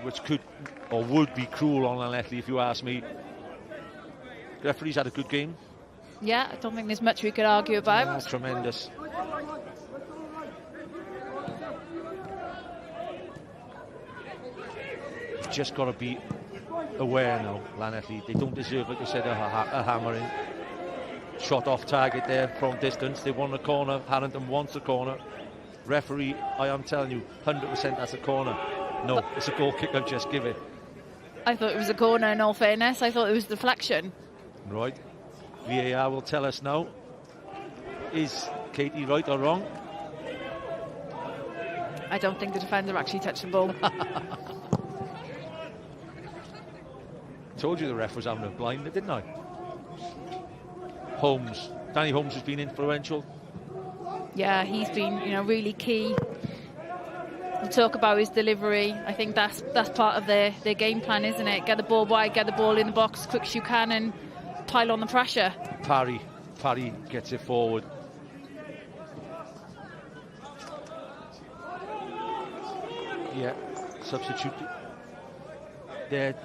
Speaker 10: which could or would be cruel on Llanelli if you ask me. The referee's had a good game.
Speaker 11: Yeah, I don't think there's much we could argue about.
Speaker 10: Tremendous. You've just got to be aware now, Llanelli. They don't deserve, like I said, a hammering. Shot off target there from distance. They won the corner. Harrington wants a corner. Referee, I am telling you, 100% that's a corner. No, it's a goal kick. I'll just give it.
Speaker 11: I thought it was a corner, in all fairness. I thought it was deflection.
Speaker 10: Right. VAR will tell us now. Is Katie right or wrong?
Speaker 11: I don't think the defender actually touched the ball.
Speaker 10: Told you the ref was having a blind, didn't I? Holmes. Danny Holmes has been influential.
Speaker 11: Yeah, he's been, you know, really key. We talk about his delivery. I think that's part of their game plan, isn't it? Get the ball wide, get the ball in the box as quick as you can and pile on the pressure.
Speaker 10: Parry gets it forward. Yeah, substitute there.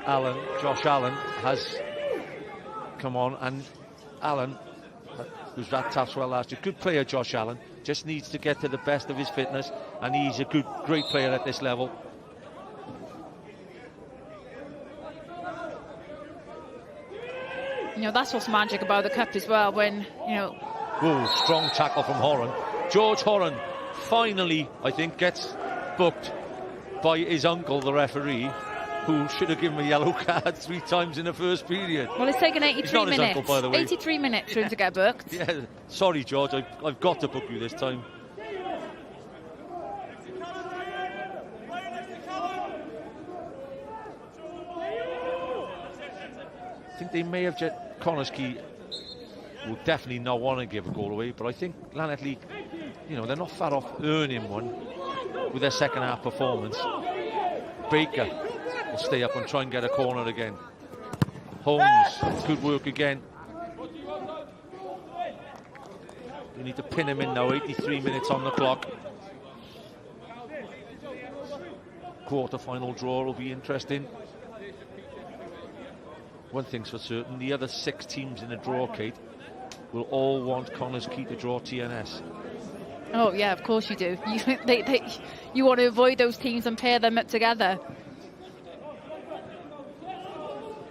Speaker 10: Josh Allen has come on, and Allen, who's at Taswell last year, good player Josh Allen, just needs to get to the best of his fitness, and he's a great player at this level.
Speaker 11: You know, that's what's magic about the cup as well, when, you know...
Speaker 10: Ooh, strong tackle from Horan. George Horan finally, I think, gets booked by his uncle, the referee, who should have given him a yellow card 3 times in the first period.
Speaker 11: Well, it's taken 83 minutes.
Speaker 10: Uncle, by the way.
Speaker 11: 83 minutes for him to get booked.
Speaker 10: Yeah, sorry, George, I've got to book you this time. I think they may have Connah's Quay will definitely not want to give a goal away, but I think Llanelli, you know, they're not far off earning one with their second half performance. Baker will stay up and try and get a corner again. Holmes, good work again. We need to pin him in now, 83 minutes on the clock. Quarter-final draw will be interesting. One thing's for certain, the other 6 teams in the draw, Kate, will all want Connah's Quay to draw TNS.
Speaker 11: Oh yeah, of course you do. You want to avoid those teams and pair them up together.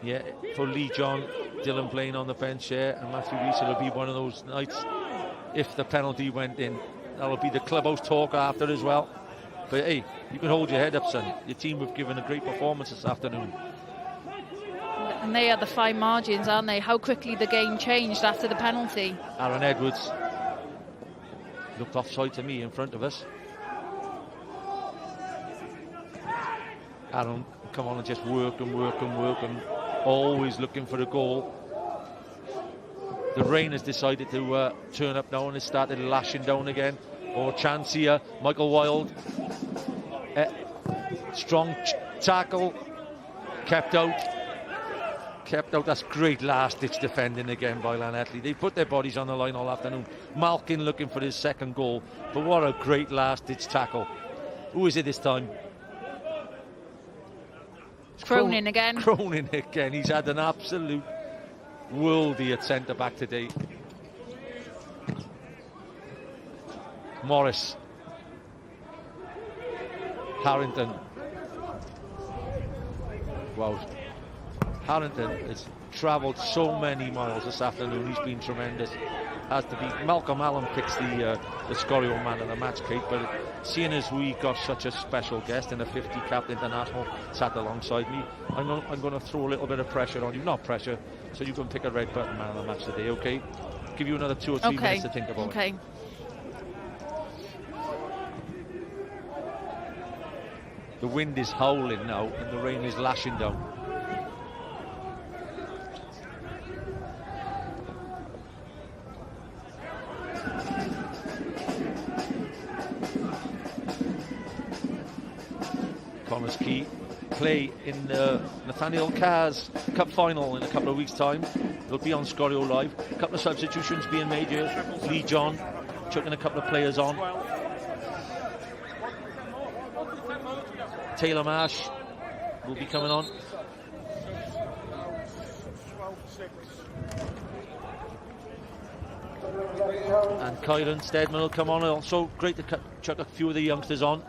Speaker 10: Yeah, for Lee John, Dylan Blaine on the bench here, and Matthew Rees, it'll be one of those nights. If the penalty went in, that'll be the clubhouse talk after as well. But hey, you can hold your head up, son. Your team have given a great performance this afternoon.
Speaker 11: And they are the fine margins, aren't they? How quickly the game changed after the penalty.
Speaker 10: Aaron Edwards looked offside to me in front of us. Aaron, come on and just work and work and work and always looking for a goal. The rain has decided to turn up now and has started lashing down again. Or chance here, Michael Wilde. Strong tackle, kept out. That's great last-ditch defending again by Llanelli. They put their bodies on the line all afternoon. Malkin looking for his second goal, but what a great last-ditch tackle. Who is it this time?
Speaker 11: Cronin again.
Speaker 10: Cronin again. He's had an absolute worldie at centre-back today. Morris. Harrington. Wow. Harrington has travelled so many miles this afternoon. He's been tremendous. Has to be. Malcolm Allen picks the Scorio man of the match, Kate. But seeing as we got such a special guest in a 50-capped international sat alongside me, I'm going to throw a little bit of pressure on you. Not pressure, so you can pick a red button man of the match today, okay? Give you another 2 or 3 minutes to think about it.
Speaker 11: Okay.
Speaker 10: The wind is howling now and the rain is lashing down. Connah's Quay play in the Nathaniel Carr's Cup final in a couple of weeks' time. They'll be on Scorio Live. A couple of substitutions being made here. Lee John chucking a couple of players on. Taylor Marsh will be coming on. And Kyron Steadman will come on. Also great to chuck a few of the youngsters on.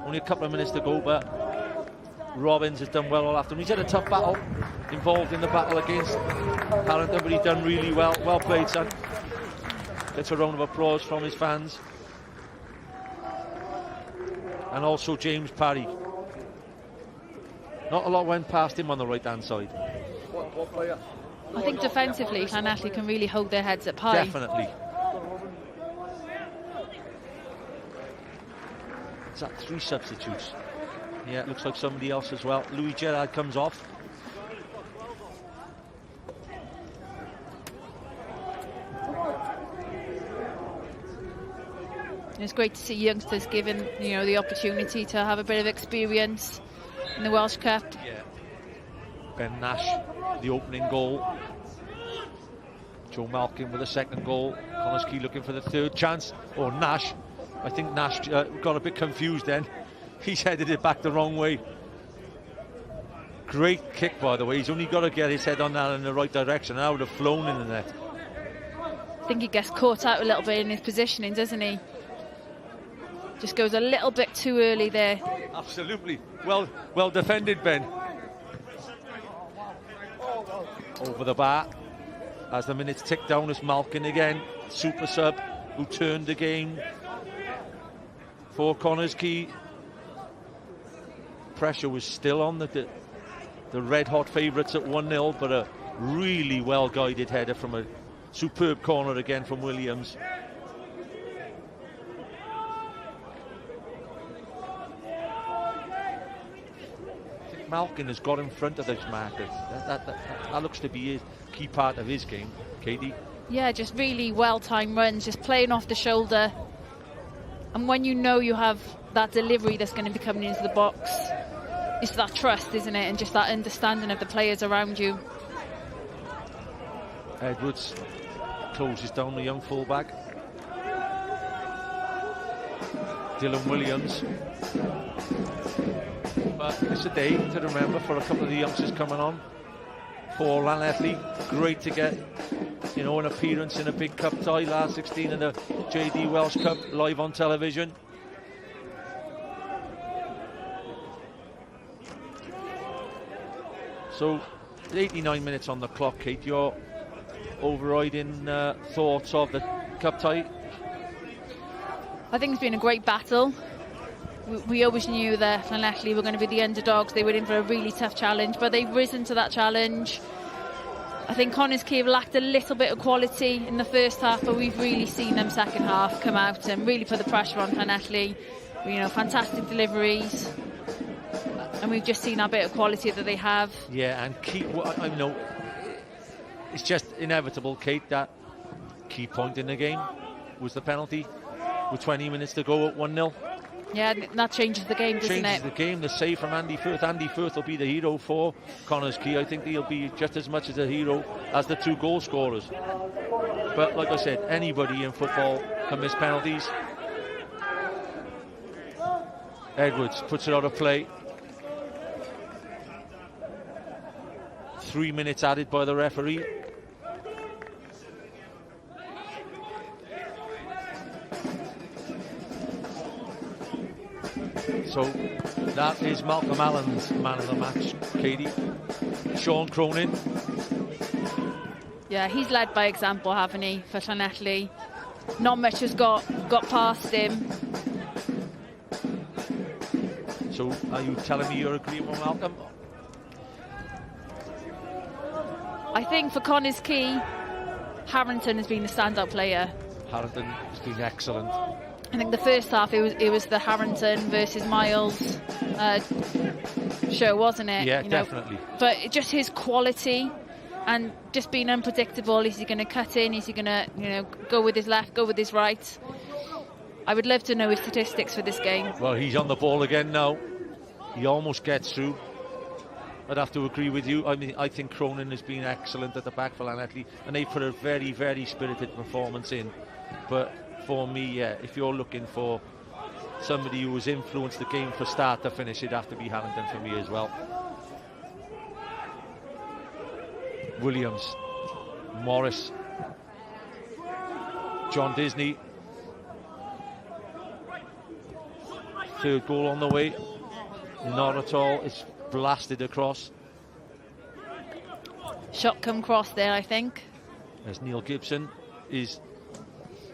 Speaker 10: Only a couple of minutes to go, but Robbins has done well all afternoon. He's had a tough battle, involved in the battle against Harrington, but he's done really well. Well played, son. Gets a round of applause from his fans. And also James Parry. Not a lot went past him on the right-hand side.
Speaker 3: What player?
Speaker 11: I think defensively, Llanelli can really hold their heads up high.
Speaker 10: Definitely. Is that 3 substitutes? Yeah, it looks like somebody else as well. Louis Gerard comes off.
Speaker 11: It's great to see youngsters given, you know, the opportunity to have a bit of experience in the Welsh Cup.
Speaker 10: Yeah. Ben Nash, the opening goal. Joe Malkin with the second goal. Connah's Quay looking for the third chance. Or Nash. I think Nash got a bit confused then. He's headed it back the wrong way. Great kick, by the way. He's only got to get his head on that in the right direction. I would have flown in the net.
Speaker 11: I think he gets caught out a little bit in his positioning, doesn't he? Just goes a little bit too early there.
Speaker 10: Absolutely. Well defended, Ben. Over the bar. As the minutes tick down, it's Malkin again. Super sub who turned the game for Connah's Quay. Pressure was still on the red-hot favourites at 1-0, but a really well-guided header from a superb corner again from Williams. Malkin has got in front of those markers. That looks to be a key part of his game, Katie.
Speaker 11: Yeah, just really well-timed runs, just playing off the shoulder. And when you know you have that delivery that's going to be coming into the box, it's that trust, isn't it? And just that understanding of the players around you.
Speaker 10: Edwards closes down the young fullback. Dylan Williams. But it's a day to remember for a couple of the youngsters coming on. For Llanelli, great to get, you know, an appearance in a big cup tie, last 16 in the JD Welsh Cup, live on television. So, 89 minutes on the clock, Kate. Your overriding thoughts of the cup tie?
Speaker 11: I think it's been a great battle. We always knew that Llanelli were going to be the underdogs. They were in for a really tough challenge, but they've risen to that challenge. I think Quay have lacked a little bit of quality in the first half, but we've really seen them second half come out and really put the pressure on Llanelli. You know, fantastic deliveries, and we've just seen that bit of quality that they have.
Speaker 10: Yeah, and I know it's just inevitable, Kate, that key point in the game was the penalty with 20 minutes to go at 1-0.
Speaker 11: Yeah, that changes the game, doesn't it?
Speaker 10: Changes the game. The save from Andy Firth. Andy Firth will be the hero for Quay. I think he'll be just as much as a hero as the two goal scorers. But like I said, anybody in football can miss penalties. Edwards puts it out of play. 3 minutes added by the referee. So that is Malcolm Allen's man of the match, Katie. Sean Cronin.
Speaker 11: Yeah, he's led by example, haven't he, for Llanelli? Not much has got past him.
Speaker 10: So are you telling me you're agreeing with Malcolm?
Speaker 11: I think for Quay, Harrington has been the standout player.
Speaker 10: Harrington has been excellent.
Speaker 11: I think the first half it was the Harrington versus Miles show, wasn't it?
Speaker 10: Yeah, definitely.
Speaker 11: But just his quality and just being unpredictable. Is he going to cut in? Is he going to, you know, go with his left, go with his right? I would love to know his statistics for this game.
Speaker 10: Well, he's on the ball again now. He almost gets through. I'd have to agree with you. I mean, I think Cronin has been excellent at the back for Llanelli, and they put a very, very spirited performance in. But for me, yeah, if you're looking for somebody who has influenced the game from start to finish, it'd have to be Harrington for me as well. Williams, Morris, John Disney. Third goal on the way. Not at all. It's blasted across.
Speaker 11: Shot come cross there, I think.
Speaker 10: As Neil Gibson is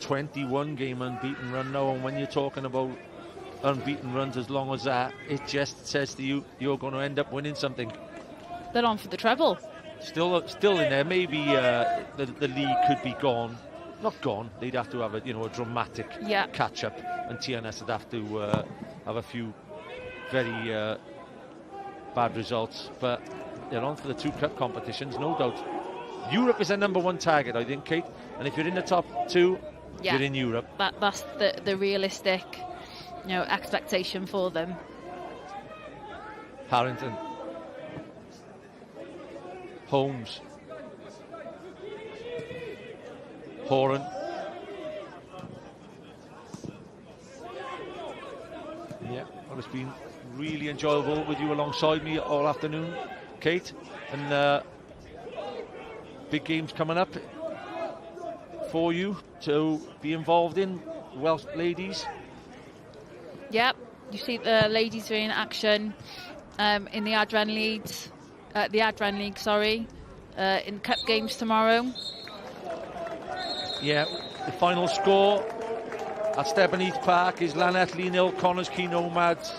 Speaker 10: 21 game unbeaten run now, and when you're talking about unbeaten runs as long as that, it just says to you you're going to end up winning something.
Speaker 11: They're on for the treble.
Speaker 10: Still in there. Maybe the league could be gone. Not gone. They'd have to have a dramatic catch up, and TNS would have to have a few very bad results. But they're on for the two cup competitions, no doubt. Europe is their number one target, I think, Kate. And if you're in the top two, you're in Europe.
Speaker 11: That's the realistic, expectation for them.
Speaker 10: Harrington, Holmes, Horan. Yeah, well, it's been really enjoyable with you alongside me all afternoon, Kate. And big games coming up for you to be involved in, Welsh ladies.
Speaker 11: Yep, you see the ladies are in action in the Adran League, in cup games tomorrow.
Speaker 10: Yeah, the final score at Stevenage Park is Llanelli 0, Quay Nomads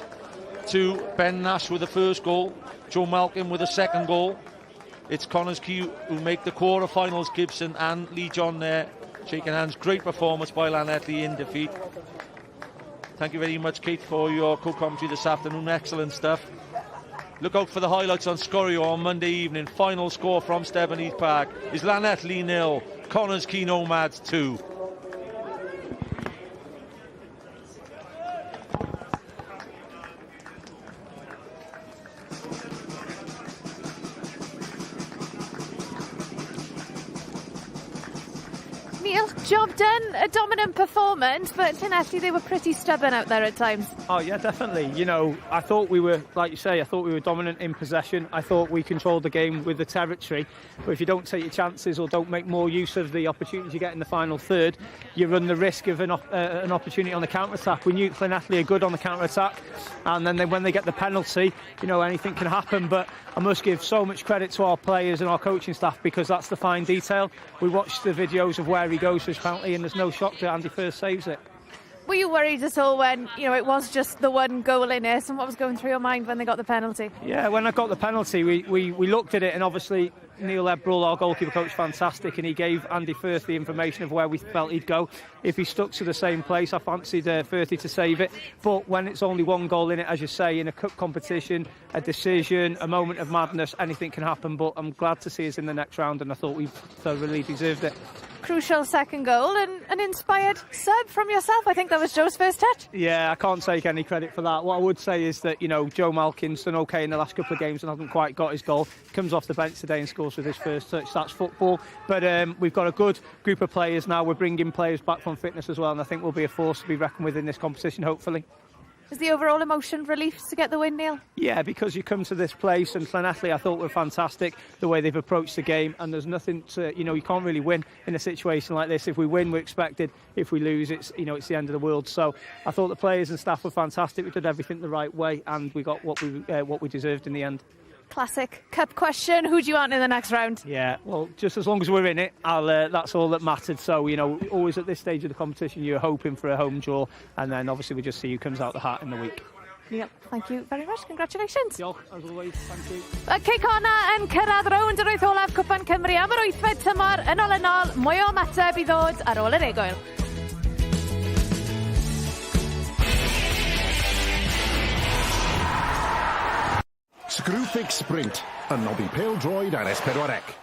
Speaker 10: 2. Ben Nash with the first goal, Joe Malcolm with the second goal. It's Quay who make the quarter-finals. Gibson and Lee John there shaking hands. Great performance by Llanelli in defeat. Thank you very much, Kate, for your co-commentary this afternoon. Excellent stuff. Look out for the highlights on Scorio on Monday evening. Final score from Stevenage Park is Llanelli 0, Connah's Quay Nomads 2.
Speaker 7: Neil, job done, a dominant performance, but Llanelli, they were pretty stubborn out there at times.
Speaker 8: Oh yeah, definitely. You know, I thought we were, like you say, I thought we were dominant in possession. I thought we controlled the game with the territory. But if you don't take your chances or don't make more use of the opportunities you get in the final third, you run the risk of an opportunity on the counter-attack. We knew Llanelli are good on the counter-attack, and then when they get the penalty, you know, anything can happen. But I must give so much credit to our players and our coaching staff, because that's the fine detail. We watched the videos of where he goes for his penalty, and there's no shock that Andy first saves it.
Speaker 7: Were you worried at all when, you know, it was just the one goal in it, and what was going through your mind when they got the penalty?
Speaker 8: Yeah, when I got the penalty, we looked at it, and obviously Neil Ebbrell, our goalkeeper coach, fantastic, and he gave Andy Firth the information of where we felt he'd go. If he stuck to the same place, I fancied Firthy to save it. But when it's only one goal in it, as you say, in a cup competition, a decision, a moment of madness, anything can happen. But I'm glad to see us in the next round, and I thought we thoroughly deserved it.
Speaker 7: Crucial second goal, and an inspired sub from yourself. I think that was Joe's first touch.
Speaker 8: Yeah, I can't take any credit for that. What I would say is that, you know, Joe Malkin's done okay in the last couple of games and hasn't quite got his goal. Comes off the bench today and scores with his first touch. That's football. But we've got a good group of players now. We're bringing players back from fitness as well, and I think we'll be a force to be reckoned with in this competition, hopefully.
Speaker 7: Is the overall emotion relief to get the win, Neil?
Speaker 8: Yeah, because you come to this place, and Llanelli I thought were fantastic, the way they've approached the game, and there's nothing to, you know, you can't really win in a situation like this. If we win, we're expected. If we lose, it's, you know, it's the end of the world. So I thought the players and staff were fantastic. We did everything the right way, and we got what we deserved in the end.
Speaker 7: Classic cup question. Who do you want in the next round?
Speaker 8: Yeah, well, just as long as we're in it, that's all that mattered. So, you know, always at this stage of the competition, you're hoping for a home draw, and then obviously we just see who comes out the hat in the week.
Speaker 7: Yep, thank you very much. Congratulations.
Speaker 8: Diolch, as always. Thank you.
Speaker 7: Cay Connah yn cyrraedd rownd yr wyth olaf Cwpan Cymru am yr wythfed tymor. Yn olynol, mwy o ymateb i ddod ar ôl yr egwyl.
Speaker 2: Screwfix Sprint, a noddi pêl-droed ar S4C.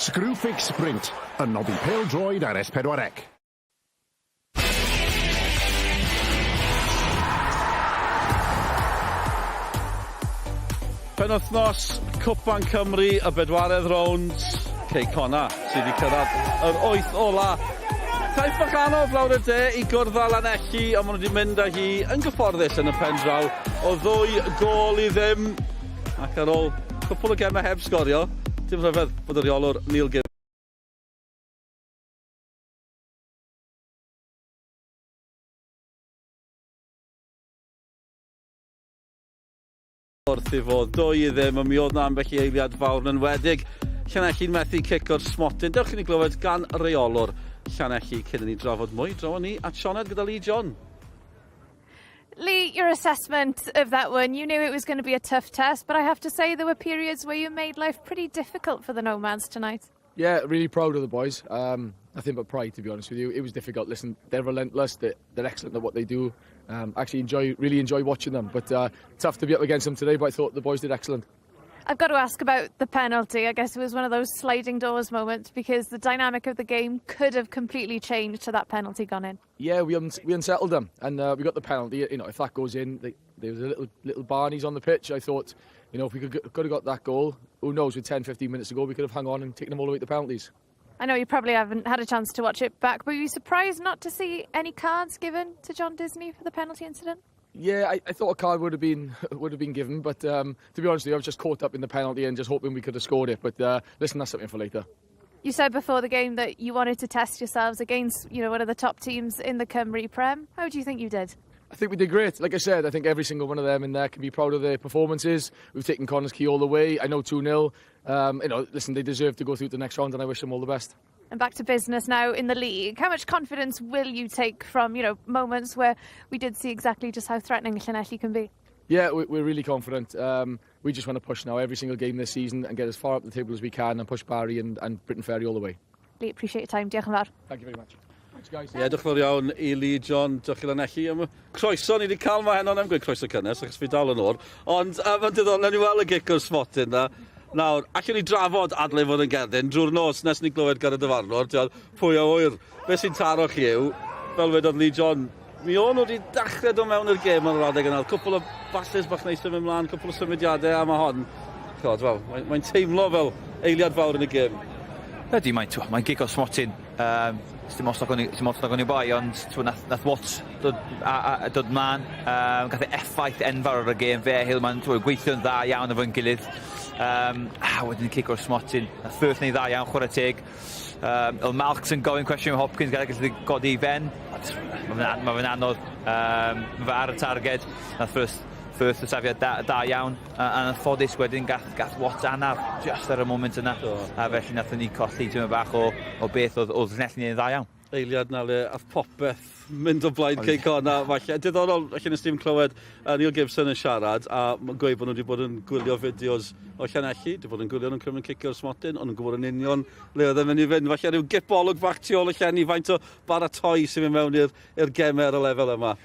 Speaker 2: Screwfix Sprint, y noddi pêl-droed ar S4C.
Speaker 4: Penwythnos Cwpan Cymru, y bedwaredd rownd, Connah sydd wedi cyrraedd yr 8 ola. Taith bach anodd lawr y de i gwrdd â Llanelli, ond maen nhw wedi mynd â hi yn gyfforddus yn y pen draw. O 2 gol i ddim, ac ar ôl cwpl o gemau heb sgorio, dim rhyfedd bod y reolwr Neil Gibbs wrth i fod 2 i ddim, a mi oedd na ambell i eiliad fawr yn enwedig. Llanelli'n methu cic o'r smotyn. Dewch i ni glywed gan reolwr Llanelli cyn i ni drafod mwy. Draw ni at Sioned gyda Lee John.
Speaker 7: Lee, your assessment of that one, you knew it was going to be a tough test, but I have to say there were periods where you made life pretty difficult for the Nomads tonight.
Speaker 6: Yeah, really proud of the boys. Nothing but pride, to be honest with you. It was difficult. Listen, they're relentless. They're excellent at what they do. Actually really enjoy watching them. But tough to be up against them today, but I thought the boys did excellent.
Speaker 7: I've got to ask about the penalty. I guess it was one of those sliding doors moments because the dynamic of the game could have completely changed to that penalty gone in.
Speaker 6: Yeah, we unsettled them, and we got the penalty. You know, if that goes in, there was a little Barneys on the pitch. I thought, you know, if we could have got that goal, who knows, with 10-15 minutes to go, we could have hung on and taken them all the way to penalties.
Speaker 7: I know you probably haven't had a chance to watch it back, but were you surprised not to see any cards given to John Disney for the penalty incident?
Speaker 6: Yeah, I thought a card would have been given, but to be honest with you, I was just caught up in the penalty and just hoping we could have scored it. But listen, that's something for later.
Speaker 7: You said before the game that you wanted to test yourselves against, you know, one of the top teams in the Cymru Prem. How do you think you did?
Speaker 6: I think we did great. Like I said, I think every single one of them in there can be proud of their performances. We've taken Connah's Quay all the way. I know 2-0. You know, listen, they deserve to go through to the next round, and I wish them all the best.
Speaker 7: And back to business now in the league. How much confidence will you take from, you know, moments where we did see exactly just how threatening Llanelli can be?
Speaker 6: Yeah, we're really confident. We just want to push now every single game this season and get as far up the table as we can and push Barry and Britain Ferry all the way.
Speaker 7: Lee, appreciate your time. Diolch yn fawr.
Speaker 6: Thank you very much. Thanks, guys.
Speaker 4: Ie, diolch fawr iawn i Lee John, diolch i Llanelli. Croeso, ni wedi cael ma heno, na'n gweud croeso cynnes, achos fi dal yn o'r. Ond mae'n diddorol, na'n ni weld y gic o'r smotyn na. Nawr, allwn ni drafod adle fod yn gerdyn drwy'r nos nes ni glywed gan y dyfarnwr, pwy o wyr. Be sy'n taro chi yw, fel wedodd Lee John, mi o'n nhw wedi dechrau do mewn i'r gêm yn yr adeg yna. Cwpl o basys bach neis yn mynd mlaen, cwpl o symudiadau am a hon. Mae'n teimlo fel eiliad fawr yn y gêm.
Speaker 5: Ydy, mae'n gig o smotyn. Dim os nag o'n i bai, ond nath Watts dod mlaen. Gath e effaith enfawr ar y gêm. Fe Hillman, gweithio'n dda iawn efo'n gilydd. Wedyn ni cic o'r smotyn. Nath Firth neu dda iawn, chwarae teg. Il Malks yn gofyn cwestiwn o Hopkins, gael gallu godi i fen. Mae fe'n anodd. Mae fe ar y targed. Nath Firth y safiad da iawn. A nath ffodus wedyn gath Watts anaf just ar y moment yna. A felly nath ni colli tyma bach o beth oedd Llanelli yn dda iawn.
Speaker 4: Eiliad na le, ath popeth mynd o blaid Connah, falle. Diddorol, allan ys dim clywed Neil Gibson yn siarad, a mae'n gweud bod nhw wedi bod yn gwylio fideos o Llanelli, wedi bod yn gwylio nhw'n crym yn cicio'r smotyn, ond yn gwybod yn union le oedd yn mynd i fynd. Falle rhyw gipolig fach tu ôl y llenni, faint o baratoi sy'n mynd mewn i'r gemau ar y lefel yma.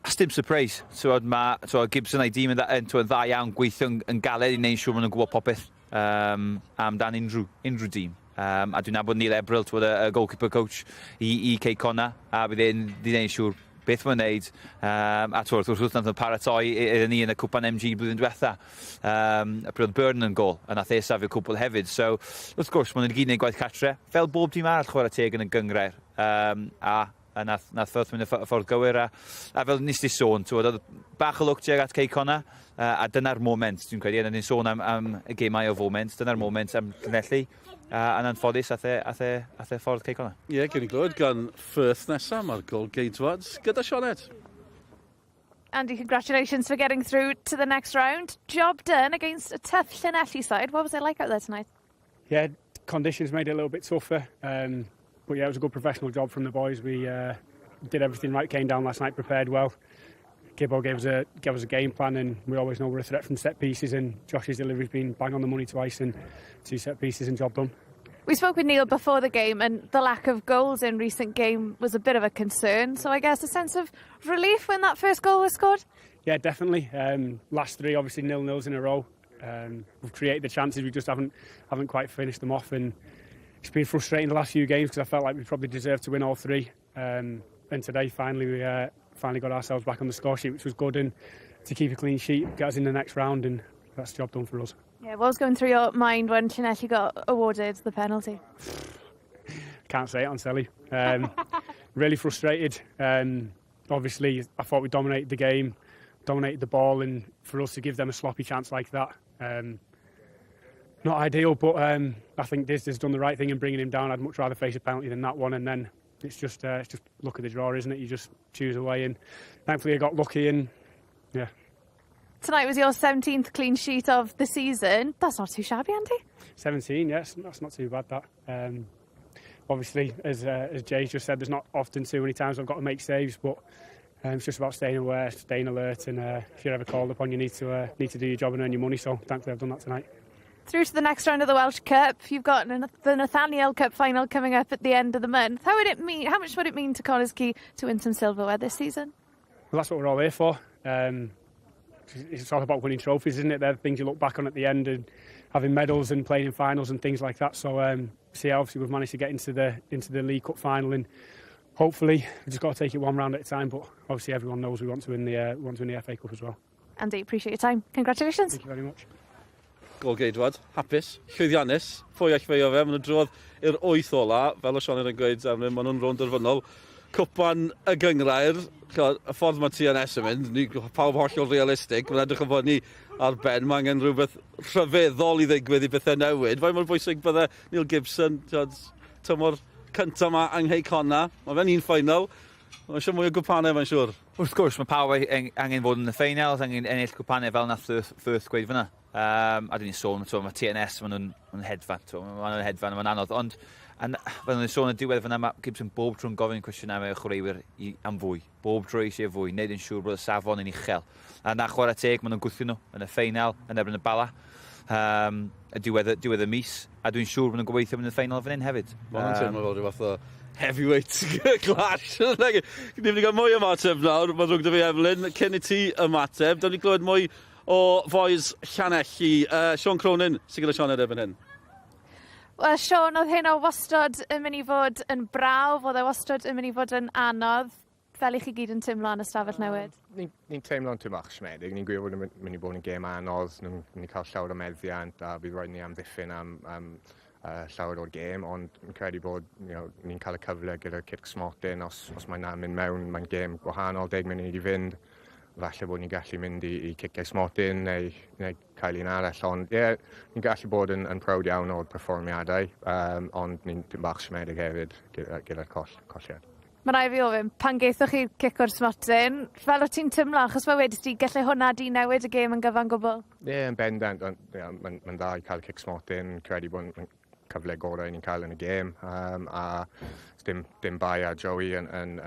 Speaker 5: As dim surprise, mae Gibson a'i dîm yn dda iawn gweithio yn galed i wneud siŵr maen nhw'n gwybod popeth amdan unrhyw dîm. A dwi'n nabod Neil Ebril, y goalkeeper coach i Connah, a bydd e'n wneud siŵr beth mae'n wneud. A wrth gwrs nath o'n paratoi iddyn ni yn y cwpan MG blwyddyn diwetha. Pryd oedd Burn yn gol, a nath e safio cwpl hefyd. So, wrth gwrs, maen nhw'n gyd wneud gwaith catre. Fel bob dîm arall chwarae teg yn y gyngrair. A nath Firth mynd y ffordd gywir. A fel nes di sôn, oedd bach o look tuag at Connah, a dyna'r moment, dwi'n credu, a ni'n sôn am y gemau o foment, dyna'r moment am Llanelli, a'n anffodus ath e ffordd Connah.
Speaker 4: Ie, gen i glywed gan Firth nesaf, mae'r gol geidwad gyda Sioned.
Speaker 7: Andy, congratulations for getting through to the next round. Job done against a tough Llanelli side. What was it like out there tonight?
Speaker 12: Yeah, conditions made it a little bit tougher. But yeah, it was a good professional job from the boys. We did everything right, came down last night, prepared well. Gibbo gave us a game plan, and we always know we're a threat from set pieces, and Josh's delivery's been bang on the money twice, and 2 set pieces and job done.
Speaker 7: We spoke with Neil before the game, and the lack of goals in recent game was a bit of a concern. So I guess a sense of relief when that first goal was scored?
Speaker 12: Yeah, definitely. Last 3, obviously 0-0s in a row. We've created the chances, we just haven't quite finished them off, and it's been frustrating the last few games because I felt like we probably deserved to win all three. And today, finally, we finally got ourselves back on the score sheet, which was good, and to keep a clean sheet, get us in the next round, and that's the job done for us.
Speaker 7: Yeah, what was going through your mind when Llanelli got awarded the penalty?
Speaker 12: Can't say it on telly. Really frustrated. Obviously, I thought we dominated the game, dominated the ball, and for us to give them a sloppy chance like that, not ideal. But I think Diz has done the right thing in bringing him down. I'd much rather face a penalty than that one. And then it's just luck of the draw, isn't it? You just choose away, and thankfully I got lucky. And yeah. Tonight was your 17th clean sheet of the season. That's not too shabby, Andy. 17, yes, that's not too bad. That. Obviously, as Jay's just said, there's not often too many times I've got to make saves, but it's just about staying aware, staying alert, and if you're ever called upon, you need to do your job and earn your money. So thankfully, I've done that tonight. Through to the next round of the Welsh Cup, you've got the Nathaniel Cup final coming up at the end of the month. How much would it mean to Connah's Quay to win some silverware this season? Well, that's what we're all here for. It's all about winning trophies, isn't it? They're the things you look back on at the end, and having medals and playing in finals and things like that. So, obviously we've managed to get into the League Cup final, and hopefully we've just got to take it one round at a time. But obviously everyone knows we want to win the FA Cup as well. Andy, appreciate your time. Congratulations. Thank you very much.
Speaker 4: Gol geidwad, hapus, llwyddiannus, ffoi allfeio fe, maen nhw'n drodd i'r 8 ola, fel o Sean yn gweud, maen nhw'n rownd derfynol. Cwpan y gyngrair, y ffordd mae TNS yn mynd, ni pawb hollol realistig, mae'n edrych yn fod ni ar ben, mae angen rhywbeth rhyfeddol i ddigwydd i bethau newid. Faint mor bwysig bydde Neil Gibson, tymor cyntaf yma angheu Connah, mae fe'n un final, mae eisiau mwy o gwpanau mae'n siŵr.
Speaker 5: Wrth gwrs, mae pawb angen fod yn y ffeinals, angen ennill gwpanau fel nath Firth gweud fyna. A dyn ni'n sôn, mae TNS, maen nhw'n hedfan, mae'n anodd, ond fel nhw'n sôn y diwedd fyna, mae Gibson bob trwy'n gofyn cwestiynau mewn chwaraewyr am fwy. Bob trwy eisiau fwy, neud yn siŵr bod y safon yn uchel. A na chwarae teg, maen nhw'n gwthio nhw yn y ffeinal, yn erbyn y bala, y diwedd y mis, a dwi'n siŵr bod nhw'n gobeithio yn y ffeinal fan hyn hefyd.
Speaker 4: Mae'n teimlo fel rhyw fath o heavyweight clash. Ni'n mynd i gael mwy ymateb nawr, mae'n rhwng dy fi Evelyn, cyn i ti ymateb. Do'n ni glywed mwy o foes Llanelli. Sean Cronin, sy'n gyda Sean erbyn hyn. Wel, Sean, oedd hyn o wastod yn mynd i fod yn brawf, oedd e wastod yn mynd i fod yn anodd. Fel i chi gyd yn teimlo yn y stafell newid?
Speaker 13: Ni'n teimlo'n tîm bach shmedig. Ni'n gwybod bod yn mynd i bod yn gêm anodd. Ni'n cael llawer o meddiant a bydd rhaid ni amddiffyn am llawer o'r gêm, ond ni'n credu bod ni'n cael y cyfle gyda Kirk Smotin. Os mae'n mynd mewn, mae'n gêm gwahanol, 10 munud i fynd. Falle bod ni'n gallu mynd i ciciau Smotin neu cael un arall, ond ni'n gallu bod yn prawd iawn o'r perfformiadau, ond ni'n bach shmedig hefyd gyda'r colliad.
Speaker 7: Mae rai fi ofyn, pan geithoch chi cic o'r Smotin, fel o ti'n tymlo, achos mae wedi ti gallai hwnna di newid y gêm yn gyfan gwbl?
Speaker 13: Yn bendant, mae'n dda i cael cic Smotin, credu bod cyfle gorau ni'n cael yn y gêm, a dim bai a Joey yn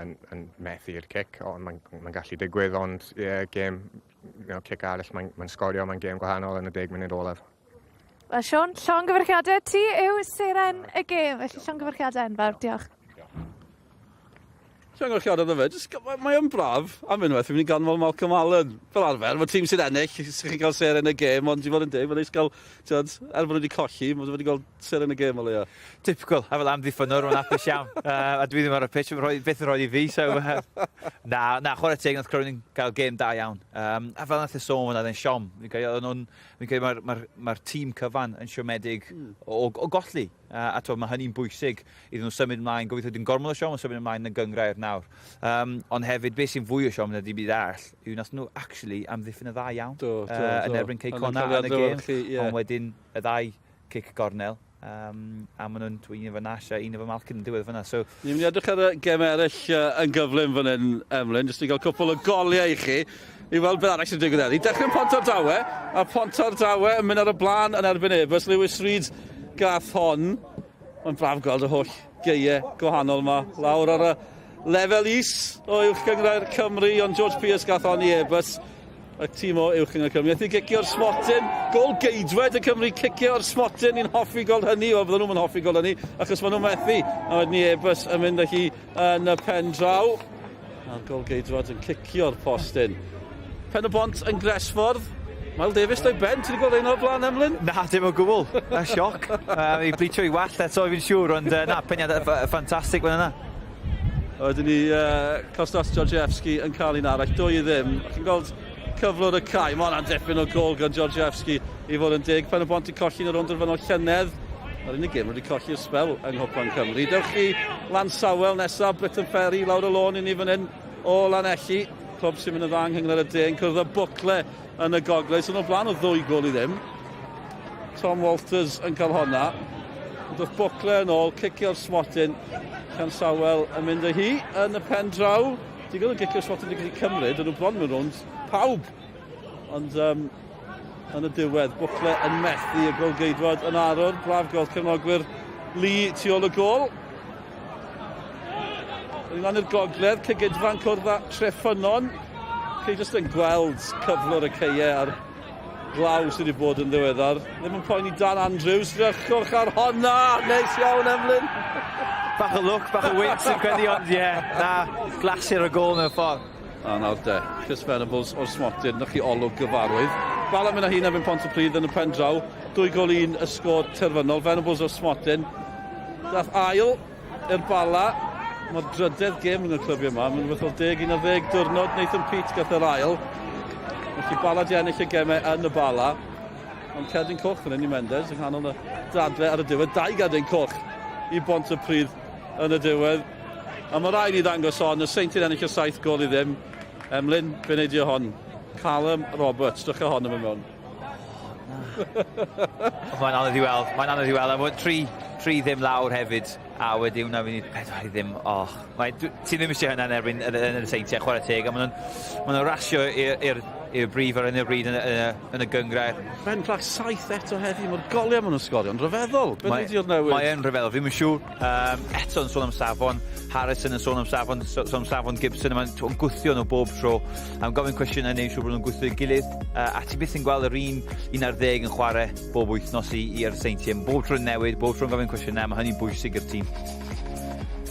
Speaker 13: methu'r cic, ond mae'n gallu digwydd, ond gêm, cic arall, mae'n sgorio, mae'n gêm gwahanol yn y 10 munud olaf.
Speaker 7: Wel, Sean, llongyfarchiadau ti yw seren y gêm, felly llongyfarchiadau enfawr, diolch.
Speaker 4: Llongyfarchiadau dda fe, mae'n braf, am unwaith, fi'n mynd i ganmol Malcolm Allen. Fel arfer, mae tîm sy'n ennill, sy'n chi'n cael ser yn y gêm, ond i fod yn deg, mae'n eich cael, er bod nhw wedi colli, mae'n wedi cael ser yn y gêm o leia.
Speaker 5: Typical, a fel amddiffynwr, mae'n apus iawn. A dwi ddim ar y pitch, beth yn rhoi i fi, so... Na, chwarae teg, nath Cronin gael gêm da iawn. A fel nath y sôn fyna, dden Siom, fi'n cael mae'r tîm cyfan yn siomedig o golli. A mae hynny'n bwysig iddyn nhw symud ymlaen, gobeithio dwi'n gormod o Siom, ond symud ymlaen yn gyngrair nawr. Ond hefyd, beth sy'n fwy o Siom na di byd all, yw nath nhw actually amddiffyn y dda iawn. Yn erbyn Quay Connah yn y gêm, ond wedyn y ddau cic gornel. A maen nhw'n dwi'n efo Nash a un efo Malcolm yn diwedd fyna.
Speaker 4: Ni'n mynd i edrych ar y gêm eraill yn gyflym fan hyn, Emlyn, jyst i gael cwpl o goliau i chi. I weld beth arall sy'n digwydd i dechrau'n Pontor Dawe, a Pontor Dawe yn mynd ar y blaen yn erbyn Ebers. Lewis Reid gath hon. Mae'n braf gweld y holl geiau gwahanol yma. Lawr ar y lefel is o uwch gyngrair Cymru, ond George Pearce gath hon i Ebers. Y tîm o uwch gyngrair Cymru. Eithaf cicio'r Smotin. Gol geidwed y Cymru cicio'r Smotin. Ni'n hoffi gweld hynny, o bydden nhw'n hoffi gweld hynny, achos maen nhw'n methu. A wedyn ni Ebers yn mynd â hi yn y pen draw. A'r gol geidwed yn cicio'r postyn. Pen y bont yn Gresffordd. Miles Davis dau ben, ti wedi gweld ein o'r blaen, Emlyn?
Speaker 5: Na, dim o gwbl. A sioc. I bleachio I wall eto, fi'n siŵr, ond na, peniad ffantastig fan yna.
Speaker 4: Wedyn ni Kostas Georgievski yn cael un arall, 2-0. Chi'n gweld cyflwr y Quay, mae hwnna'n dipyn o gol gan Georgievski i fod yn dig. Pen y bont i colli yn y rownd fan o llynedd. Ar unig gêm wedi colli'r sbel yng Nghwpan Cymru. Dewch chi Lan Sawel nesaf, Britain Ferry, lawr y lôn i ni fan hyn o Llanelli. Clwb sy'n mynd y dda yng Nghyngor y De yn cwrdd y bwcle yn y gogledd. Sy'n o blaen o 2 gol i ddim. Tom Walters yn cael honna. Doedd bwcle yn ôl, cicio'r swatyn. Can Sawel yn mynd â hi yn y pen draw. Digon yn cicio'r swatyn wedi cael cymryd, yn y bron mewn rownd pawb. Ond yn y diwedd, bwcle yn methu y golgeidfod yn arwr. Braf gweld cefnogwyr Lee tu ôl y gol. Yn lan i'r gogledd, Cygydfa'n cwrdd â Treffynon. Chi jyst yn gweld cyflwr y Quay ar glaw sydd wedi bod yn ddiweddar. Ddim yn poeni Dan Andrews, drychwch ar honna! Neis iawn, Emlyn!
Speaker 5: Bach o look, bach o wint sy'n credu, ond na, glasur y gol mewn ffordd.
Speaker 4: A nawr de, Chris Venables o'r smotyn, na chi olwg gyfarwydd. Bala mynd â hi Nefyn Pontypridd yn y pen draw. 2 gol 1 ysgod terfynol, Venables o'r smotyn. Dath ail i'r bala. Mae'r drydedd gêm yn y clybio yma. Mae'n fath o 10-11 diwrnod. Nathan Pete gath yr ail. Felly bala di ennill y gemau yn y bala. Ond Cerdyn Coch yn enni Mendes yng nghanol y dadle ar y diwedd. 2 gadyn Coch i Pontypridd yn y diwedd. A mae rai ni ddangos on. Y Seinti'n ennill y 7 gol i ddim. Emlyn, be wneud i o hon? Callum Roberts, drych o hon yma mewn.
Speaker 5: Mae'n anodd i weld, mae'n anodd i weld. A mae 3 ddim lawr hefyd. A wedi hwnna fynd i 4 ddim. Ti ddim eisiau hynna yn erbyn yn y Seintiau, chwarae teg. Maen nhw'n rasio i'r brif ar yn y bryd yn y gyngrair.
Speaker 4: Ben Clark 7 eto heddi, mae'r goliau maen nhw'n sgorio, ond rhyfeddol. Be wedi'r newid?
Speaker 5: Mae'n rhyfeddol, fi'n siŵr. Eto yn sôn am safon, Harrison yn sôn am safon Gibson, mae'n gwthio nhw bob tro. Am gofyn cwestiwn yn ei siŵr bod nhw'n gwthio'i gilydd. A ti byth yn gweld yr 11 yn chwarae bob wythnos i'r Seintiau. Bob tro'n newid, bob tro'n gofyn cwestiwn mae hynny'n bwysig i'r tîm.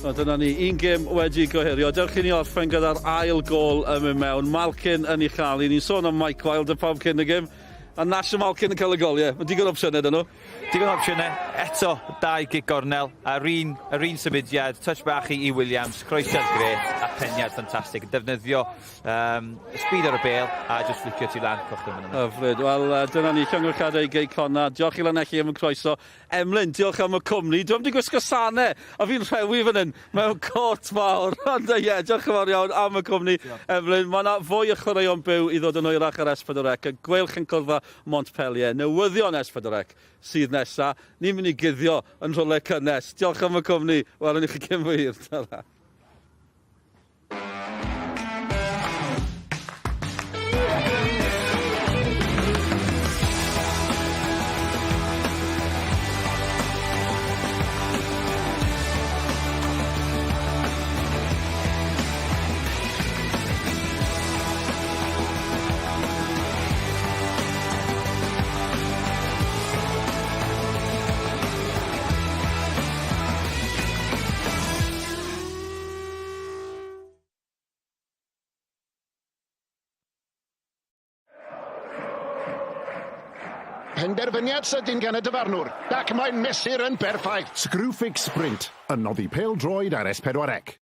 Speaker 4: Dyna ni, 1 gêm wedi gohirio. Dewch i ni orffen gyda'r ail gol yn mynd mewn. Malkin yn ei chael. Ni'n sôn am Mike Wilde y pawb cyn y gêm. A Nash y Malkin yn cael y gol, ie. Mae digon opsiynau dyn nhw.
Speaker 5: Digon opsiynau. Eto, 2 gig gornel. Yr un symudiad. Touch bach i Williams. Croesiad gret. A peniad ffantastig. Defnyddio speed ar y bel. A just flicio ti lan.
Speaker 4: Hyfryd. Wel, dyna ni. Llongyfarchiadau Gay Connah. Diolch i Llanelli am y croeso. Emlyn, diolch am y cwmni. Dwi'n wedi gwisgo sanau. A fi'n rhewi fan hyn. Mewn cort mawr. Ond ie, diolch yn fawr iawn am y cwmni. Emlyn, mae yna fwy o chwaraeon byw i ddod yn oerach ar S4C. Y gweilch yn cwrdd Montpellier, newyddion S4C sydd nesaf. Ni'n mynd i guddio yn rhywle cynnes. Diolch am y cwmni. Welwn i chi cyn fwy hir. Ta-ra.
Speaker 2: Penderfyniad sydyn gan y dyfarnwr, ac mae'n mesur yn berffaith. Screwfix Sprint, yn noddi pêl-droed ar S4C.